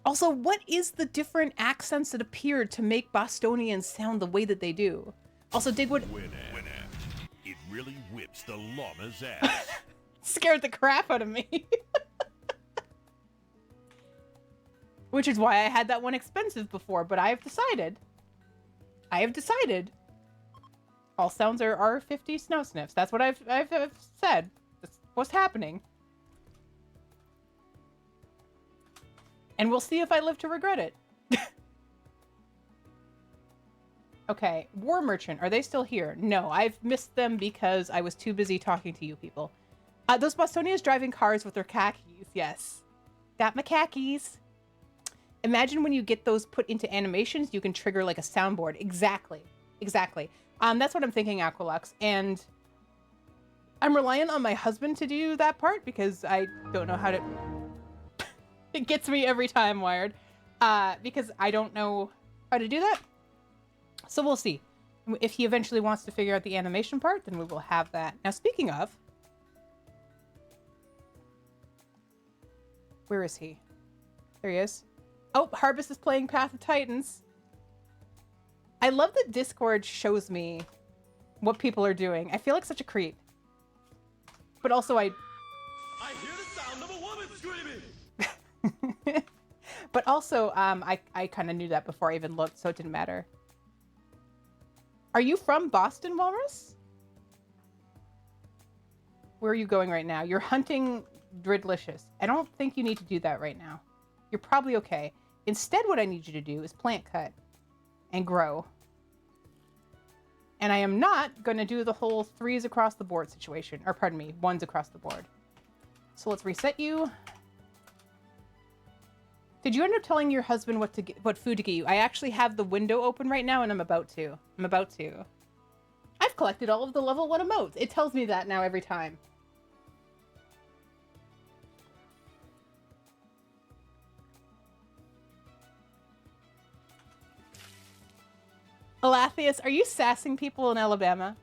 Also, what is the different accents that appeared to make Bostonians sound the way that they do? Also, Digwood...
Winamp. It really whips the llama's ass.
Scared the crap out of me. Which is why I had that one expensive before, but I have decided. All sounds are R50 snow sniffs. That's what I've said. That's what's happening. And we'll see if I live to regret it. Okay, War Merchant. Are they still here? No, I've missed them because I was too busy talking to you people. Those Bostonians driving cars with their khakis. Yes. Got my khakis. Imagine when you get those put into animations, you can trigger like a soundboard. Exactly. Exactly. That's what I'm thinking, Aqualux. And I'm relying on my husband to do that part because I don't know how to... It gets me every time, Wired. Because I don't know how to do that. So we'll see. If he eventually wants to figure out the animation part, then we will have that. Now, speaking of... Where is he? There he is. Oh, Harbus is playing Path of Titans. I love that Discord shows me what people are doing. I feel like such a creep. But also I
hear the sound of a woman screaming.
But also, I kind of knew that before I even looked, so it didn't matter. Are you from Boston, Walrus? Where are you going right now? You're hunting Dridlicious. I don't think you need to do that right now. You're probably okay. Instead, what I need you to do is plant cut and grow. And I am not going to do the whole 3s across the board situation. Or pardon me, 1s across the board. So let's reset you. Did you end up telling your husband what food to get you? I actually have the window open right now and I'm about to. I've collected all of the level 1 emotes. It tells me that now every time. Alathius, are you sassing people in Alabama?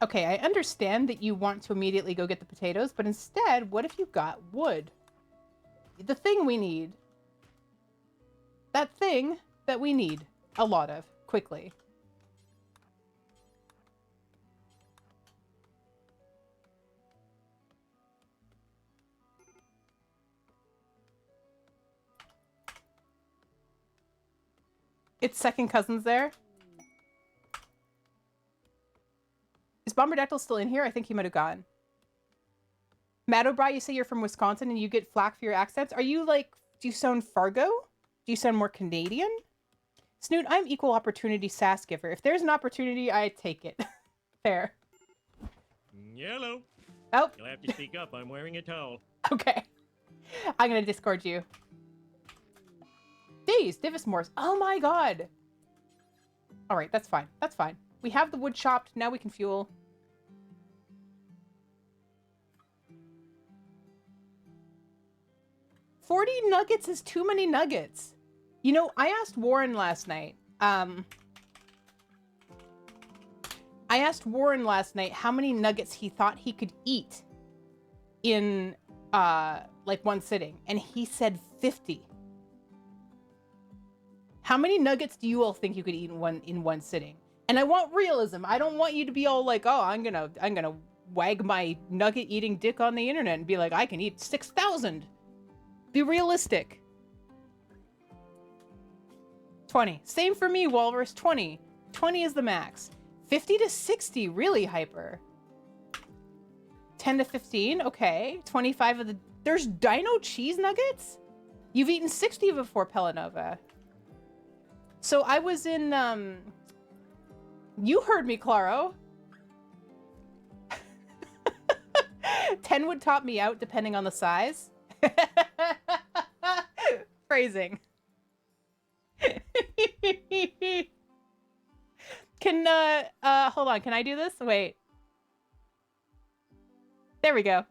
Okay, I understand that you want to immediately go get the potatoes, but instead, what if you got wood? The thing we need. That thing that we need a lot of, quickly. It's second cousins there. Is Bomberdactyl still in here? I think he might have gone. Madobry, you say you're from Wisconsin and you get flack for your accents. Are you like, do you sound Fargo? Do you sound more Canadian? Snoot, I'm equal opportunity sass giver. If there's an opportunity, I take it. Fair.
Yellow.
Oh.
You'll have to speak up. I'm wearing a towel.
Okay. I'm going to Discord you. Days, Divismores. Oh my god. All right, that's fine. That's fine. We have the wood chopped. Now we can fuel. $40 nuggets is too many nuggets. You know, I asked Warren last night. I asked Warren last night how many nuggets he thought he could eat in like one sitting, and he said 50. How many nuggets do you all think you could eat in one sitting? And I want realism. I don't want you to be all like, oh, I'm gonna wag my nugget eating dick on the internet and be like, I can eat 6,000. Be realistic. 20. Same for me, Walrus. 20. 20 is the max. 50 to 60, really hyper. 10 to 15, okay. 25 of the... There's dino cheese nuggets? You've eaten 60 before, Pelanova. So I was in, You heard me, Claro. 10 would top me out, depending on the size. Phrasing. Can, hold on. Can I do this? Wait. There we go.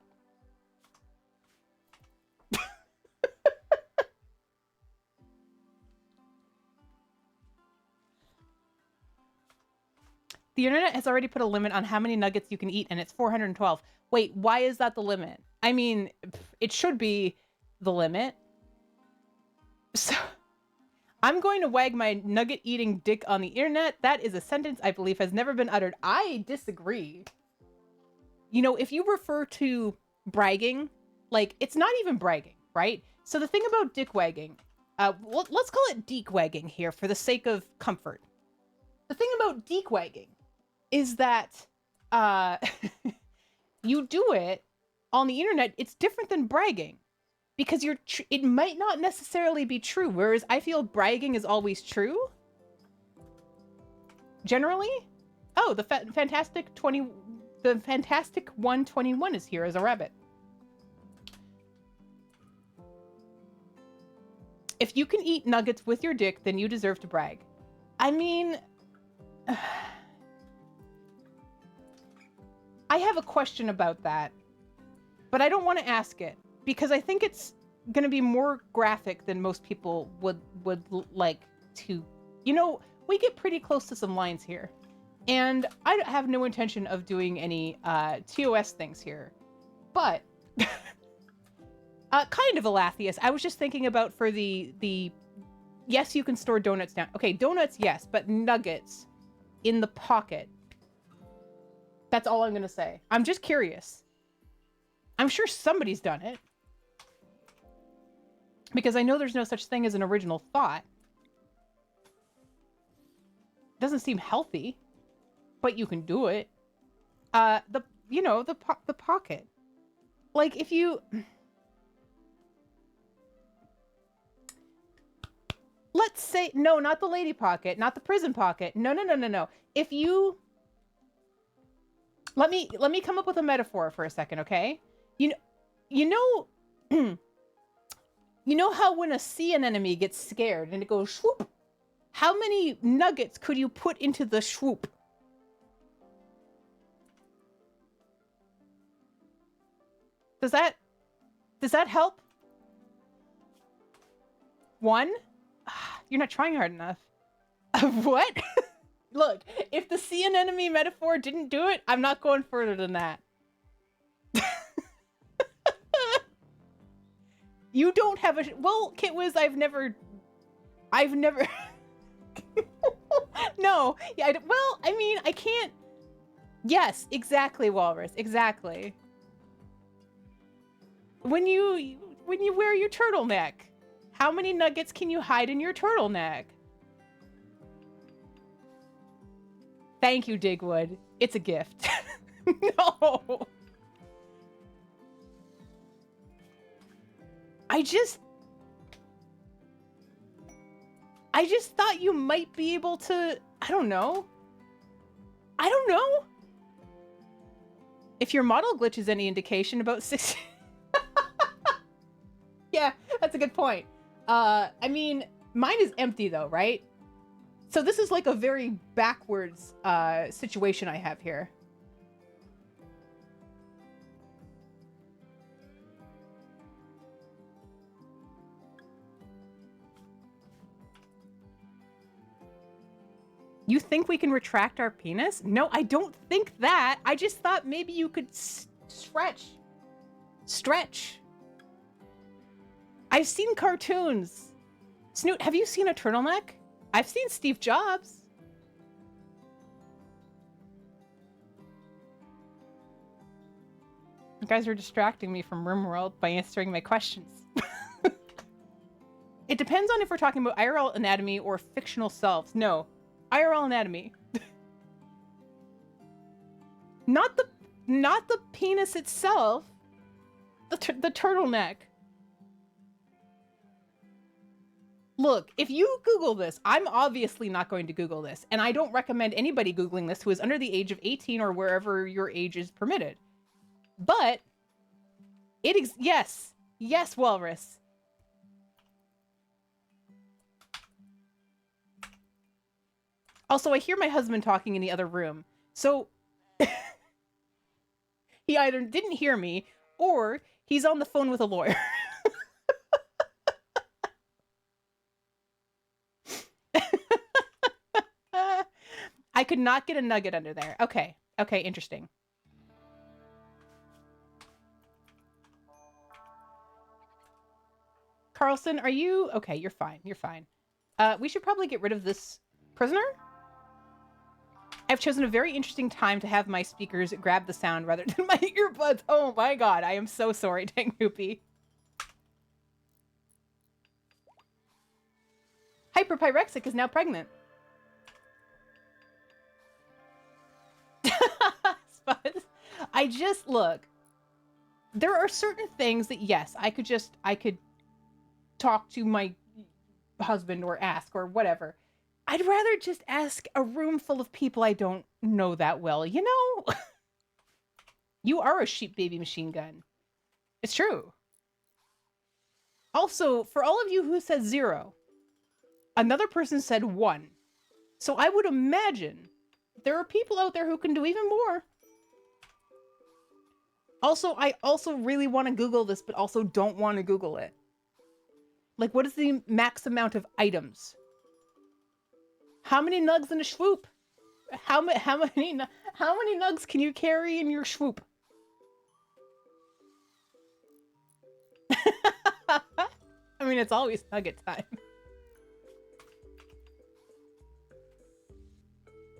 The internet has already put a limit on how many nuggets you can eat, and it's 412. Wait, why is that the limit? I mean, it should be the limit. So, I'm going to wag my nugget eating dick on the internet. That is a sentence I believe has never been uttered. I disagree. You know, if you refer to bragging, like, it's not even bragging, right? So the thing about dick wagging, let's call it deek wagging here for the sake of comfort. The thing about deek wagging is that you do it on the internet. It's different than bragging because it might not necessarily be true. Whereas I feel bragging is always true. Generally. Oh, the Fantastic 121 is here as a rabbit. If you can eat nuggets with your dick, then you deserve to brag. I mean, I have a question about that, but I don't want to ask it because I think it's going to be more graphic than most people would like to. You know, we get pretty close to some lines here, and I have no intention of doing any TOS things here, but kind of Alathius. I was just thinking about for the yes, you can store donuts down. Okay, donuts, yes, but nuggets in the pocket. That's all I'm going to say. I'm just curious. I'm sure somebody's done it. Because I know there's no such thing as an original thought. Doesn't seem healthy, but you can do it. The pocket. Like if you... Let's say, no, not the lady pocket, not the prison pocket. No. If you... Let me come up with a metaphor for a second, okay? You know how when a sea anemone gets scared and it goes swoop, how many nuggets could you put into the swoop? Does that help? 1? You're not trying hard enough. What? Look, if the sea anemone metaphor didn't do it, I'm not going further than that. You don't have a... Well, Kitwiz, I've never... No. Yeah, well, I mean, I can't... Yes, exactly, Walrus. Exactly. When you wear your turtleneck, how many nuggets can you hide in your turtleneck? Thank you, Digwood. It's a gift. No. I just thought you might be able to, I don't know. If your model glitch is any indication, about 6... Yeah, that's a good point. I mean, mine is empty though, right? So this is like a very backwards situation I have here. You think we can retract our penis? No, I don't think that. I just thought maybe you could stretch Stretch. I've seen cartoons. Snoot, have you seen a turtleneck? I've seen Steve Jobs. You guys are distracting me from RimWorld by answering my questions. It depends on if we're talking about IRL anatomy or fictional selves. No, IRL anatomy. Not the penis itself. The turtleneck. Look, if you Google this, I'm obviously not going to Google this, and I don't recommend anybody Googling this who is under the age of 18 or wherever your age is permitted. But yes, Walrus. Also, I hear my husband talking in the other room, so he either didn't hear me or he's on the phone with a lawyer. I could not get a nugget under there. Okay. Okay, interesting. Carlson, are you... Okay, you're fine. You're fine. We should probably get rid of this prisoner. I've chosen a very interesting time to have my speakers grab the sound rather than my earbuds. Oh my god, I am so sorry, Tangnoopy. Hyperpyrexic is now pregnant. I just, look, there are certain things that, yes, I could talk to my husband or ask or whatever. I'd rather just ask a room full of people I don't know that well, you know? You are a sheep baby machine gun. It's true. Also, for all of you who said 0, another person said 1. So I would imagine there are people out there who can do even more. Also, I also really want to Google this, but also don't want to Google it. Like, what is the max amount of items? How many nugs in a swoop? How many nugs can you carry in your swoop? I mean, it's always nugget time.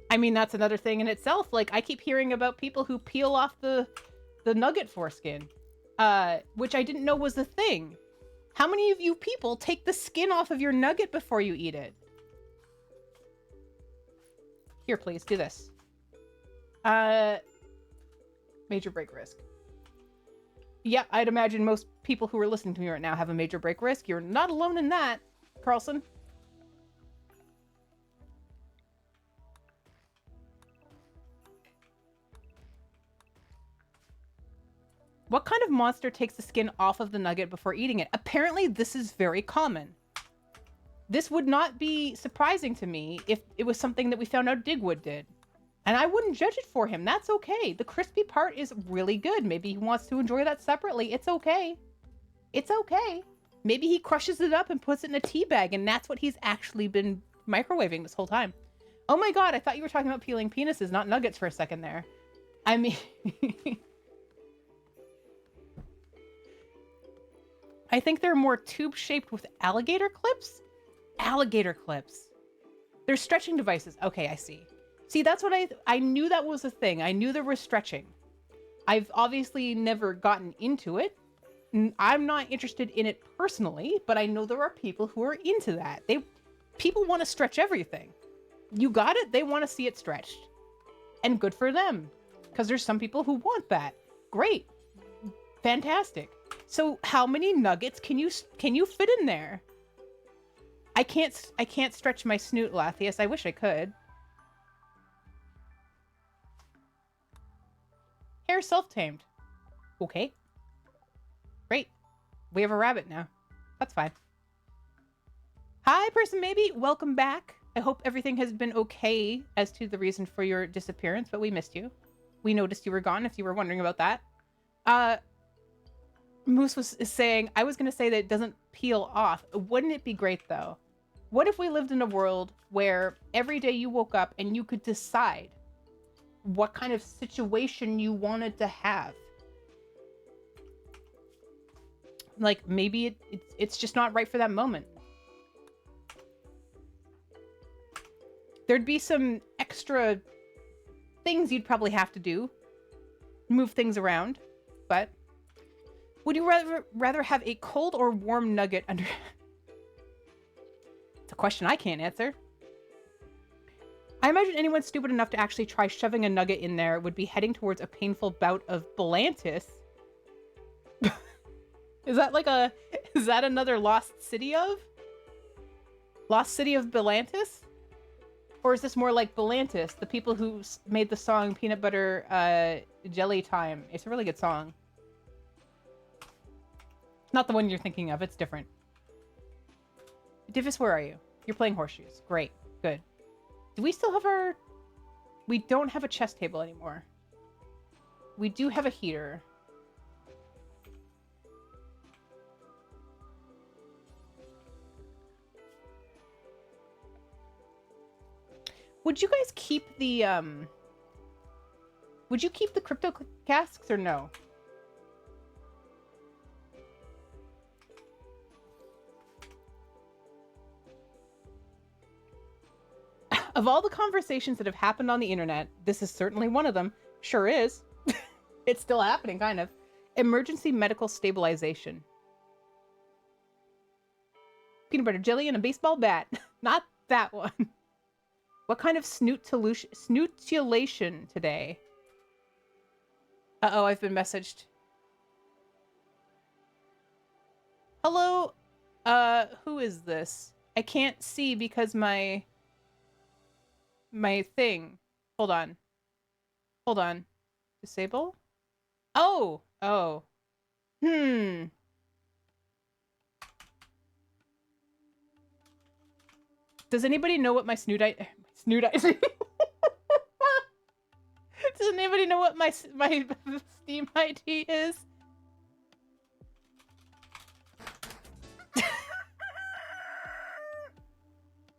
I mean, that's another thing in itself. Like, I keep hearing about people who peel off the nugget foreskin, which I didn't know was a thing. How many of you people take the skin off of your nugget before you eat it? Here, please, do this. Major break risk. Yeah, I'd imagine most people who are listening to me right now have a major break risk. You're not alone in that, Carlson. What kind of monster takes the skin off of the nugget before eating it? Apparently, this is very common. This would not be surprising to me if it was something that we found out Digwood did. And I wouldn't judge it for him. That's okay. The crispy part is really good. Maybe he wants to enjoy that separately. It's okay. It's okay. Maybe he crushes it up and puts it in a tea bag, and that's what he's actually been microwaving this whole time. Oh my god, I thought you were talking about peeling penises, not nuggets for a second there. I mean... I think they're more tube-shaped with alligator clips? Alligator clips. They're stretching devices. Okay, I see. See, that's what I knew that was a thing. I knew there was stretching. I've obviously never gotten into it. I'm not interested in it personally, but I know there are people who are into that. People want to stretch everything. You got it? They want to see it stretched. And good for them. Because there's some people who want that. Great. Fantastic. So how many nuggets can you fit in there? I can't stretch my snoot, Lathius. I wish I could. Hair self-tamed. Okay. Great. We have a rabbit now. That's fine. Hi, person maybe. Welcome back. I hope everything has been okay as to the reason for your disappearance, but we missed you. We noticed you were gone, if you were wondering about that. Moose is saying, I was going to say that it doesn't peel off. Wouldn't it be great, though? What if we lived in a world where every day you woke up and you could decide what kind of situation you wanted to have? like maybe it's just not right for that moment. There'd be some extra things you'd probably have to do, move things around, but would you rather have a cold or warm nugget under? It's a question I can't answer. I imagine anyone stupid enough to actually try shoving a nugget in there would be heading towards a painful bout of Belantis. Is that another lost city of? Lost City of Belantis? Or is this more like Belantis, the people who made the song Peanut Butter Jelly Time? It's a really good song. Not the one you're thinking of, it's different. Divis, where are you? You're playing horseshoes. Great, good. Do we still have our... We don't have a chess table anymore. We do have a heater. Would you guys keep the, Would you keep the crypto casks or no? Of all the conversations that have happened on the internet, this is certainly one of them. Sure is. It's still happening, kind of. Emergency medical stabilization. Peanut butter jelly and a baseball bat. Not that one. What kind of snootulation today? Uh-oh, I've been messaged. Hello? Who is this? I can't see because my thing. Hold on. Hold on. Disable? Oh! Oh. Does anybody know what my Does anybody know what my Steam ID is?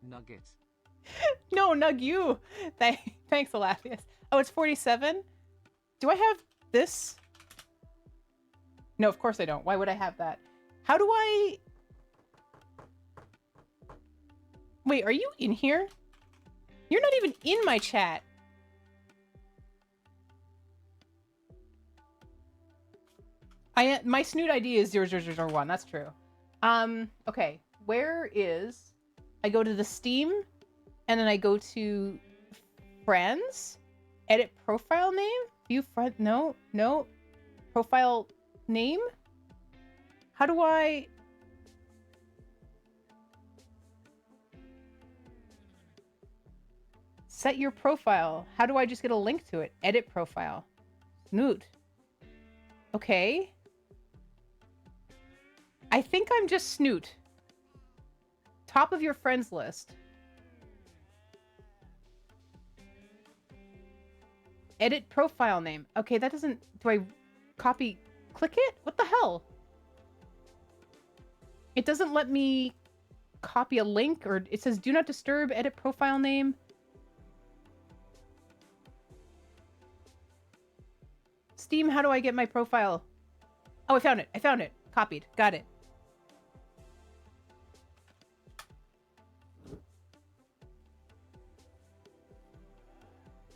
Nugget.
No, Nug you. Thanks, Elafius. Oh, it's 47? Do I have this? No, of course I don't. Why would I have that? How do I... Wait, are you in here? You're not even in my chat. My snoot ID is 00001. That's true. Okay. Where is... I go to the Steam, and then I go to friends, edit profile name, view friend, no, profile name? How do I... Set your profile. How do I just get a link to it? Edit profile. Snoot. Okay. I think I'm just Snoot. Top of your friends list. Edit profile name. Okay, that doesn't... Do I copy... Click it? What the hell? It doesn't let me copy a link, or it says do not disturb, edit profile name. Steam, how do I get my profile? Oh, I found it. I found it. Copied. Got it.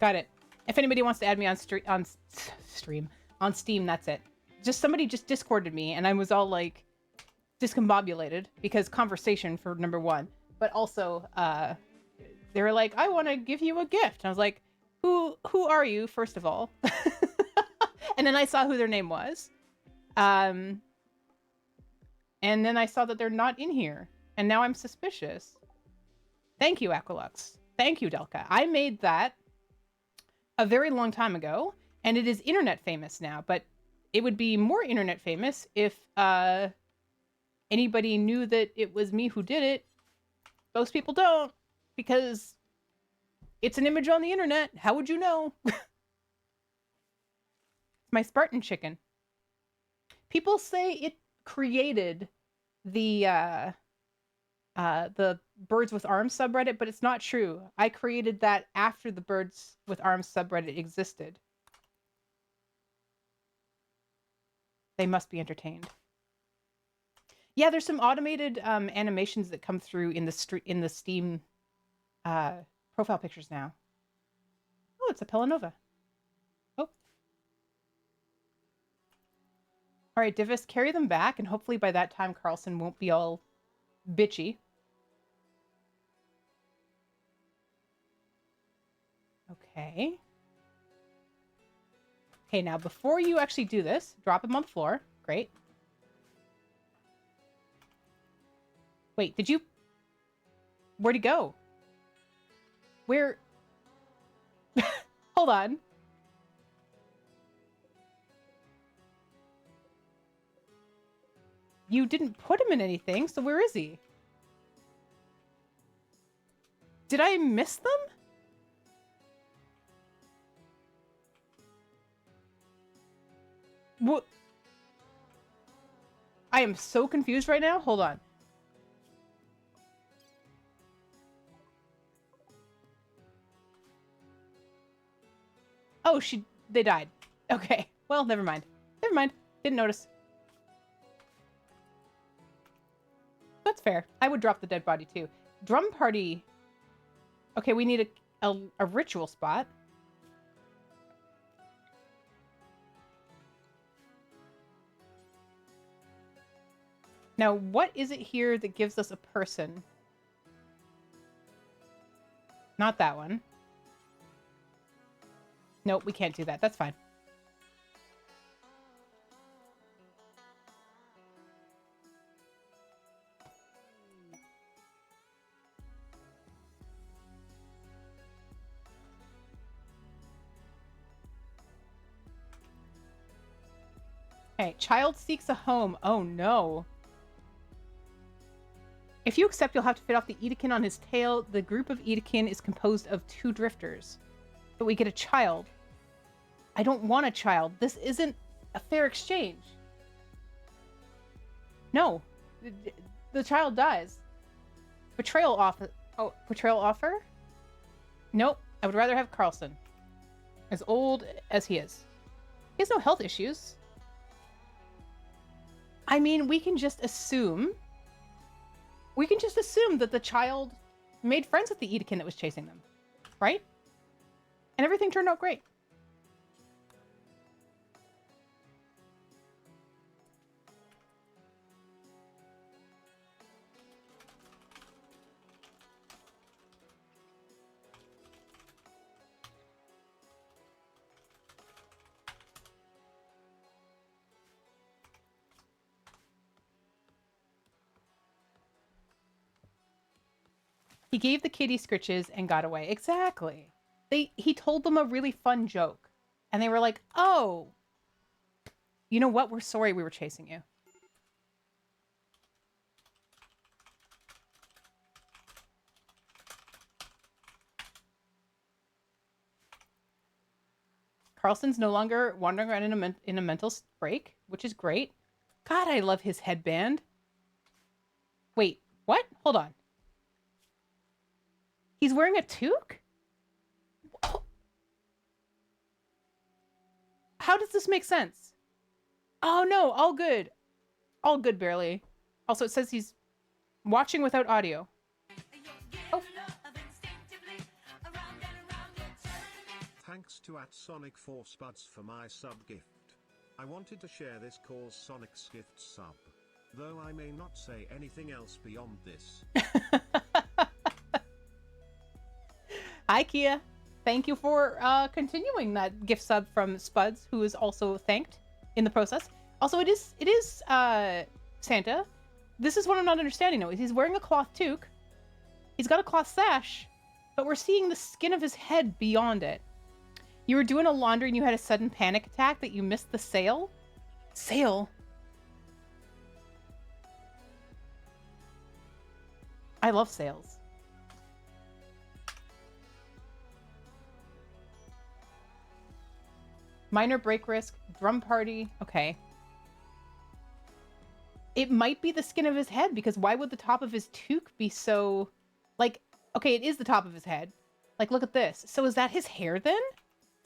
Got it. If anybody wants to add me on Steam, that's it. Just somebody just Discorded me, and I was all like discombobulated because conversation for number one, but also they were like, "I want to give you a gift," and I was like, "Who are you?" First of all, and then I saw who their name was, and then I saw that they're not in here, and now I'm suspicious. Thank you, Aquilux. Thank you, Delka. I made that a very long time ago, and it is internet famous now, but it would be more internet famous if anybody knew that it was me who did it. Most people don't, because it's an image on the internet. How would you know? My Spartan chicken. People say it created the Birds with Arms subreddit, but it's not true. I created that after the Birds with Arms subreddit existed. They must be entertained. Yeah, there's some automated animations that come through in the Steam profile pictures now. Oh, it's a Pelanova. Oh. All right, Divis, carry them back, and hopefully by that time Carlson won't be all bitchy. Okay. Okay, now before you actually do this, drop him on the floor. Great. Wait, did you... Where'd he go? Where... Hold on. You didn't put him in anything, so where is he? Did I miss them? What? I am so confused right now. Hold on. Oh, they died. Okay. Well, never mind. Never mind. Didn't notice. That's fair. I would drop the dead body too. Drum party. Okay, we need a ritual spot. Now, what is it here that gives us a person? Not that one. Nope, we can't do that. That's fine. Okay, child seeks a home. Oh no. If you accept, you'll have to fit off the Edekin on his tail. The group of Edekin is composed of 2 drifters. But we get a child. I don't want a child. This isn't a fair exchange. No. The child dies. Betrayal offer. Oh, betrayal offer? Nope. I would rather have Carlson. As old as he is. He has no health issues. I mean, we can just assume... We can just assume that the child made friends with the Edekin that was chasing them. Right? And everything turned out great. He gave the kitty scritches and got away. Exactly. He told them a really fun joke. And they were like, oh, you know what? We're sorry we were chasing you. Carlson's no longer wandering around in a mental break, which is great. God, I love his headband. Wait, what? Hold on. He's wearing a toque? How does this make sense? Oh no, all good. All good, barely. Also, it says he's watching without audio. Oh.
Thanks to @Sonic4Spuds for my sub gift. I wanted to share this cause Sonic's gift sub. Though I may not say anything else beyond this.
Hi, Kia. Thank you for continuing that gift sub from Spuds, who is also thanked in the process. Also, it is Santa. This is what I'm not understanding though. He's wearing a cloth toque. He's got a cloth sash, but we're seeing the skin of his head beyond it. You were doing a laundry and you had a sudden panic attack that you missed the sale? Sale? I love sales. Minor break risk, drum party. Okay. It might be the skin of his head, because why would the top of his toque be so... Like, okay, it is the top of his head. Like, look at this. So is that his hair then?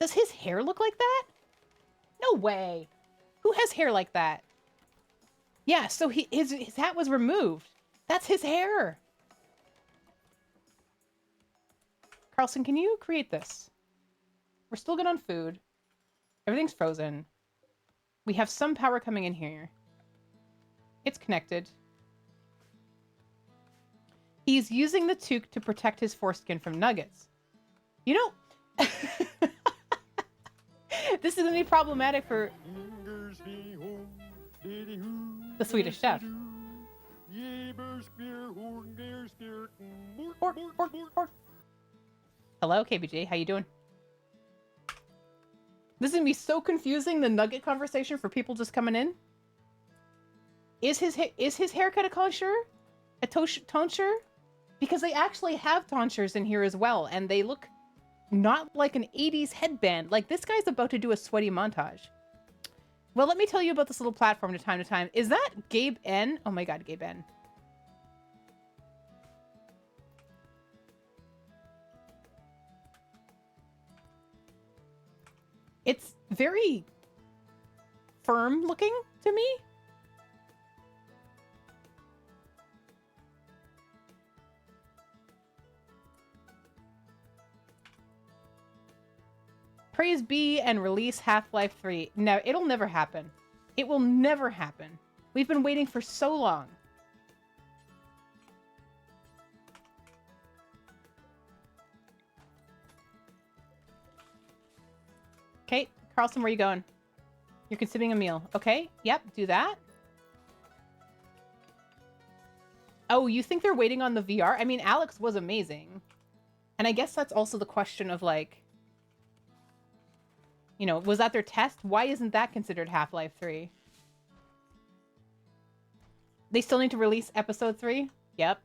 Does his hair look like that? No way. Who has hair like that? Yeah, so his hat was removed. That's his hair. Carlson, can you create this? We're still good on food. Everything's frozen. We have some power coming in here. It's connected. He's using the toque to protect his foreskin from nuggets. You know, this is going to be problematic for the Swedish chef. Pork, pork, pork. Hello, KBJ. How you doing? This is going to be so confusing, the nugget conversation for people just coming in. Is his haircut a tonsure? A tonsure? Because they actually have tonsures in here as well, and they look not like an 80s headband. Like, this guy's about to do a sweaty montage. Well, let me tell you about this little platform to time. Is that Gabe N? Oh my god, Gabe N. It's very firm looking to me. Praise be and release Half-Life 3. No, it'll never happen. It will never happen. We've been waiting for so long. Okay, Carlson, where are you going? You're consuming a meal. Okay, yep, do that. Oh, you think they're waiting on the VR? I mean, Alex was amazing. And I guess that's also the question of, like, you know, was that their test? Why isn't that considered Half-Life 3? They still need to release episode 3? Yep.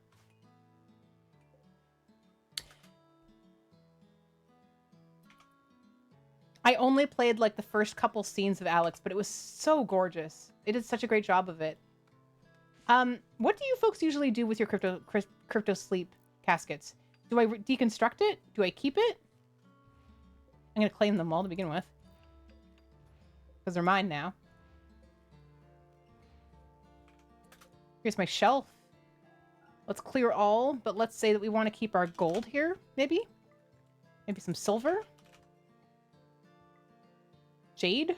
I only played, like, the first couple scenes of Alex, but it was so gorgeous. It did such a great job of it. What do you folks usually do with your crypto sleep caskets? Do I deconstruct it? Do I keep it? I'm going to claim them all to begin with. Because they're mine now. Here's my shelf. Let's clear all, but let's say that we want to keep our gold here, maybe? Maybe some silver? Jade?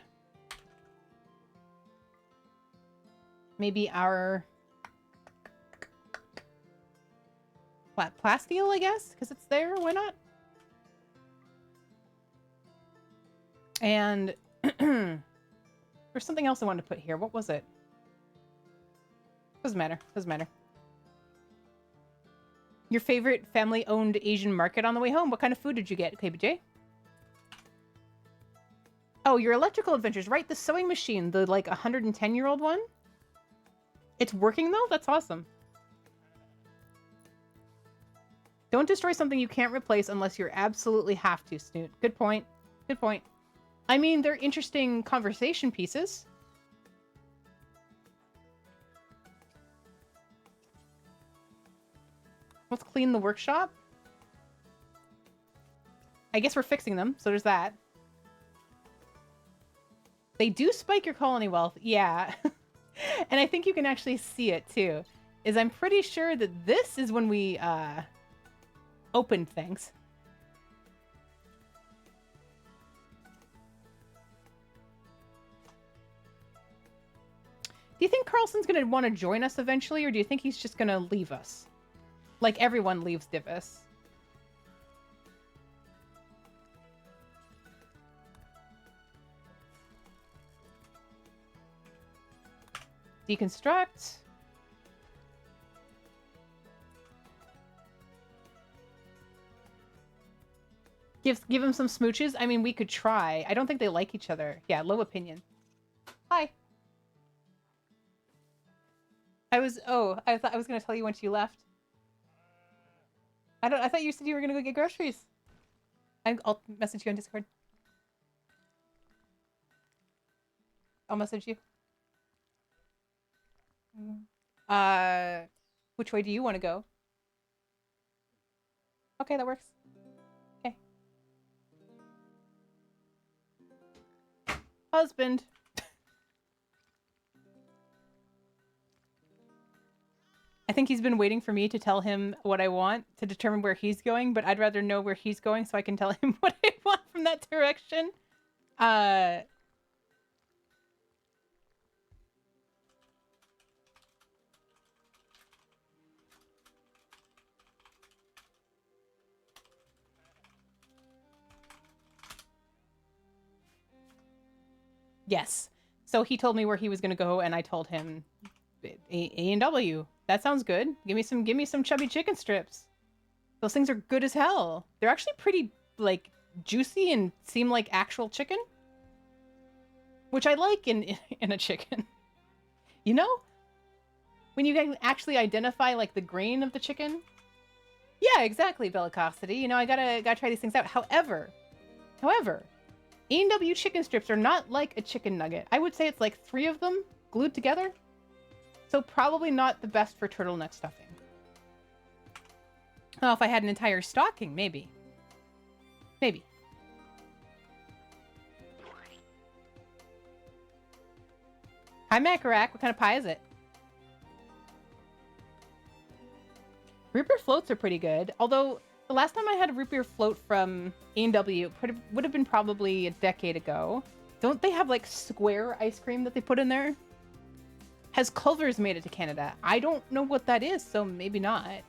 Maybe our plasteel, I guess? Because it's there, why not? And there's something else I wanted to put here. What was it? Doesn't matter. Doesn't matter. Your favorite family-owned Asian market on the way home. What kind of food did you get, KBJ? Oh, your electrical adventures, right? The sewing machine, the, like, 110-year-old one? It's working, though? That's awesome. Don't destroy something you can't replace unless you absolutely have to, Snoot. Good point. Good point. I mean, they're interesting conversation pieces. Let's clean the workshop. I guess we're fixing them, so there's that. They do spike your colony wealth, yeah. And I think you can actually see it, too. I'm pretty sure that this is when we, opened things. Do you think Carlson's going to want to join us eventually, or do you think he's just going to leave us? Like everyone leaves Divis. Deconstruct. Give him some smooches? I mean, we could try. I don't think they like each other. Yeah, low opinion. Hi. I thought I was going to tell you when she left. I thought you said you were going to go get groceries. I'll message you on Discord. I'll message you. Which way do you want to go? Okay, that works. Okay. Husband. think he's been waiting for me to tell him what I want to determine where he's going, but I'd rather know where he's going so I can tell him what I want from that direction. Yes. So he told me where he was going to go, and I told him A&W. That sounds good. Give me some chubby chicken strips. Those things are good as hell. They're actually pretty like juicy and seem like actual chicken, which I like in a chicken. You know, when you can actually identify like the grain of the chicken. Yeah, exactly, Bellicosity. You know, I gotta try these things out. However, A&W chicken strips are not like a chicken nugget. I would say it's like 3 of them glued together. So probably not the best for turtleneck stuffing. Oh, if I had an entire stocking, maybe. Maybe. Hi, Macarac. What kind of pie is it? Root beer floats are pretty good. Although, the last time I had a root beer float from A&W would have been probably a decade ago. Don't they have, like, square ice cream that they put in there? Has Culver's made it to Canada? I don't know what that is, so maybe not.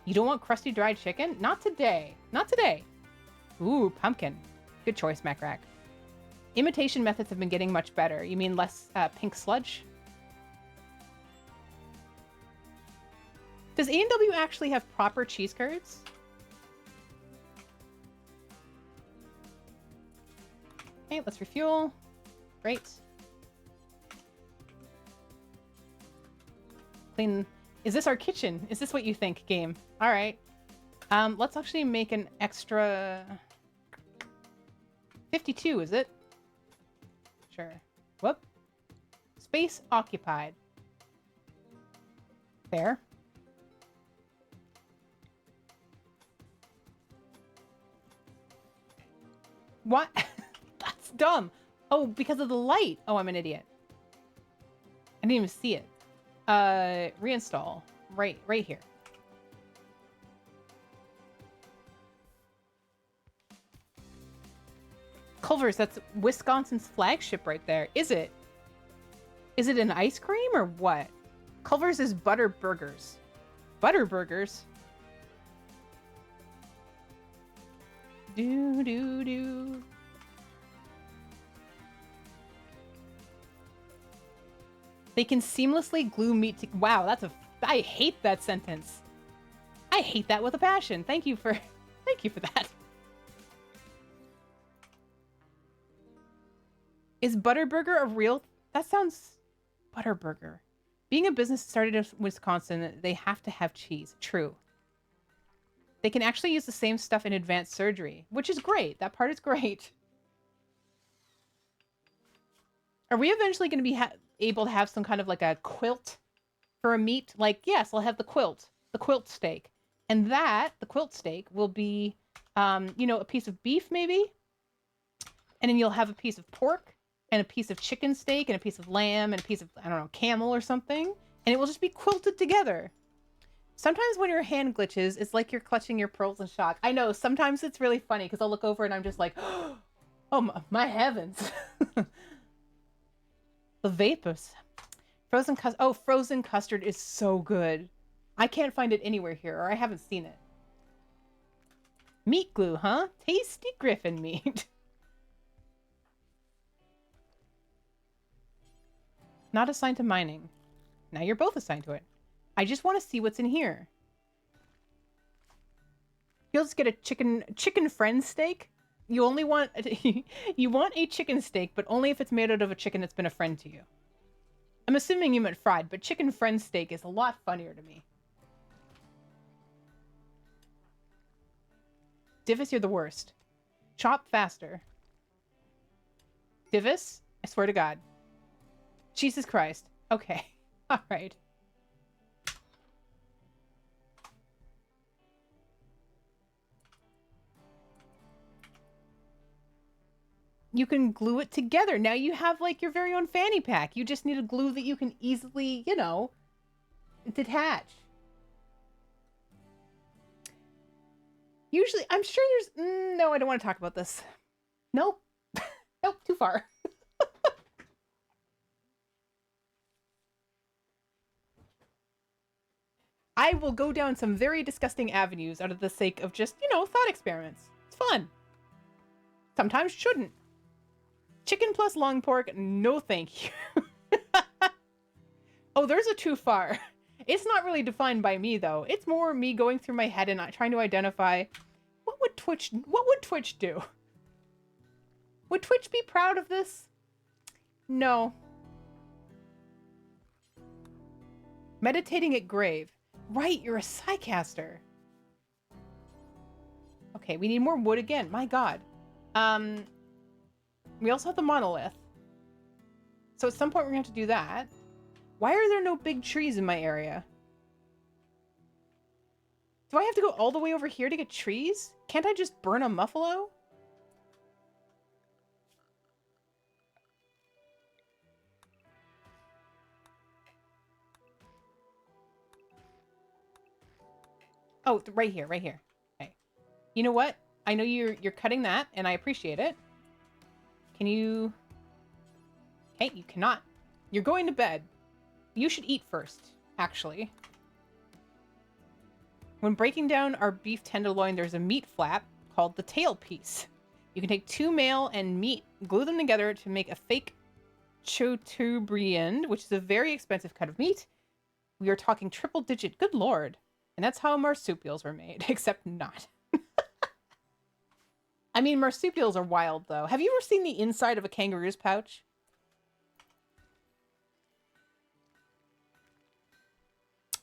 You don't want crusty dried chicken? Not today. Not today. Ooh, pumpkin. Good choice, Macrack. Imitation methods have been getting much better. You mean less pink sludge? Does A&W actually have proper cheese curds? Okay, let's refuel. Great. Clean. Is this our kitchen? Is this what you think, game? All right. Let's actually make an extra 52, is it? Sure. Whoop. Space occupied. There. What? That's dumb. Oh, because of the light. Oh, I'm an idiot. I didn't even see it. Reinstall. Right here. Culver's, that's Wisconsin's flagship right there. Is it? Is it an ice cream or what? Culver's is butter burgers. Butter burgers? Do. They can seamlessly glue meat to... Wow, that's a... I hate that sentence. I hate that with a passion. Thank you for that. Is Butterburger a real... That sounds... Butterburger. Being a business started in Wisconsin, they have to have cheese. True. They can actually use the same stuff in advanced surgery, which is great. That part is great. Are we eventually going to be able to have some kind of like a quilt for a meat? Like, yes, I'll have the quilt steak. And that, the quilt steak, will be, you know, a piece of beef maybe. And then you'll have a piece of pork and a piece of chicken steak and a piece of lamb and a piece of, I don't know, camel or something. And it will just be quilted together. Sometimes when your hand glitches, it's like you're clutching your pearls in shock. I know, sometimes it's really funny because I'll look over and I'm just like, oh my heavens. The vapors. Frozen custard is so good. I can't find it anywhere here, or I haven't seen it. Meat glue, huh? Tasty griffin meat. Not assigned to mining. Now you're both assigned to it. I just want to see what's in here. You'll just get a chicken friend steak. You only want you want a chicken steak, but only if it's made out of a chicken that's been a friend to you. I'm assuming you meant fried, but chicken friend steak is a lot funnier to me. Divis, you're the worst. Chop faster. Divis, I swear to God. Jesus Christ. Okay. All right. You can glue it together. Now you have like your very own fanny pack. You just need a glue that you can easily, you know, detach. Usually, I'm sure there's... no, I don't want to talk about this. Nope. Nope, too far. I will go down some very disgusting avenues out of the sake of just, thought experiments. It's fun. Sometimes shouldn't. Chicken plus long pork, no thank you. Oh, there's a too far. It's not really defined by me, though. It's more me going through my head and trying to identify what would Twitch do? Would Twitch be proud of this? No. Meditating at grave. Right, you're a psycaster. Okay, we need more wood again. My god. We also have the monolith. So at some point we're going to have to do that. Why are there no big trees in my area? Do I have to go all the way over here to get trees? Can't I just burn a muffalo? Oh, right here, right here. Okay. You know what? I know you're cutting that, and I appreciate it. Can you... Okay, you cannot. You're going to bed. You should eat first, actually. When breaking down our beef tenderloin, there's a meat flap called the tail piece. You can take 2 male and meat, glue them together to make a fake chauteaubriand, which is a very expensive cut of meat. We are talking triple digit, good lord. And that's how marsupials were made, except not. I mean, marsupials are wild, though. Have you ever seen the inside of a kangaroo's pouch?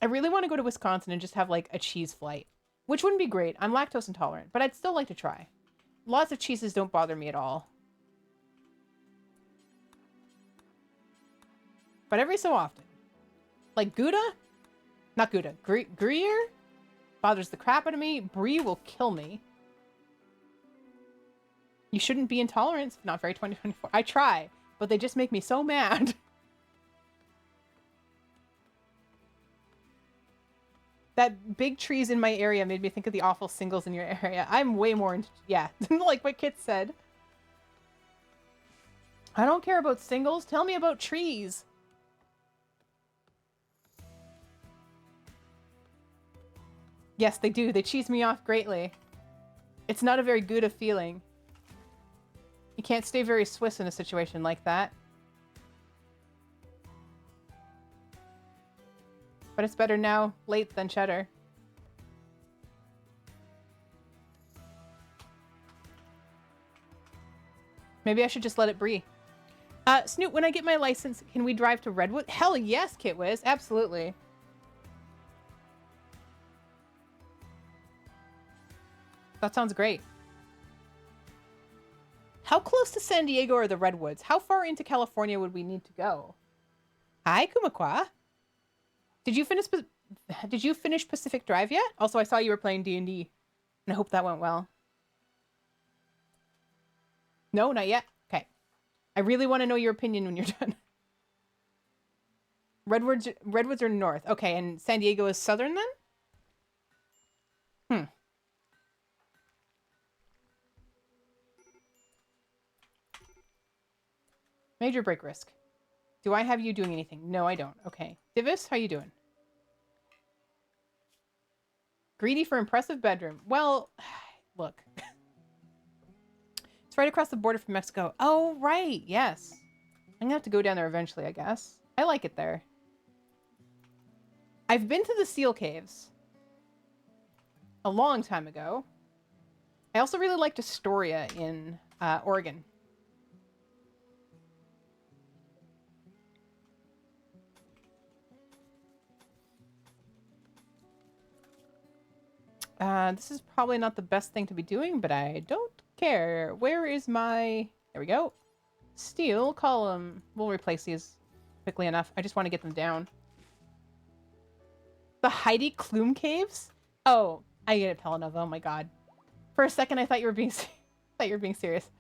I really want to go to Wisconsin and just have, like, a cheese flight. Which wouldn't be great. I'm lactose intolerant, but I'd still like to try. Lots of cheeses don't bother me at all. But every so often. Like Gouda? Not Gouda. Gruyere? Bothers the crap out of me. Brie will kill me. You shouldn't be intolerant. It's not very 2024. I try, but they just make me so mad. That big trees in my area made me think of the awful singles in your area. I'm way more into... Yeah, like what Kit said. I don't care about singles. Tell me about trees. Yes, they do. They cheese me off greatly. It's not a very good a feeling. You can't stay very Swiss in a situation like that. But it's better now late than cheddar. Maybe I should just let it breathe. Snoot, when I get my license, can we drive to Redwood? Hell yes, Kitwiz. Absolutely. That sounds great. How close to San Diego are the Redwoods? How far into California would we need to go? Hi, Kumakwa. Did you finish Pacific Drive yet? Also, I saw you were playing D&D, and I hope that went well. No, not yet? Okay. I really want to know your opinion when you're done. Redwoods are north. Okay, and San Diego is southern then? Major break risk. Do I have you doing anything? No, I don't. Okay. Divis, how you doing? Greedy for impressive bedroom. Well, look. It's right across the border from Mexico. Oh, right. Yes. I'm gonna have to go down there eventually, I guess. I like it there. I've been to the Seal Caves a long time ago. I also really liked Astoria in Oregon. This is probably not the best thing to be doing, but I don't care. Where is my... There we go. Steel column. We'll replace these quickly enough. I just want to get them down. The Heidi Klum Caves? Oh, I get it, Pelinova. Oh my god. For a second, I thought you were being... serious.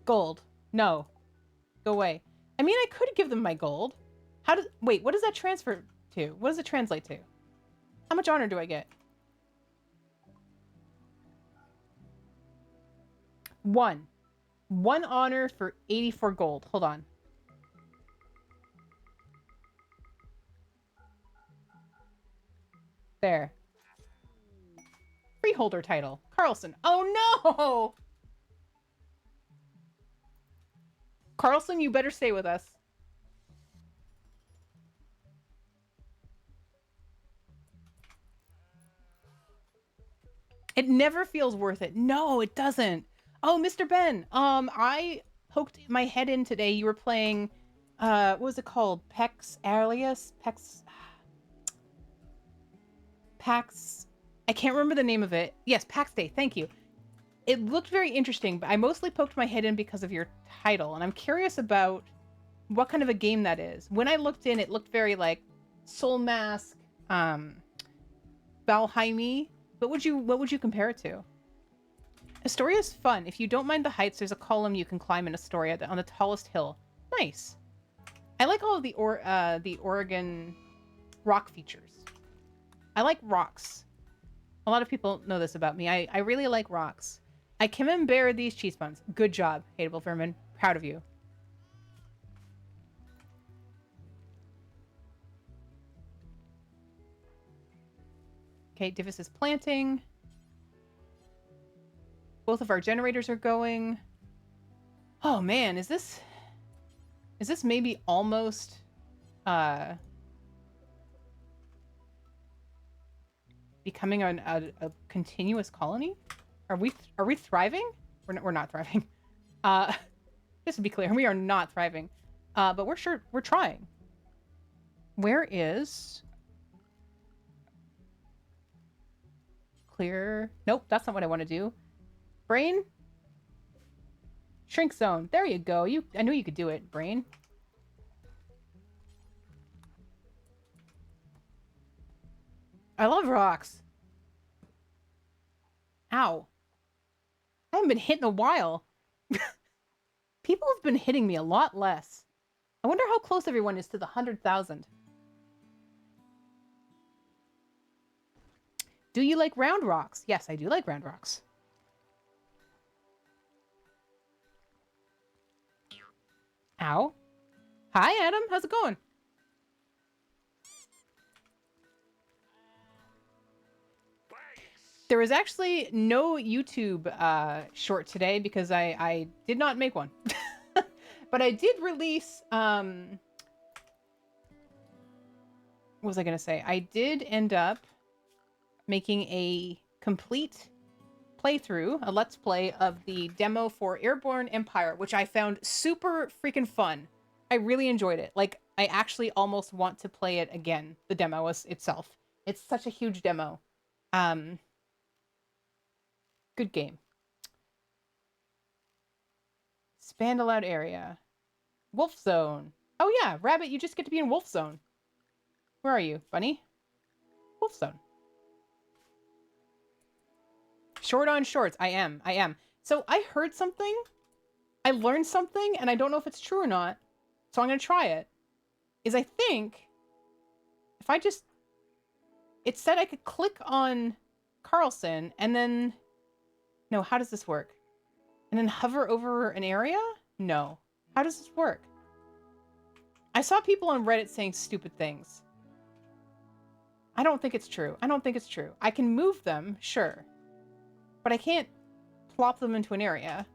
Gold. No. Go away. I mean, I could give them my gold. Wait, what does that transfer to? What does it translate to? How much honor do I get? 1. 1 honor for 84 gold. Hold on. There. Freeholder title. Carlson. Oh no! Carlson, you better stay with us. It never feels worth it. No, it doesn't. Oh, Mr. Ben. I poked my head in today. You were playing, what was it called? Pax Alias? Pax... I can't remember the name of it. Yes, Pax Day. Thank you. It looked very interesting, but I mostly poked my head in because of your title, and I'm curious about what kind of a game that is. When I looked in, it looked very like Soul Mask, Valheim-y. What would you compare it to? Astoria is fun. If you don't mind the heights, there's a column you can climb in Astoria on the tallest hill. Nice. I like all of the Oregon rock features. I like rocks. A lot of people know this about me. I really like rocks. I camembert these cheese buns. Good job, Hateable Vermin. Proud of you. Okay, Divis is planting. Both of our generators are going. Oh man, is this maybe almost becoming a continuous colony? Are we thriving? We're not thriving. Just to be clear, we are not thriving. But we're trying. Where is clear? Nope, that's not what I want to do. Brain? Shrink zone. There you go. I knew you could do it, Brain. I love rocks. Ow. I haven't been hit in a while. People have been hitting me a lot less. I wonder how close everyone is to the 100,000. Do you like round rocks? Yes, I do like round rocks. Ow. Hi, Adam. How's it going? There was actually no YouTube short today because I did not make one. But I did release... what was I going to say? I did end up making a complete playthrough, a let's play of the demo for Airborne Empire, which I found super freaking fun. I really enjoyed it. Like, I actually almost want to play it again, the demo itself. It's such a huge demo. Good game. Expand allowed area. Wolf Zone. Oh yeah, Rabbit, you just get to be in Wolf Zone. Where are you, Bunny? Wolf Zone. Short on shorts. I am. So I heard something. I learned something, and I don't know if it's true or not. So I'm going to try it. I think if I just... It said I could click on Carlson, and then... No, how does this work? And then hover over an area? No. How does this work? I saw people on Reddit saying stupid things. I don't think it's true. I can move them, sure. But I can't plop them into an area.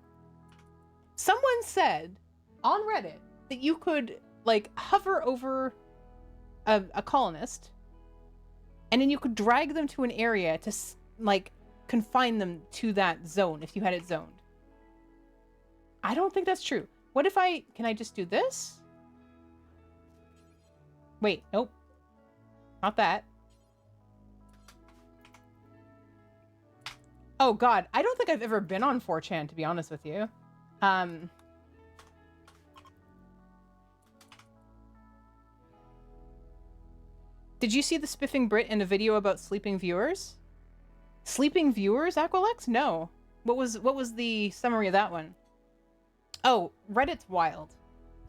Someone said on Reddit that you could, like, hover over a colonist, and then you could drag them to an area to, like, confine them to that zone if you had it zoned. I don't think that's true. What if can I just do this? Wait, nope. Not that. Oh god, I don't think I've ever been on 4chan, to be honest with you. Did you see the Spiffing Brit in a video about sleeping viewers? Sleeping viewers, Aquilex? No. What was the summary of that one? Oh, Reddit's wild.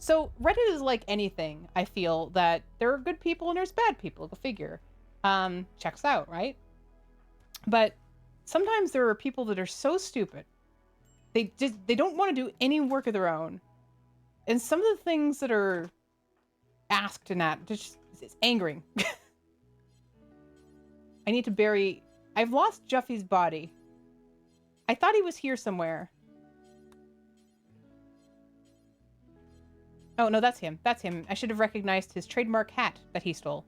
So Reddit is like anything. I feel that there are good people and there's bad people. Go figure. Checks out, right? But sometimes there are people that are so stupid. They don't want to do any work of their own. And some of the things that are asked and that just it's angering. I need to bury. I've lost Jeffy's body. I thought he was here somewhere. Oh, no, that's him. That's him. I should have recognized his trademark hat that he stole.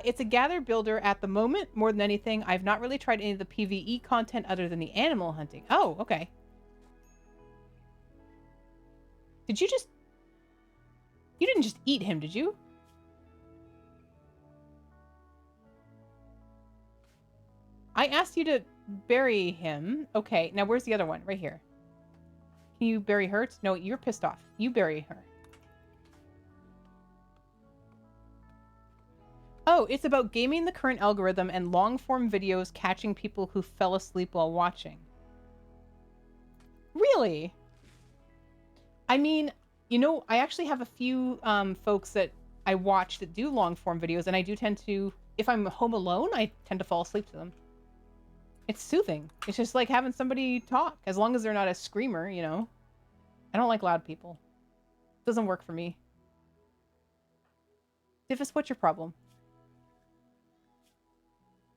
It's a gather builder at the moment, more than anything. I've not really tried any of the PvE content other than the animal hunting. Oh, okay. Did you just... You didn't just eat him, did you? I asked you to bury him. Okay, now where's the other one? Right here. Can you bury her? No, you're pissed off. You bury her. Oh, it's about gaming the current algorithm and long-form videos catching people who fell asleep while watching. Really? I mean, you know, I actually have a few folks that I watch that do long-form videos, and I do tend to, if I'm home alone, I tend to fall asleep to them. It's soothing. It's just like having somebody talk, as long as they're not a screamer, you know? I don't like loud people. Doesn't work for me. Diffus, what's your problem?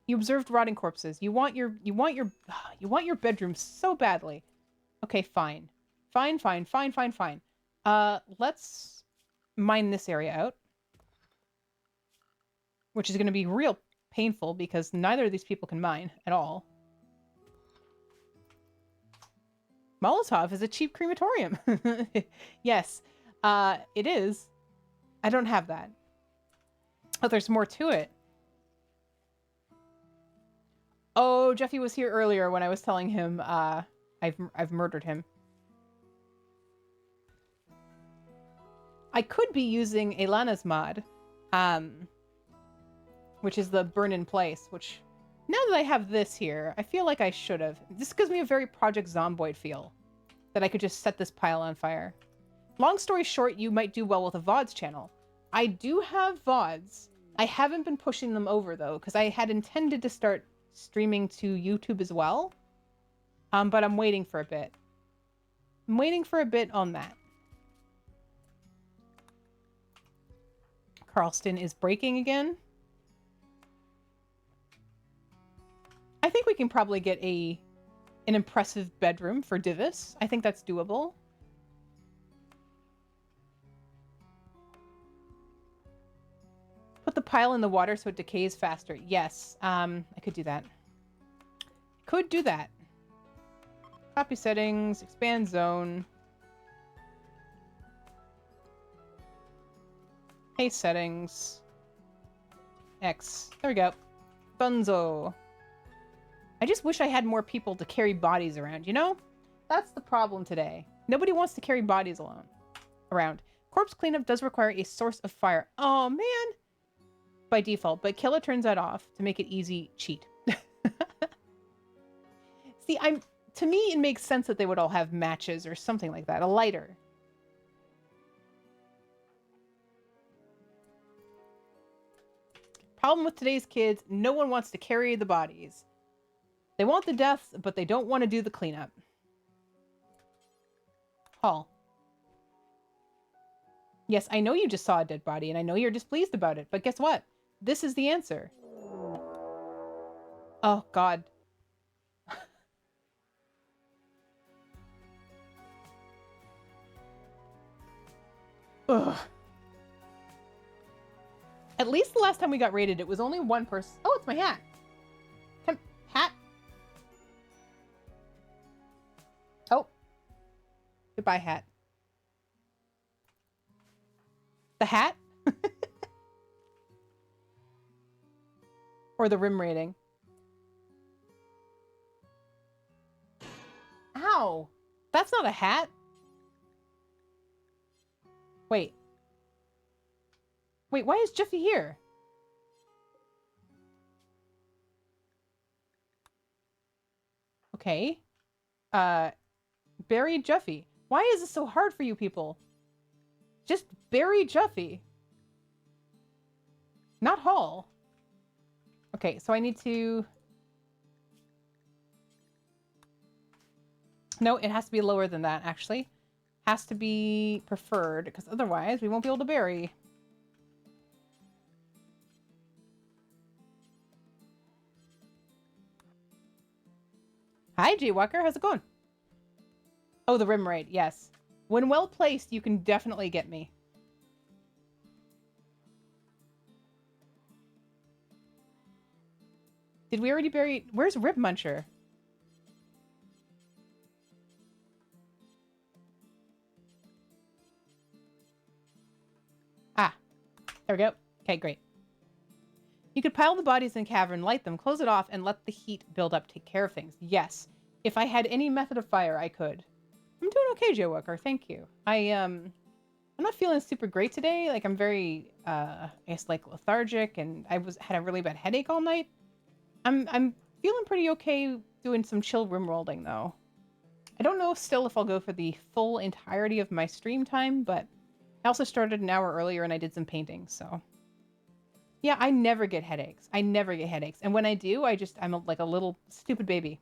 You observed rotting corpses. You want your bedroom so badly. Okay, fine. Fine. Let's mine this area out. Which is going to be real painful because neither of these people can mine at all. Molotov is a cheap crematorium. Yes, it is. I don't have that. Oh, there's more to it. Oh, Jeffy was here earlier when I was telling him I've murdered him. I could be using Elana's mod, which is the burn in place, which now that I have this here, I feel like I should have. This gives me a very Project Zomboid feel, that I could just set this pile on fire. Long story short, you might do well with a VODs channel. I do have VODs. I haven't been pushing them over, though, because I had intended to start streaming to YouTube as well. But I'm waiting for a bit. I'm waiting for a bit on that. Carlston is breaking again. I think we can probably get an impressive bedroom for Divis. I think that's doable. Put the pile in the water so it decays faster. Yes, I could do that. Could do that. Copy settings, expand zone. Haste settings. X. There we go. Bunzo. I just wish I had more people to carry bodies around, you know? That's the problem today. Nobody wants to carry bodies around. Corpse cleanup does require a source of fire. Oh, man. By default, but Killa turns that off to make it easy cheat. See, to me, it makes sense that they would all have matches or something like that. A lighter. Problem with today's kids, no one wants to carry the bodies. They want the deaths, but they don't want to do the cleanup. Hall. Yes, I know you just saw a dead body, and I know you're displeased about it, but guess what? This is the answer. Oh, God. Ugh. At least the last time we got raided, it was only one person. Oh, it's my hat. Hat. Oh. Goodbye, hat. The hat? Or the rim rating? Ow! That's not a hat. Wait. Wait, why is Jeffy here? Okay. Bury Jeffy. Why is this so hard for you people? Just bury Juffy. Not Hall. Okay, so I need to... No, it has to be lower than that, actually. Has to be preferred, because otherwise we won't be able to bury. Hi, Jaywalker. How's it going? Oh, the rim raid. Yes. When well placed, you can definitely get me. Did we already bury... Where's Rib Muncher? Ah. There we go. Okay, great. You could pile the bodies in a cavern, light them, close it off, and let the heat build up, take care of things. Yes. If I had any method of fire, I could. I'm doing okay, Jaywalker. Thank you. I'm not feeling super great today. Like, I'm very, I guess, like, lethargic, and had a really bad headache all night. I'm feeling pretty okay doing some chill RimWorlding, though. I don't know still if I'll go for the full entirety of my stream time, but I also started an hour earlier and I did some painting, so... Yeah, I never get headaches. I never get headaches. And when I do, I'm like a little stupid baby.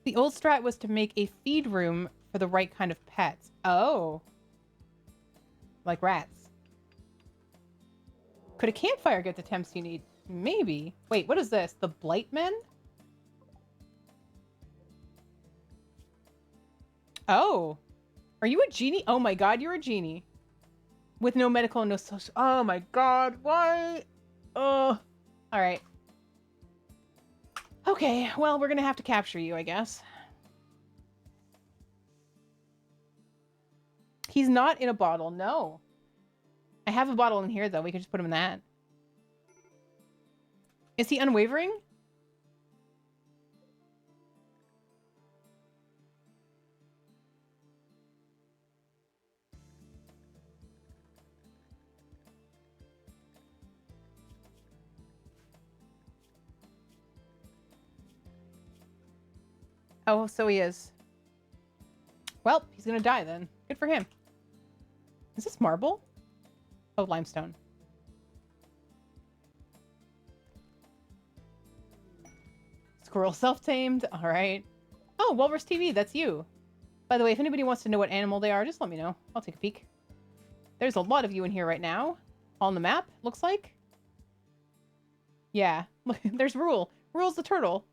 The old strat was to make a feed room for the right kind of pets. Oh. Like rats. Could a campfire get the temps you need? Maybe. Wait, what is this? The Blightmen? Oh. Are you a genie? Oh my god, you're a genie. With no medical and no social... Oh my god, why? Oh. Alright. Okay, well, we're gonna have to capture you, I guess. He's not in a bottle, no. I have a bottle in here, though. We could just put him in that. Is he unwavering? Oh, so he is. Well, he's gonna die then. Good for him. Is this marble? Oh, limestone. Squirrel self-tamed. All right. Oh, Walrus TV, that's you. By the way, if anybody wants to know what animal they are, just let me know. I'll take a peek. There's a lot of you in here right now. On the map, looks like. Yeah. There's Rule. Rule's the turtle.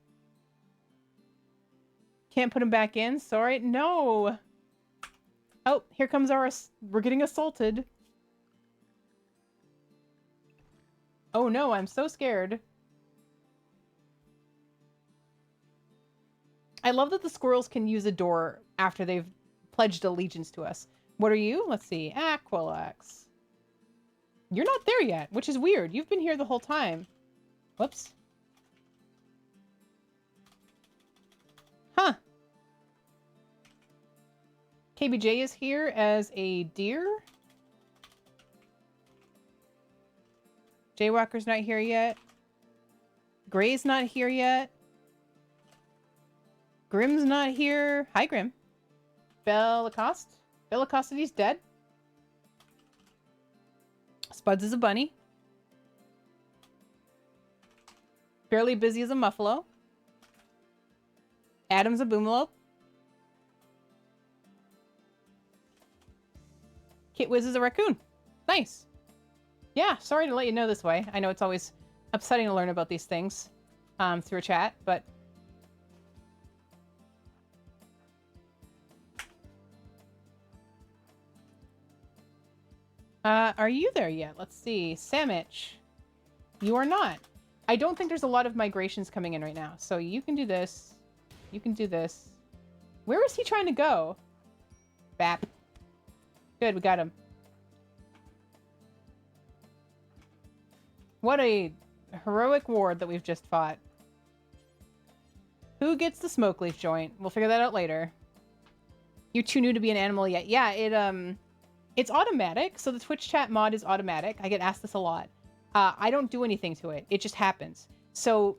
Can't put him back in. Sorry. No. Oh, here comes our... We're getting assaulted. Oh no, I'm so scared. I love that the squirrels can use a door after they've pledged allegiance to us. What are you? Let's see. Aquilex. You're not there yet, which is weird. You've been here the whole time. Whoops. Huh. KBJ is here as a deer. Jaywalker's not here yet. Gray's not here yet. Grim's not here. Hi, Grim. Bellacoste. Bellacostity's dead. Spuds is a bunny. Fairly busy as a muffalo. Adam's a boomalope. Kitwiz is a raccoon. Nice. Yeah, sorry to let you know this way. I know it's always upsetting to learn about these things through a chat, but... are you there yet? Let's see. Samich. You are not. I don't think there's a lot of migrations coming in right now. So you can do this. You can do this. Where is he trying to go? Bap. Good, we got him. What a heroic ward that we've just fought. Who gets the smoke leaf joint? We'll figure that out later. You're too new to be an animal yet. Yeah, it's automatic. So the Twitch chat mod is automatic. I get asked this a lot. I don't do anything to it. It just happens. So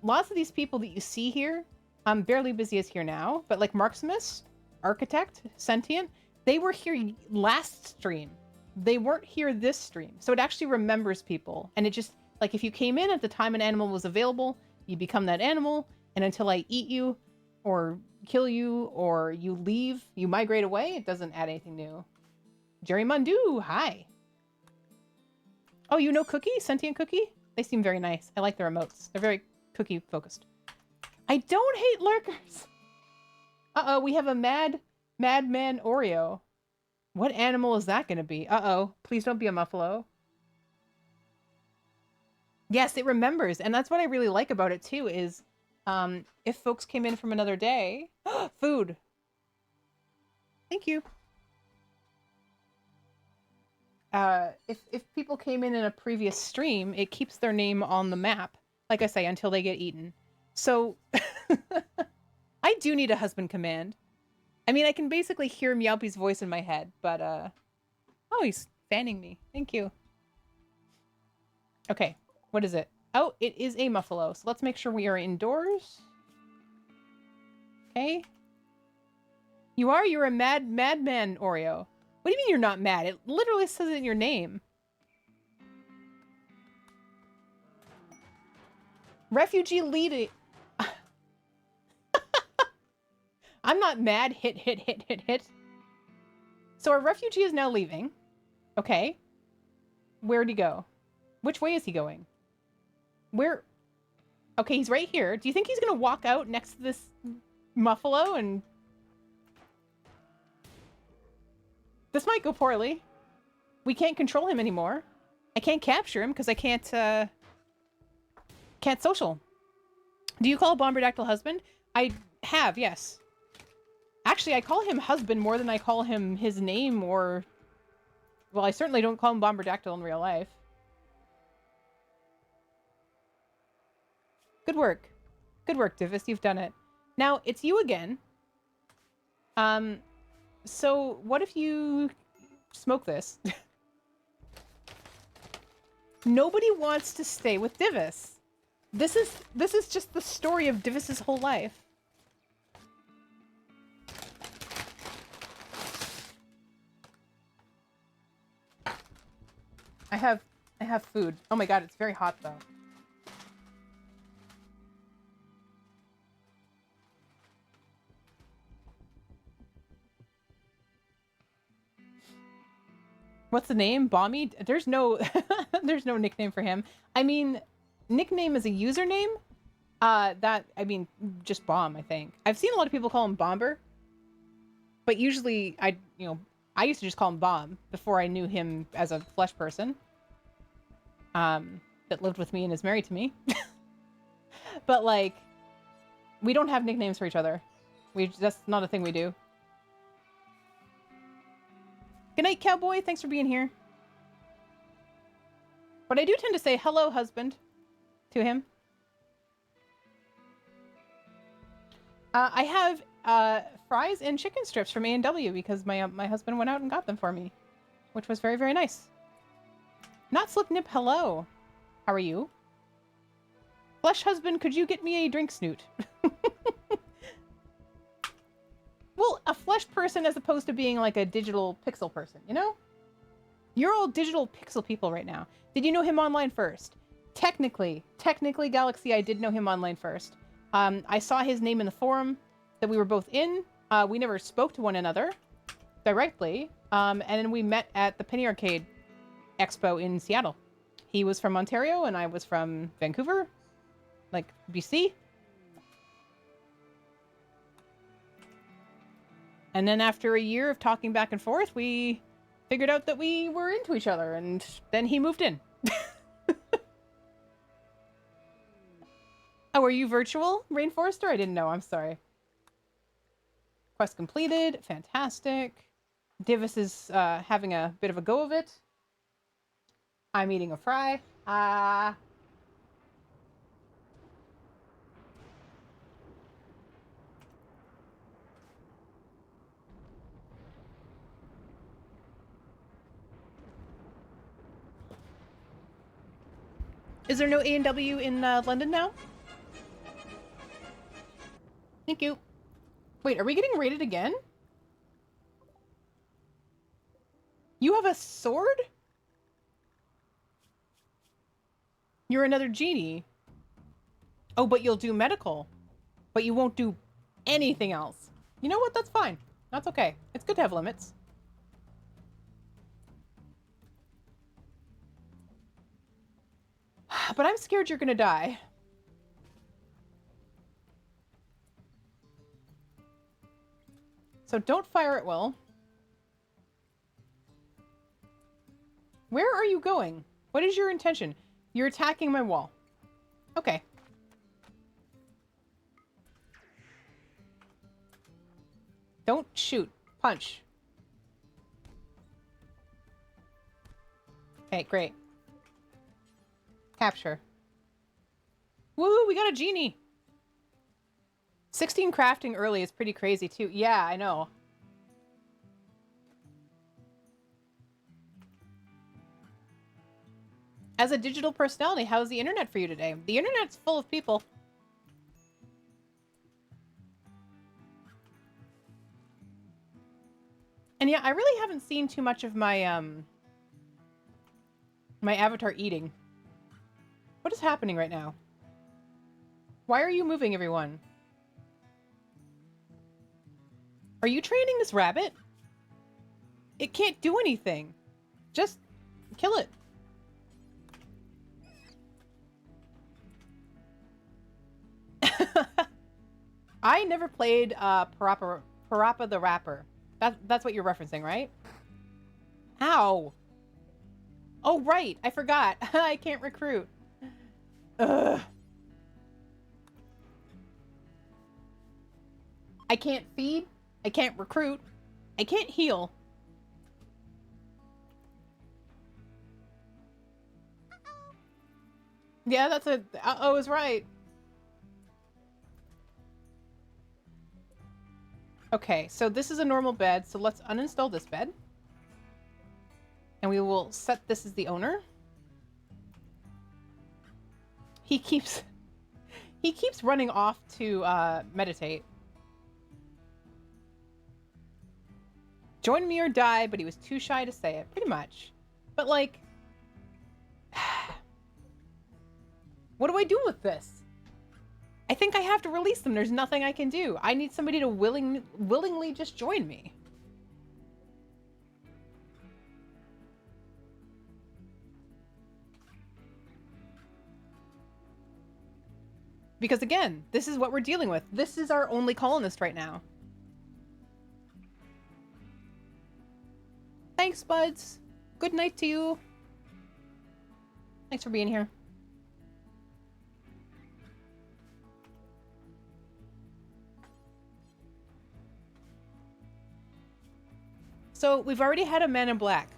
lots of these people that you see here Barely Busy is here now, but like Marximus, Architect, Sentient, they were here last stream. They weren't here this stream. So it actually remembers people. And it just, like, if you came in at the time an animal was available, you become that animal. And until I eat you or kill you or you leave, you migrate away, it doesn't add anything new. Jerry Mundu, hi. Oh, you know Cookie? Sentient Cookie? They seem very nice. I like their emotes. They're very cookie focused. I don't hate lurkers. Uh-oh, we have a madman Oreo. What animal is that going to be? Uh-oh, please don't be a muffalo. Yes, it remembers. And that's what I really like about it too is if folks came in from another day, food. Thank you. If people came in a previous stream, it keeps their name on the map, like I say, until they get eaten. So I do need a husband command. I mean, I can basically hear Meowpie's voice in my head, but oh, he's fanning me. Thank you. Okay, what is it? Oh, it is a muffalo. So let's make sure we are indoors. Okay. You're a madman Oreo. What do you mean you're not mad? It literally says it in your name. Refugee lead. I'm not mad. Hit. So our refugee is now leaving. Okay. Where'd he go? Which way is he going? Where? Okay, he's right here. Do you think he's gonna walk out next to this muffalo and... This might go poorly. We can't control him anymore. I can't capture him because I can't social. Do you call Bombardactyl husband? I have, yes. Actually, I call him husband more than I call him his name or... Well, I certainly don't call him Bombardactyl in real life. Good work. Good work, Divis. You've done it. Now, it's you again. So, what if you smoke this? Nobody wants to stay with Divis. This is just the story of Divis's whole life. I have food. Oh my god, it's very hot though. What's the name? Bommy? There's no there's no nickname for him. I mean, nickname is a username. Just Bomb, I think. I've seen a lot of people call him Bomber. But usually I used to just call him Bomb before I knew him as a flesh person. That lived with me and is married to me. But like, we don't have nicknames for each other. That's not a thing we do. Good night, cowboy. Thanks for being here. But I do tend to say hello, husband, to him. I have fries and chicken strips from A&W because my husband went out and got them for me, which was very, very nice. Not Slip Nip, hello. How are you? Flesh husband, could you get me a drink snoot? Well, a flesh person as opposed to being like a digital pixel person, you know? You're all digital pixel people right now. Did you know him online first? Technically, Galaxy, I did know him online first. I saw his name in the forum that we were both in. We never spoke to one another directly. And then we met at the Penny Arcade Expo in Seattle. He was from Ontario and I was from Vancouver, like BC. And then after a year of talking back and forth, we figured out that we were into each other, and then he moved in. Oh, are you virtual, Rainforester? I didn't know. I'm sorry. Quest completed. Fantastic. Divis is having a bit of a go of it. I'm eating a fry. Is there no A&W in London now? Thank you. Wait, are we getting raided again? You have a sword? You're another genie. Oh, but you'll do medical. But you won't do anything else. You know what? That's fine. That's okay. It's good to have limits. But I'm scared you're gonna die. So don't fire at will. Where are you going? What is your intention? You're attacking my wall. Okay. Don't shoot. Punch. Okay, great. Capture. Woo, we got a genie. 16 crafting early is pretty crazy too. Yeah, I know. As a digital personality, how's the internet for you today? The internet's full of people. And yeah, I really haven't seen too much of my my avatar eating. What is happening right now? Why are you moving, everyone? Are you training this rabbit? It can't do anything. Just kill it. I never played Parappa the Rapper. That's what you're referencing, right? How? Oh, right. I forgot. I can't recruit. Ugh. I can't feed. I can't recruit. I can't heal. Yeah, that's a... I was right. Okay, so this is a normal bed, so let's uninstall this bed. And we will set this as the owner. He keeps running off to meditate. Join me or die, but he was too shy to say it, pretty much. But like, what do I do with this? I think I have to release them. There's nothing I can do. I need somebody to willingly just join me. Because again, this is what we're dealing with. This is our only colonist right now. Thanks, buds. Good night to you. Thanks for being here. So we've already had a man in black.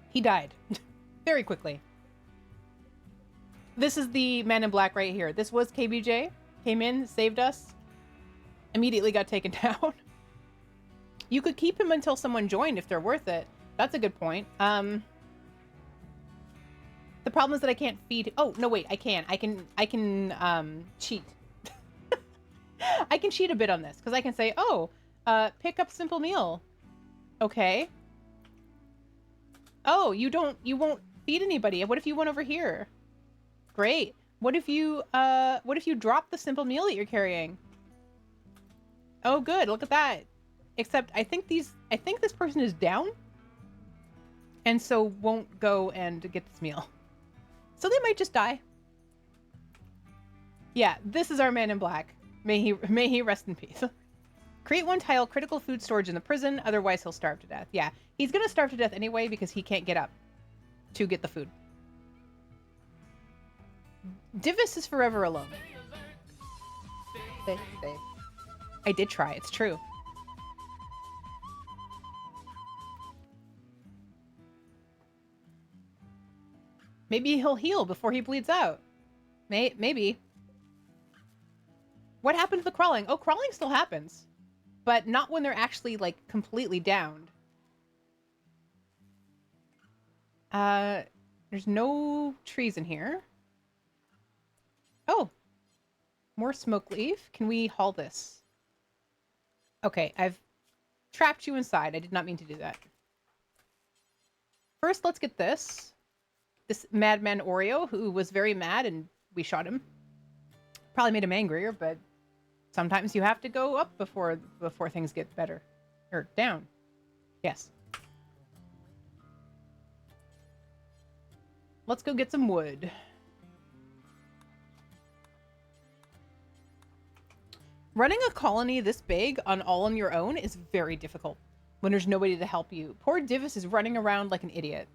He died very quickly. This is the man in black right here. This was KBJ. Came in, saved us. Immediately got taken down. You could keep him until someone joined if they're worth it. That's a good point. The problem is that I can't feed... Oh, no, wait. I can. I can cheat. I can cheat a bit on this. Because I can say, oh, pick up simple meal. Okay. Oh, you won't feed anybody. What if you went over here? Great. What if you drop the simple meal that you're carrying? Oh, good. Look at that. Except I think this person is down. And so won't go and get this meal. So they might just die. Yeah, this is our man in black. May he rest in peace. Create one tile, critical food storage in the prison, otherwise he'll starve to death. Yeah, he's gonna starve to death anyway because he can't get up to get the food. Divis is forever alone. Stay. I did try, it's true. Maybe he'll heal before he bleeds out. Maybe. What happened to the crawling? Oh, crawling still happens. But not when they're actually, like, completely downed. There's no trees in here. Oh, More smoke leaf. Can we haul this? Okay, I've trapped you inside. I did not mean to do that. First, let's get this. This madman Oreo, who was very mad and we shot him. Probably made him angrier, but sometimes you have to go up before things get better. Or down. Yes. Let's go get some wood. Running a colony this big all on your own is very difficult when there's nobody to help you. Poor Divis is running around like an idiot.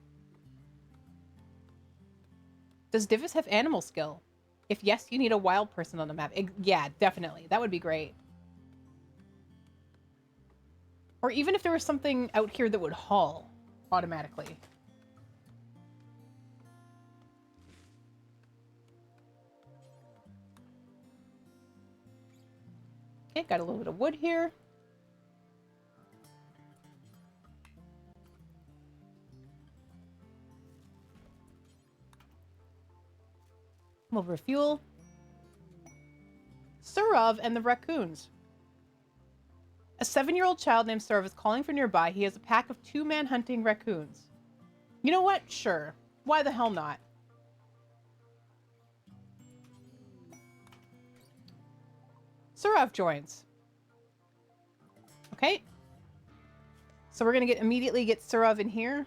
Does Divis have animal skill? If yes, you need a wild person on the map. Yeah, definitely. That would be great. Or even if there was something out here that would haul automatically. Okay, got a little bit of wood here. A little bit of fuel. Surov and the raccoons. A 7-year-old child named Surov is calling for nearby. He has a pack of 2-man hunting raccoons. You know what? Sure. Why the hell not? Surov joins. Okay. So we're going to immediately get Surov in here.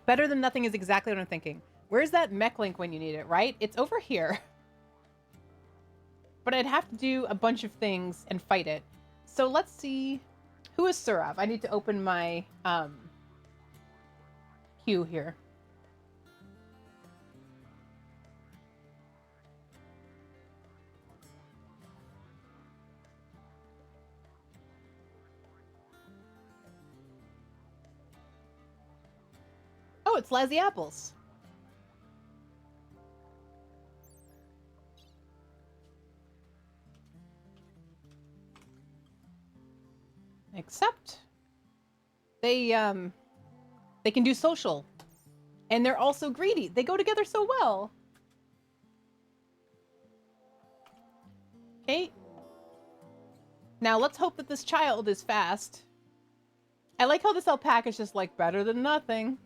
Better than nothing is exactly what I'm thinking. Where's that mech link when you need it, right? It's over here. But I'd have to do a bunch of things and fight it. So let's see. Who is Surov? I need to open my queue here. Oh, it's Lazzy Apples. Except they can do social. And they're also greedy. They go together so well. Okay. Now let's hope that this child is fast. I like how this alpaca is just like better than nothing.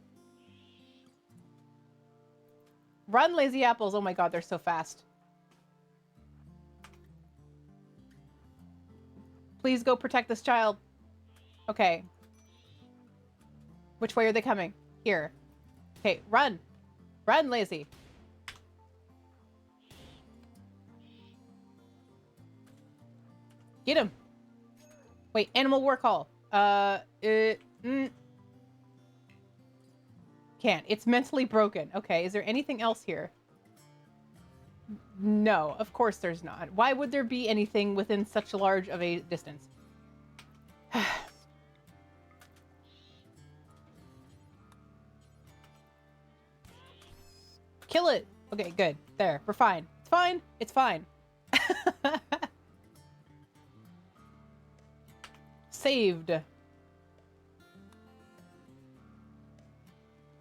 Run, lazy apples. Oh my god, they're so fast. Please go protect this child. Okay. Which way are they coming? Here. Okay, run. Run, lazy. Get him. Wait, animal war call. Can't. It's mentally broken. Okay, is there anything else here? No, of course there's not. Why would there be anything within such large of a distance? Kill it! Okay, good. There. We're fine. It's fine. It's fine. Saved.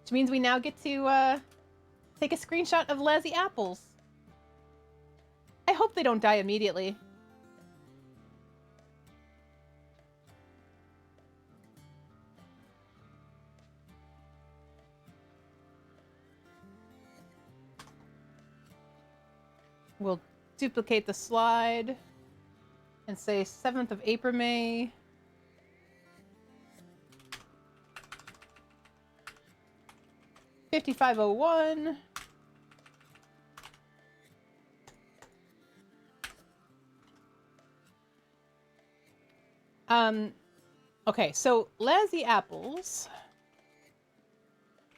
Which means we now get to take a screenshot of Lazzy Apples. I hope they don't die immediately. We'll duplicate the slide and say 7th of April, May. $55.01. Okay, so Lazzy Apples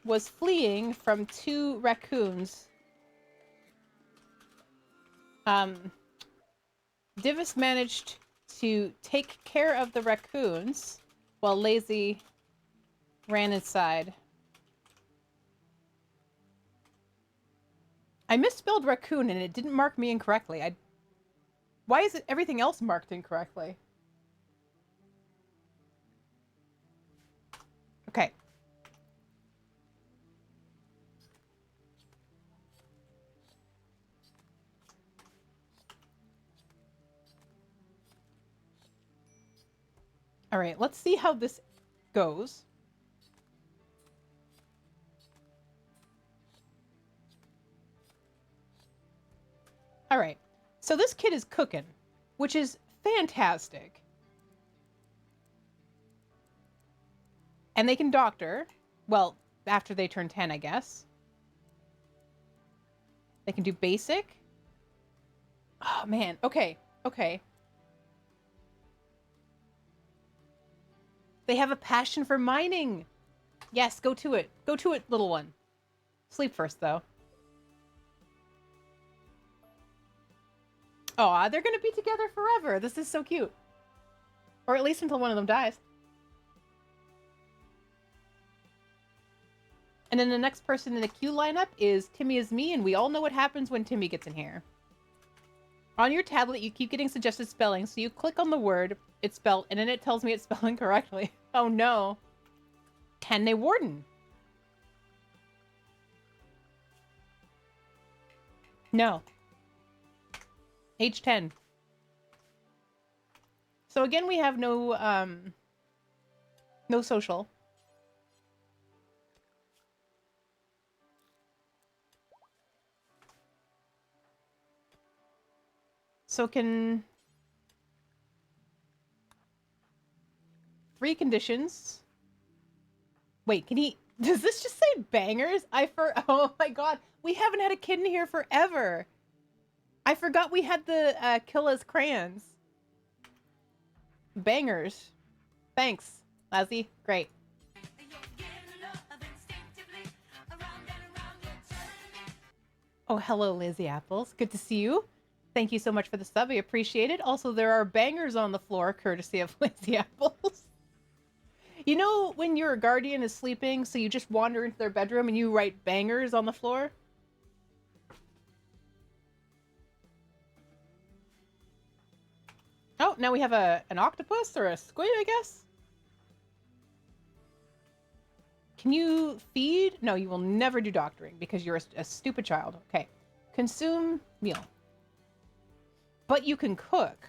was fleeing from 2 raccoons. Divis managed to take care of the raccoons while Lazy ran inside. I misspelled raccoon and it didn't mark me incorrectly. Why is it everything else marked incorrectly? Okay. All right, let's see how this goes. All right, so this kid is cooking, which is fantastic. And they can doctor. Well, after they turn 10, I guess. They can do basic. Oh, man. Okay. Okay. They have a passion for mining. Yes, go to it. Go to it, little one. Sleep first, though. Aw, they're going to be together forever. This is so cute. Or at least until one of them dies. And then the next person in the queue lineup is Timmy is me, and we all know what happens when Timmy gets in here. On your tablet, you keep getting suggested spelling, so you click on the word it's spelled, and then it tells me it's spelling correctly. Oh no. Can they warden? No. Age 10. So again, we have no social. So can... 3 conditions. Wait, can he... Does this just say bangers? Oh my god. We haven't had a kid in here forever. I forgot we had the Killa's crayons. Bangers. Thanks, Lazzy. Great. Oh, hello, Lizzie Apples. Good to see you. Thank you so much for the sub. I appreciate it. Also, there are bangers on the floor, courtesy of Lizzie Apples. You know when your guardian is sleeping, so you just wander into their bedroom and you write bangers on the floor? Oh, now we have an octopus or a squid, I guess? Can you feed? No, you will never do doctoring because you're a stupid child. Okay. Consume meal. But you can cook.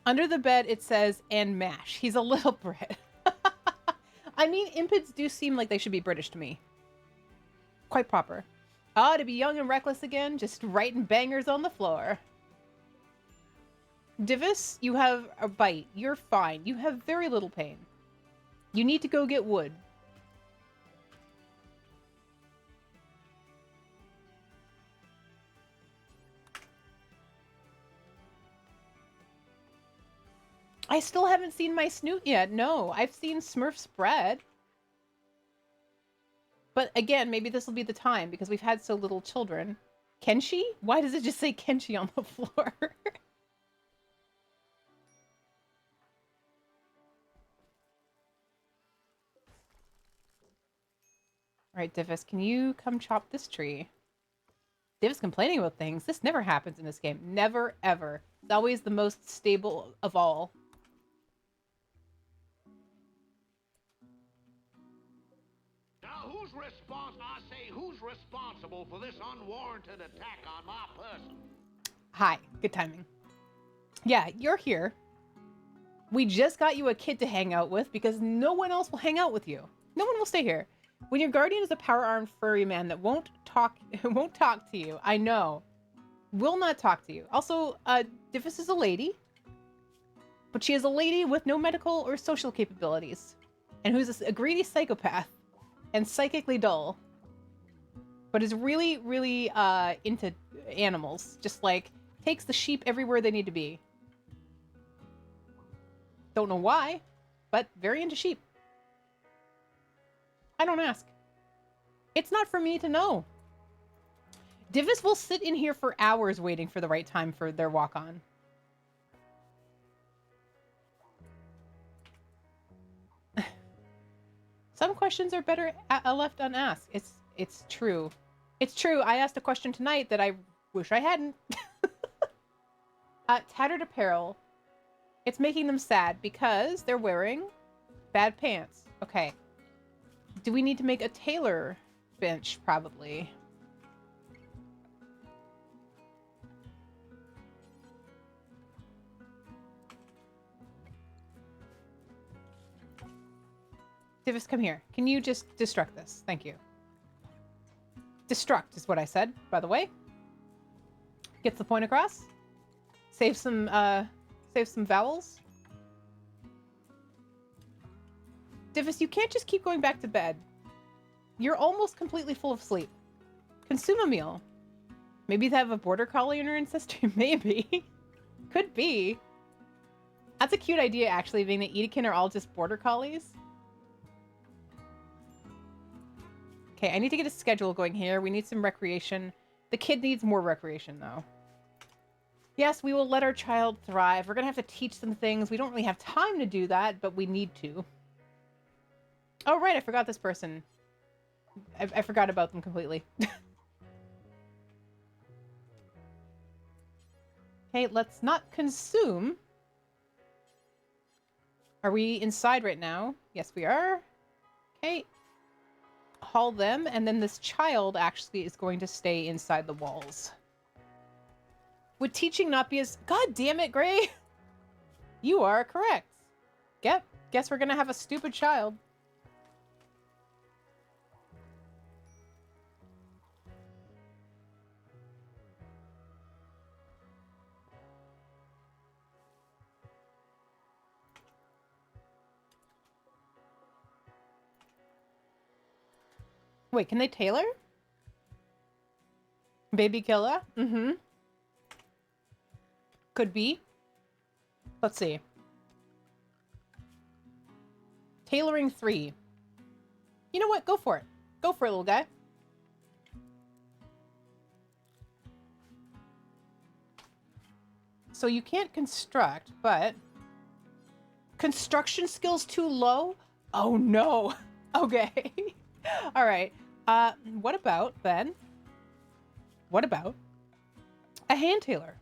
Under the bed, it says, and mash. He's a little Brit. I mean, impids do seem like they should be British to me. Quite proper. Ah, to be young and reckless again, just writing bangers on the floor. Divis, you have a bite. You're fine. You have very little pain. You need to go get wood. I still haven't seen my snoot yet. No, I've seen Smurf spread. But again, maybe this will be the time because we've had so little children. Kenshi? Why does it just say Kenshi on the floor? Alright, Divis, can you come chop this tree? Divis complaining about things. This never happens in this game. Never, ever. It's always the most stable of all.
Who's responsible for this unwarranted attack on my person?
Hi, good timing. Yeah, you're here. We just got you a kid to hang out with because no one else will hang out with you. No one will stay here. When your guardian is a power-armed furry man that won't talk to you, I know. Will not talk to you. Also, Divis is a lady. But she is a lady with no medical or social capabilities. And who's a greedy psychopath. And psychically dull. But is really, really into animals. Just like, takes the sheep everywhere they need to be. Don't know why, but very into sheep. I don't ask. It's not for me to know. Divis will sit in here for hours waiting for the right time for their walk-on. Some questions are better left unasked. It's true. It's true. I asked a question tonight that I wish I hadn't. Tattered apparel. It's making them sad because they're wearing bad pants. Okay. Do we need to make a tailor bench? Probably. Divis, come here. Can you just destruct this? Thank you. Destruct is what I said, by the way. Gets the point across. Save some vowels. Divis, you can't just keep going back to bed. You're almost completely full of sleep. Consume a meal. Maybe they have a border collie in her ancestry? Maybe. Could be. That's a cute idea, actually, being that Edekin are all just border collies. Okay, I need to get a schedule going here. We need some recreation. The kid needs more recreation, though. Yes, we will let our child thrive. We're going to have to teach them things. We don't really have time to do that, but we need to. Oh, right, I forgot this person. I forgot about them completely. Okay, let's not consume. Are we inside right now? Yes, we are. Okay. Haul them, and then this child actually is going to stay inside the walls. Would teaching not be as... God damn it, Gray! You are correct. Yep. Guess we're gonna have a stupid child. Wait, can they tailor? Baby killer? Mm-hmm. Could be. Let's see. Tailoring 3. You know what? Go for it. Go for it, little guy. So you can't construct, but... Construction skills too low? Oh, no. Okay. All right. What about, then? What about a hand tailor?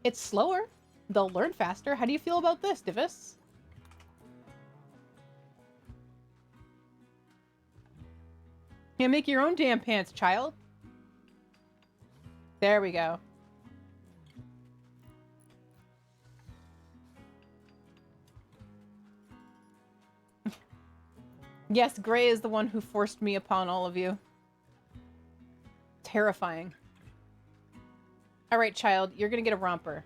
It's slower. They'll learn faster. How do you feel about this, Divis? You make your own damn pants, child. There we go. Yes, Gray is the one who forced me upon all of you. Terrifying. All right, child, you're gonna get a romper.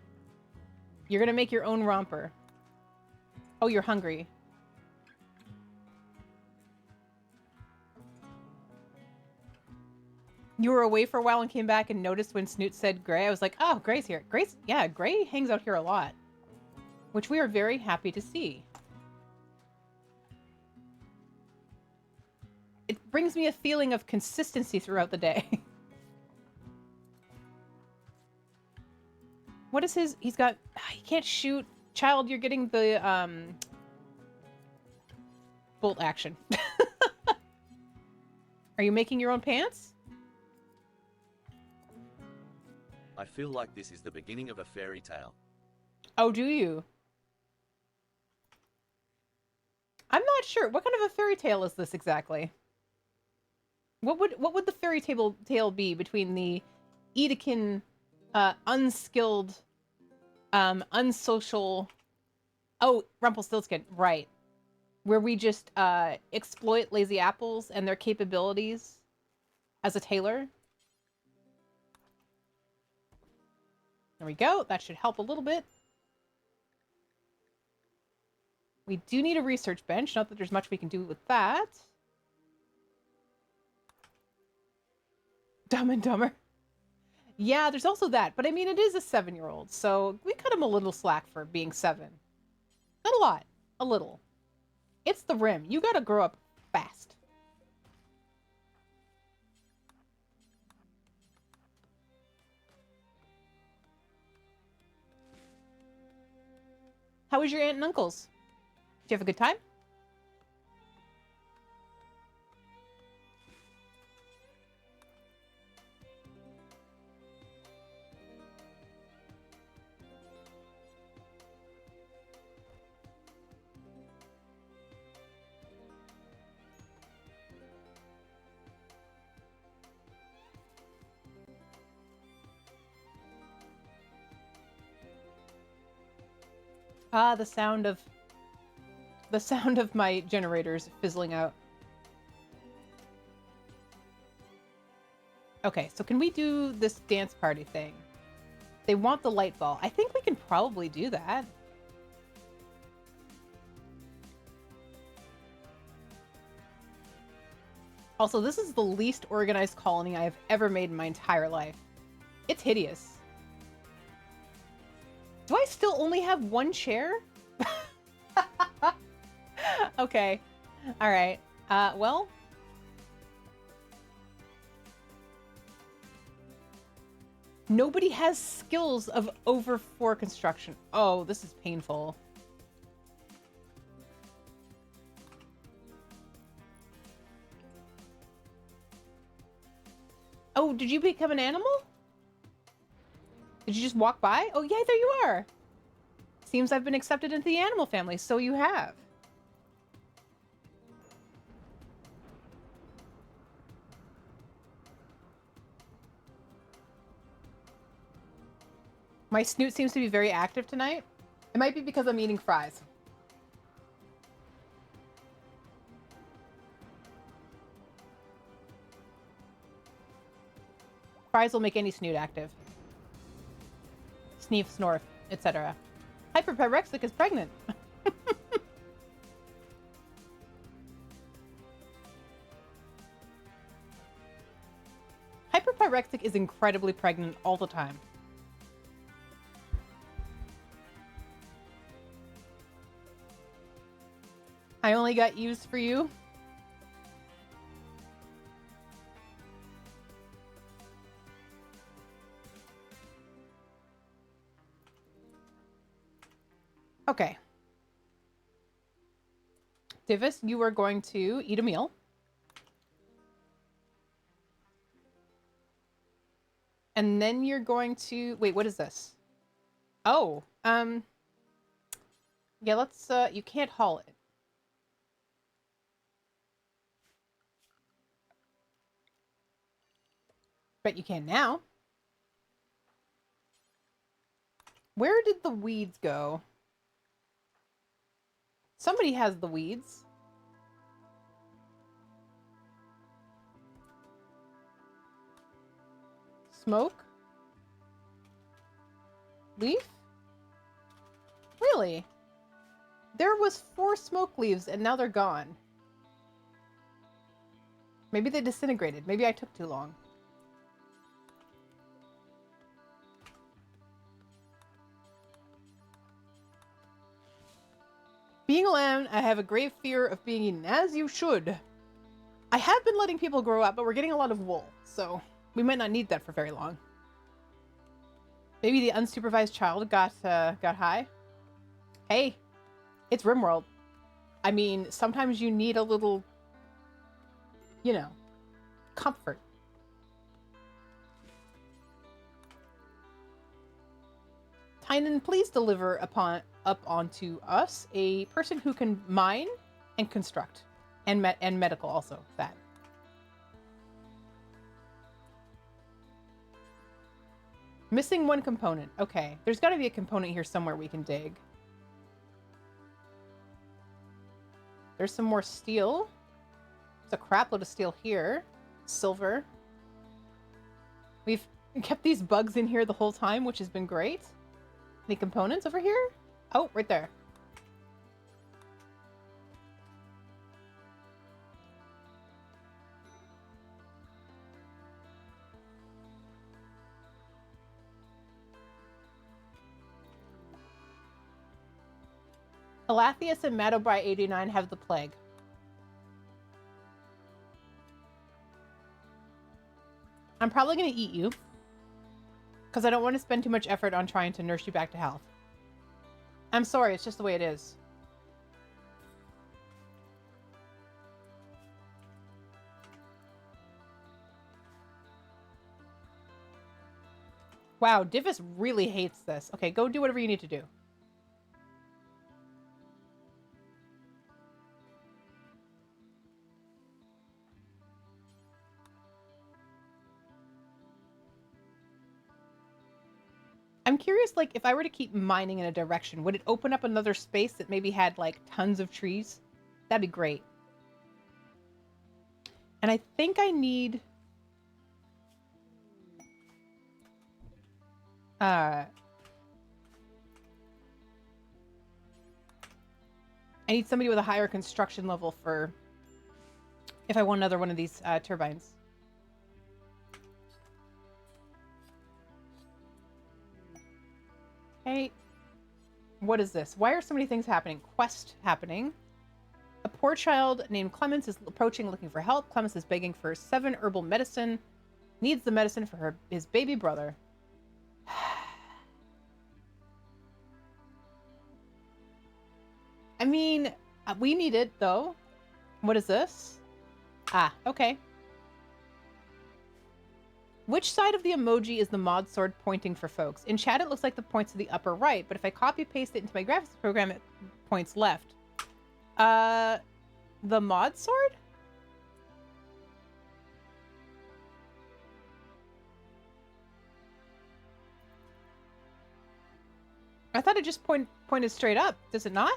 You're gonna make your own romper. Oh, you're hungry. You were away for a while and came back and noticed when Snoot said Gray. I was like, oh, Gray's here. Yeah, Gray hangs out here a lot, which we are very happy to see. It brings me a feeling of consistency throughout the day. What is his... He's got... He can't shoot. Child, you're getting the, bolt action. Are you making your own pants?
I feel like this is the beginning of a fairy tale.
Oh, do you? I'm not sure. What kind of a fairy tale is this exactly? What would the fairy tale be between the Edekin, unskilled, unsocial... Oh, Rumpelstiltskin, right. Where we just, exploit lazy apples and their capabilities as a tailor. There we go. That should help a little bit. We do need a research bench. Not that there's much we can do with that. Dumb and Dumber. Yeah, there's also that. But I mean, it is a 7-year-old, so we cut him a little slack for being 7. Not a lot. A little. It's the Rim. You gotta grow up fast. How was your aunt and uncles? Did you have a good time? Ah, the sound of my generators fizzling out. Okay, so can we do this dance party thing? They want the light ball. I think we can probably do that. Also, this is the least organized colony I have ever made in my entire life. It's hideous. Do I still only have one chair? Okay. All right. Well. Nobody has skills of over 4 construction. Oh, this is painful. Oh, did you become an animal? Did you just walk by? Oh, yeah, there you are. Seems I've been accepted into the animal family, so you have. My snoot seems to be very active tonight. It might be because I'm eating fries. Fries will make any snoot active. Sneef, snorf, etc. Hyperpyrexic is pregnant. Hyperpyrexic is incredibly pregnant all the time. I only got used for you. Okay. Divis, you are going to eat a meal. And then you're going to... Wait, what is this? Oh, yeah, let's, you can't haul it. But you can now. Where did the weeds go? Somebody has the weeds. Smoke? Leaf? Really? There was 4 smoke leaves and now they're gone. Maybe they disintegrated. Maybe I took too long. Being a lamb, I have a great fear of being eaten, as you should. I have been letting people grow up, but we're getting a lot of wool, so we might not need that for very long. Maybe the unsupervised child got high. Hey, it's RimWorld. I mean, sometimes you need a little, you know, comfort. Tynan, please deliver up onto us a person who can mine and construct, and medical also. That. Missing 1 component. Okay, there's got to be a component here somewhere we can dig. There's some more steel. There's a crap load of steel here. Silver. We've kept these bugs in here the whole time, which has been great. Any components over here? Oh, right there. Alathius and Madobri 89 have the plague. I'm probably going to eat you, because I don't want to spend too much effort on trying to nurse you back to health. I'm sorry, it's just the way it is. Wow, Divis really hates this. Okay, go do whatever you need to do. I'm curious, like, if I were to keep mining in a direction, would it open up another space that maybe had, like, tons of trees? That'd be great. And I think I need... I need somebody with a higher construction level for... if I want another one of these turbines. Okay. What is this? Why are so many things happening? Quest happening. A poor child named Clemens is approaching looking for help. Clemens is begging for 7 herbal medicine. Needs the medicine for his baby brother. I mean, we need it, though. What is this? Ah, okay. Which side of the emoji is the mod sword pointing for folks? In chat, it looks like the points to the upper right, but if I copy-paste it into my graphics program, it points left. The mod sword? I thought it just pointed straight up. Does it not?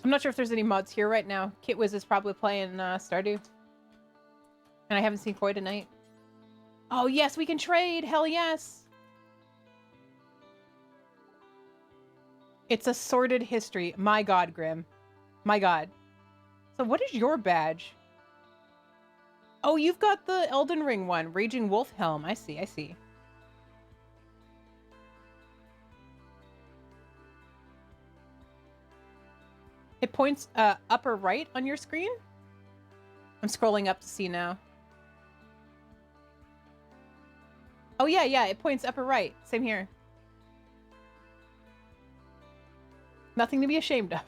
I'm not sure if there's any mods here right now. Kitwiz is probably playing Stardew. And I haven't seen Koi tonight. Oh, yes, we can trade! Hell yes! It's a sordid history. My god, Grim. My god. So what is your badge? Oh, you've got the Elden Ring one. Raging Wolf Helm. I see, I see. It points upper right on your screen? I'm scrolling up to see now. Oh, yeah, yeah. It points upper right. Same here. Nothing to be ashamed of.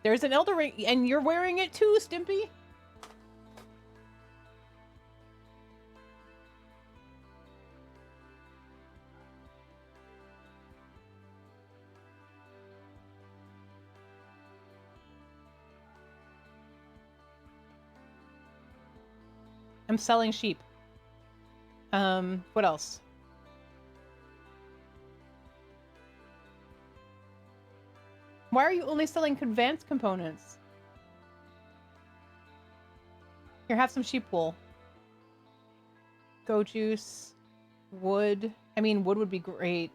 There's an Elder Ring, and you're wearing it too, Stimpy. I'm selling sheep. What else? Why are you only selling advanced components? Here, have some sheep wool. Goat juice. Wood. I mean, wood would be great.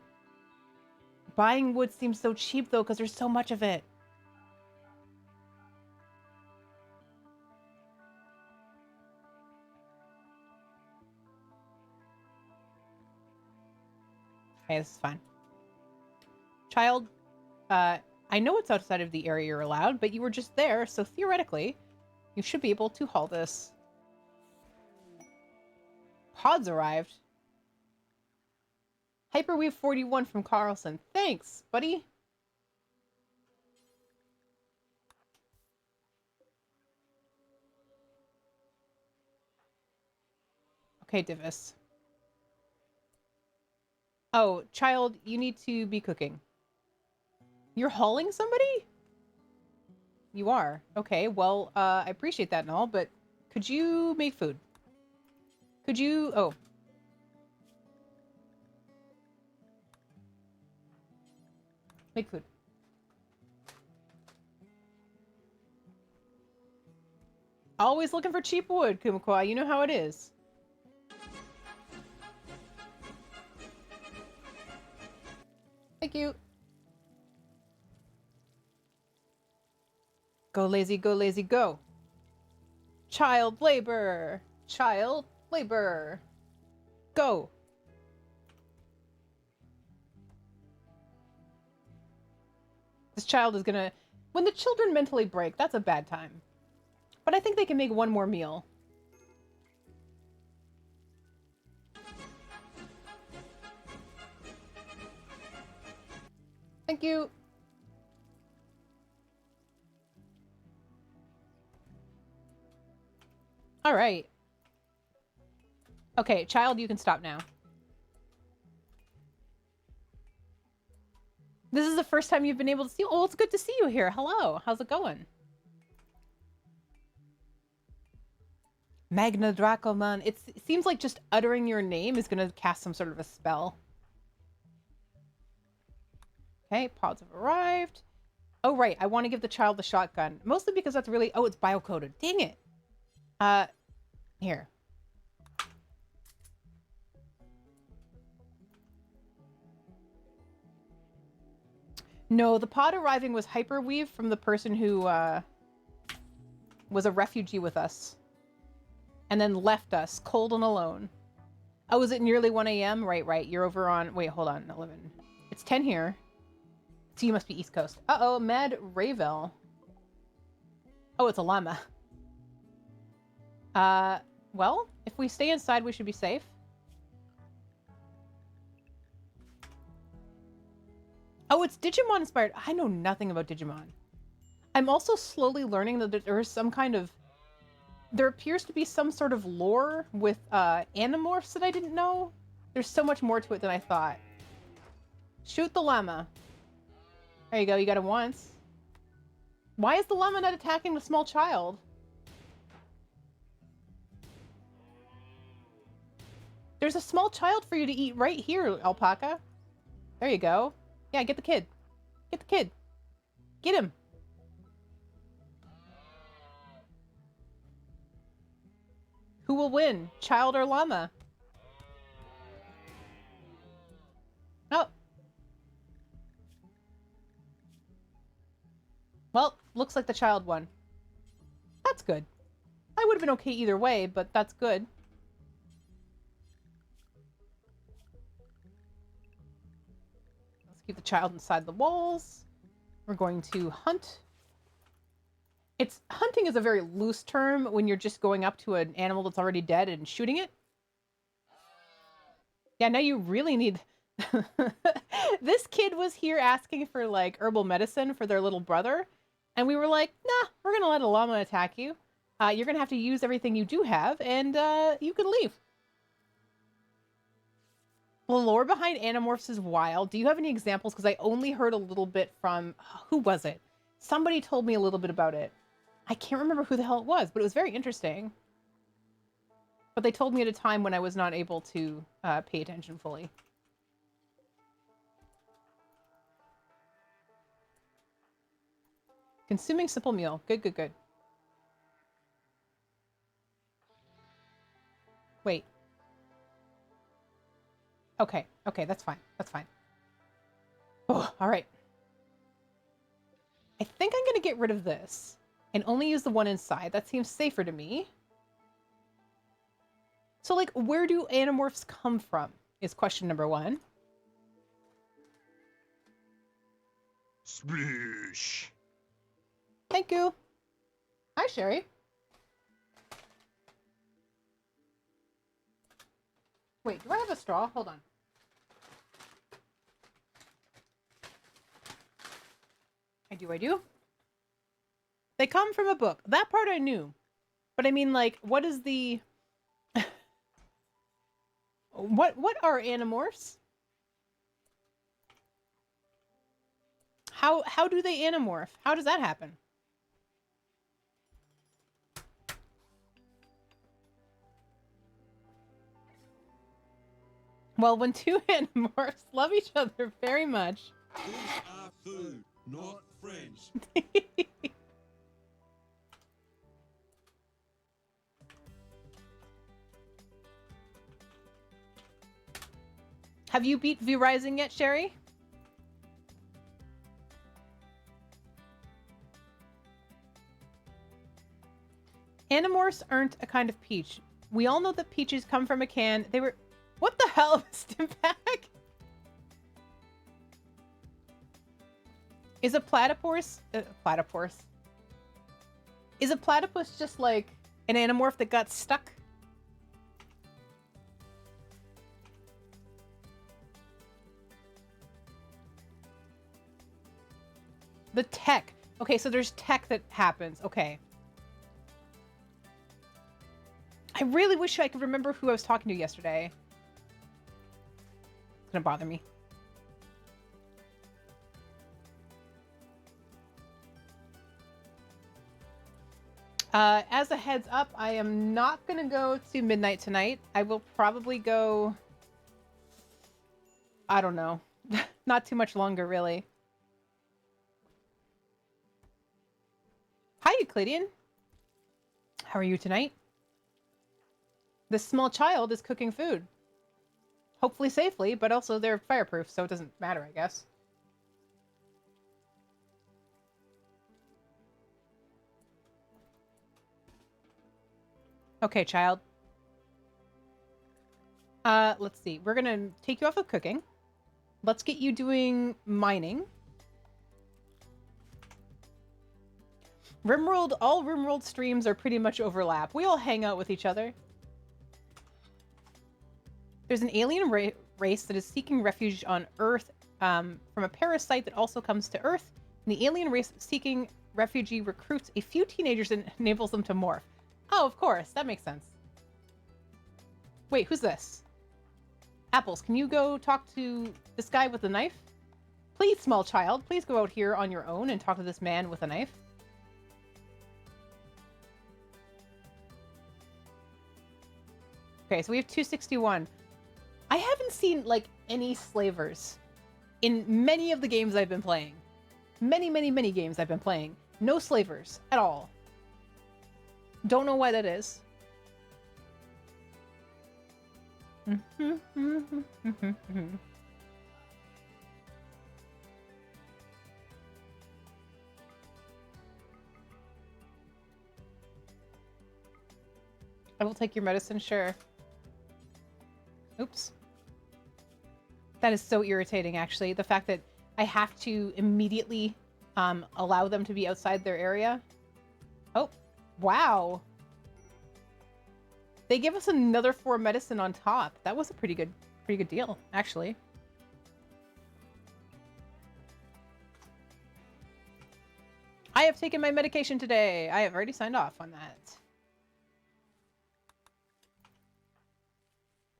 Buying wood seems so cheap, though, because there's so much of it. Okay, this is fine. Child, I know it's outside of the area you're allowed, but you were just there, so theoretically, you should be able to haul this. Pods arrived. Hyperweave 41 from Carlson. Thanks, buddy. Okay, Divis. Oh, child, you need to be cooking. You're hauling somebody? You are. Okay, well, I appreciate that and all, but could you make food? Could you... Oh. Make food. Always looking for cheap wood, Kumakwa. You know how it is. Thank you. Go lazy, go lazy, go. Child labor. Child labor. Go. This child is gonna... When the children mentally break, that's a bad time. But I think they can make one more meal. Thank you. All right. Okay, child, you can stop now. This is the first time you've been able to see. Oh, it's good to see you here. Hello. How's it going? Magna Dracoman. It seems like just uttering your name is going to cast some sort of a spell. Okay, pods have arrived. Oh, right. I want to give the child the shotgun. Mostly because that's really... Oh, it's biocoded. Dang it. Here. No, the pod arriving was hyperweave from the person who was a refugee with us. And then left us, cold and alone. Oh, is it nearly 1 a.m.? Right. You're over on... Wait, hold on. 11. It's 10 here. So you must be East Coast. Uh-oh, Mad Ravel. Oh, it's a llama. Well, if we stay inside, we should be safe. Oh, it's Digimon inspired. I know nothing about Digimon. I'm also slowly learning that there is some kind of... There appears to be some sort of lore with Animorphs that I didn't know. There's so much more to it than I thought. Shoot the llama. There you go, you got it once. Why is the llama not attacking the small child? There's a small child for you to eat right here, Alpaca. There you go. Yeah, get the kid. Get the kid. Get him. Who will win, child or llama? Oh. Well, looks like the child won. That's good. I would have been okay either way, but that's good. Let's keep the child inside the walls. We're going to hunt. Hunting is a very loose term when you're just going up to an animal that's already dead and shooting it. Yeah, now you really need... This kid was here asking for, like, herbal medicine for their little brother. And we were like, nah, we're going to let a llama attack you. You're going to have to use everything you do have, and you can leave. The lore behind Animorphs is wild. Do you have any examples? Because I only heard a little bit from... Who was it? Somebody told me a little bit about it. I can't remember who the hell it was, but it was very interesting. But they told me at a time when I was not able to pay attention fully. Consuming simple meal. Good. Wait. Okay, that's fine. Oh, alright. I think I'm gonna get rid of this. And only use the one inside. That seems safer to me. So, like, where do Animorphs come from? Is question number 1.
Splish.
Thank you. Hi, Sherry. Wait, do I have a straw? Hold on. I do. They come from a book. That part I knew. But I mean, like, what is the... What are Animorphs? How do they anamorph? How does that happen? Well, when two Animorphs love each other very much...
These are food, not friends.
Have you beat V Rising yet, Sherry? Animorphs aren't a kind of peach. We all know that peaches come from a can. They were... What the hell, Stimpack? Is a platypus... platypus. Is a platypus just like an Animorph that got stuck? The tech. Okay, so there's tech that happens. Okay. I really wish I could remember who I was talking to yesterday. It's gonna bother me. As a heads up, I am not going to go to midnight tonight. I will probably go... I don't know. Not too much longer, really. Hi, Euclidean. How are you tonight? This small child is cooking food. Hopefully safely, but also they're fireproof, so it doesn't matter, I guess. Okay, child. Let's see. We're gonna take you off of cooking. Let's get you doing mining. RimWorld, all RimWorld streams are pretty much overlap. We all hang out with each other. There's an alien race that is seeking refuge on Earth from a parasite that also comes to Earth. And the alien race seeking refugee recruits a few teenagers and enables them to morph. Oh, of course. That makes sense. Wait, who's this? Apples, can you go talk to this guy with the knife? Please, small child, please go out here on your own and talk to this man with a knife. Okay, so we have 261. I haven't seen, like, any slavers in many of the games I've been playing. Many games I've been playing. No slavers at all. Don't know why that is. I will take your medicine, sure. Oops. That is so irritating, actually. The fact that I have to immediately allow them to be outside their area. Oh, wow. They give us another 4 medicine on top. That was a pretty good deal, actually. I have taken my medication today. I have already signed off on that.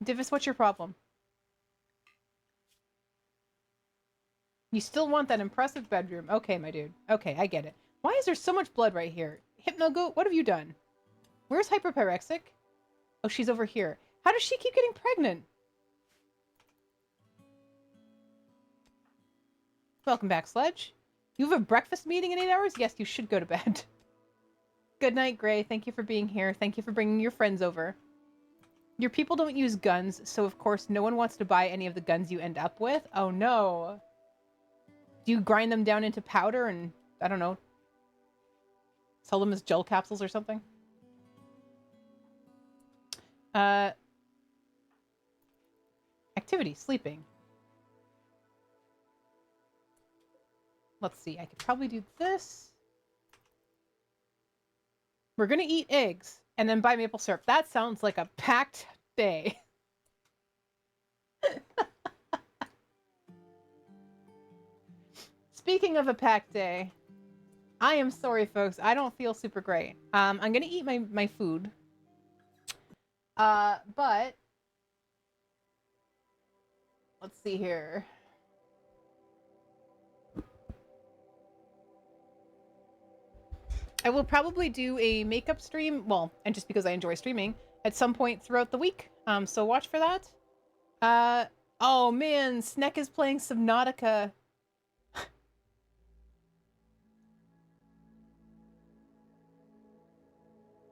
Divis, what's your problem? You still want that impressive bedroom. Okay, my dude. Okay, I get it. Why is there so much blood right here? Hypnogoat, what have you done? Where's Hyperpyrexic? Oh, she's over here. How does she keep getting pregnant? Welcome back, Sledge. You have a breakfast meeting in 8 hours? Yes, you should go to bed. Good night, Gray. Thank you for being here. Thank you for bringing your friends over. Your people don't use guns, so of course no one wants to buy any of the guns you end up with. Oh no. Do you grind them down into powder and, I don't know, sell them as gel capsules or something? Activity, sleeping. Let's see, I could probably do this. We're gonna eat eggs and then buy maple syrup. That sounds like a packed day. Speaking of a packed day, I am sorry, folks. I don't feel super great. I'm gonna eat my food. But let's see here. I will probably do a makeup stream, well, and just because I enjoy streaming, at some point throughout the week. So watch for that. Oh man, Sneck is playing Subnautica.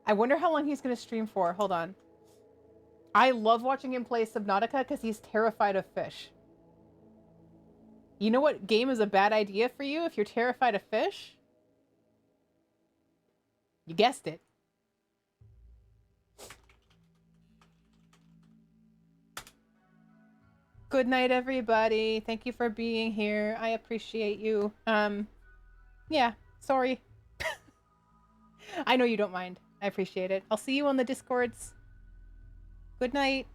I wonder how long he's going to stream for. Hold on. I love watching him play Subnautica because he's terrified of fish. You know what game is a bad idea for you if you're terrified of fish? You guessed it. Good night, everybody. Thank you for being here. I appreciate you. Yeah, sorry. I know you don't mind. I appreciate it. I'll see you on the Discords. Good night.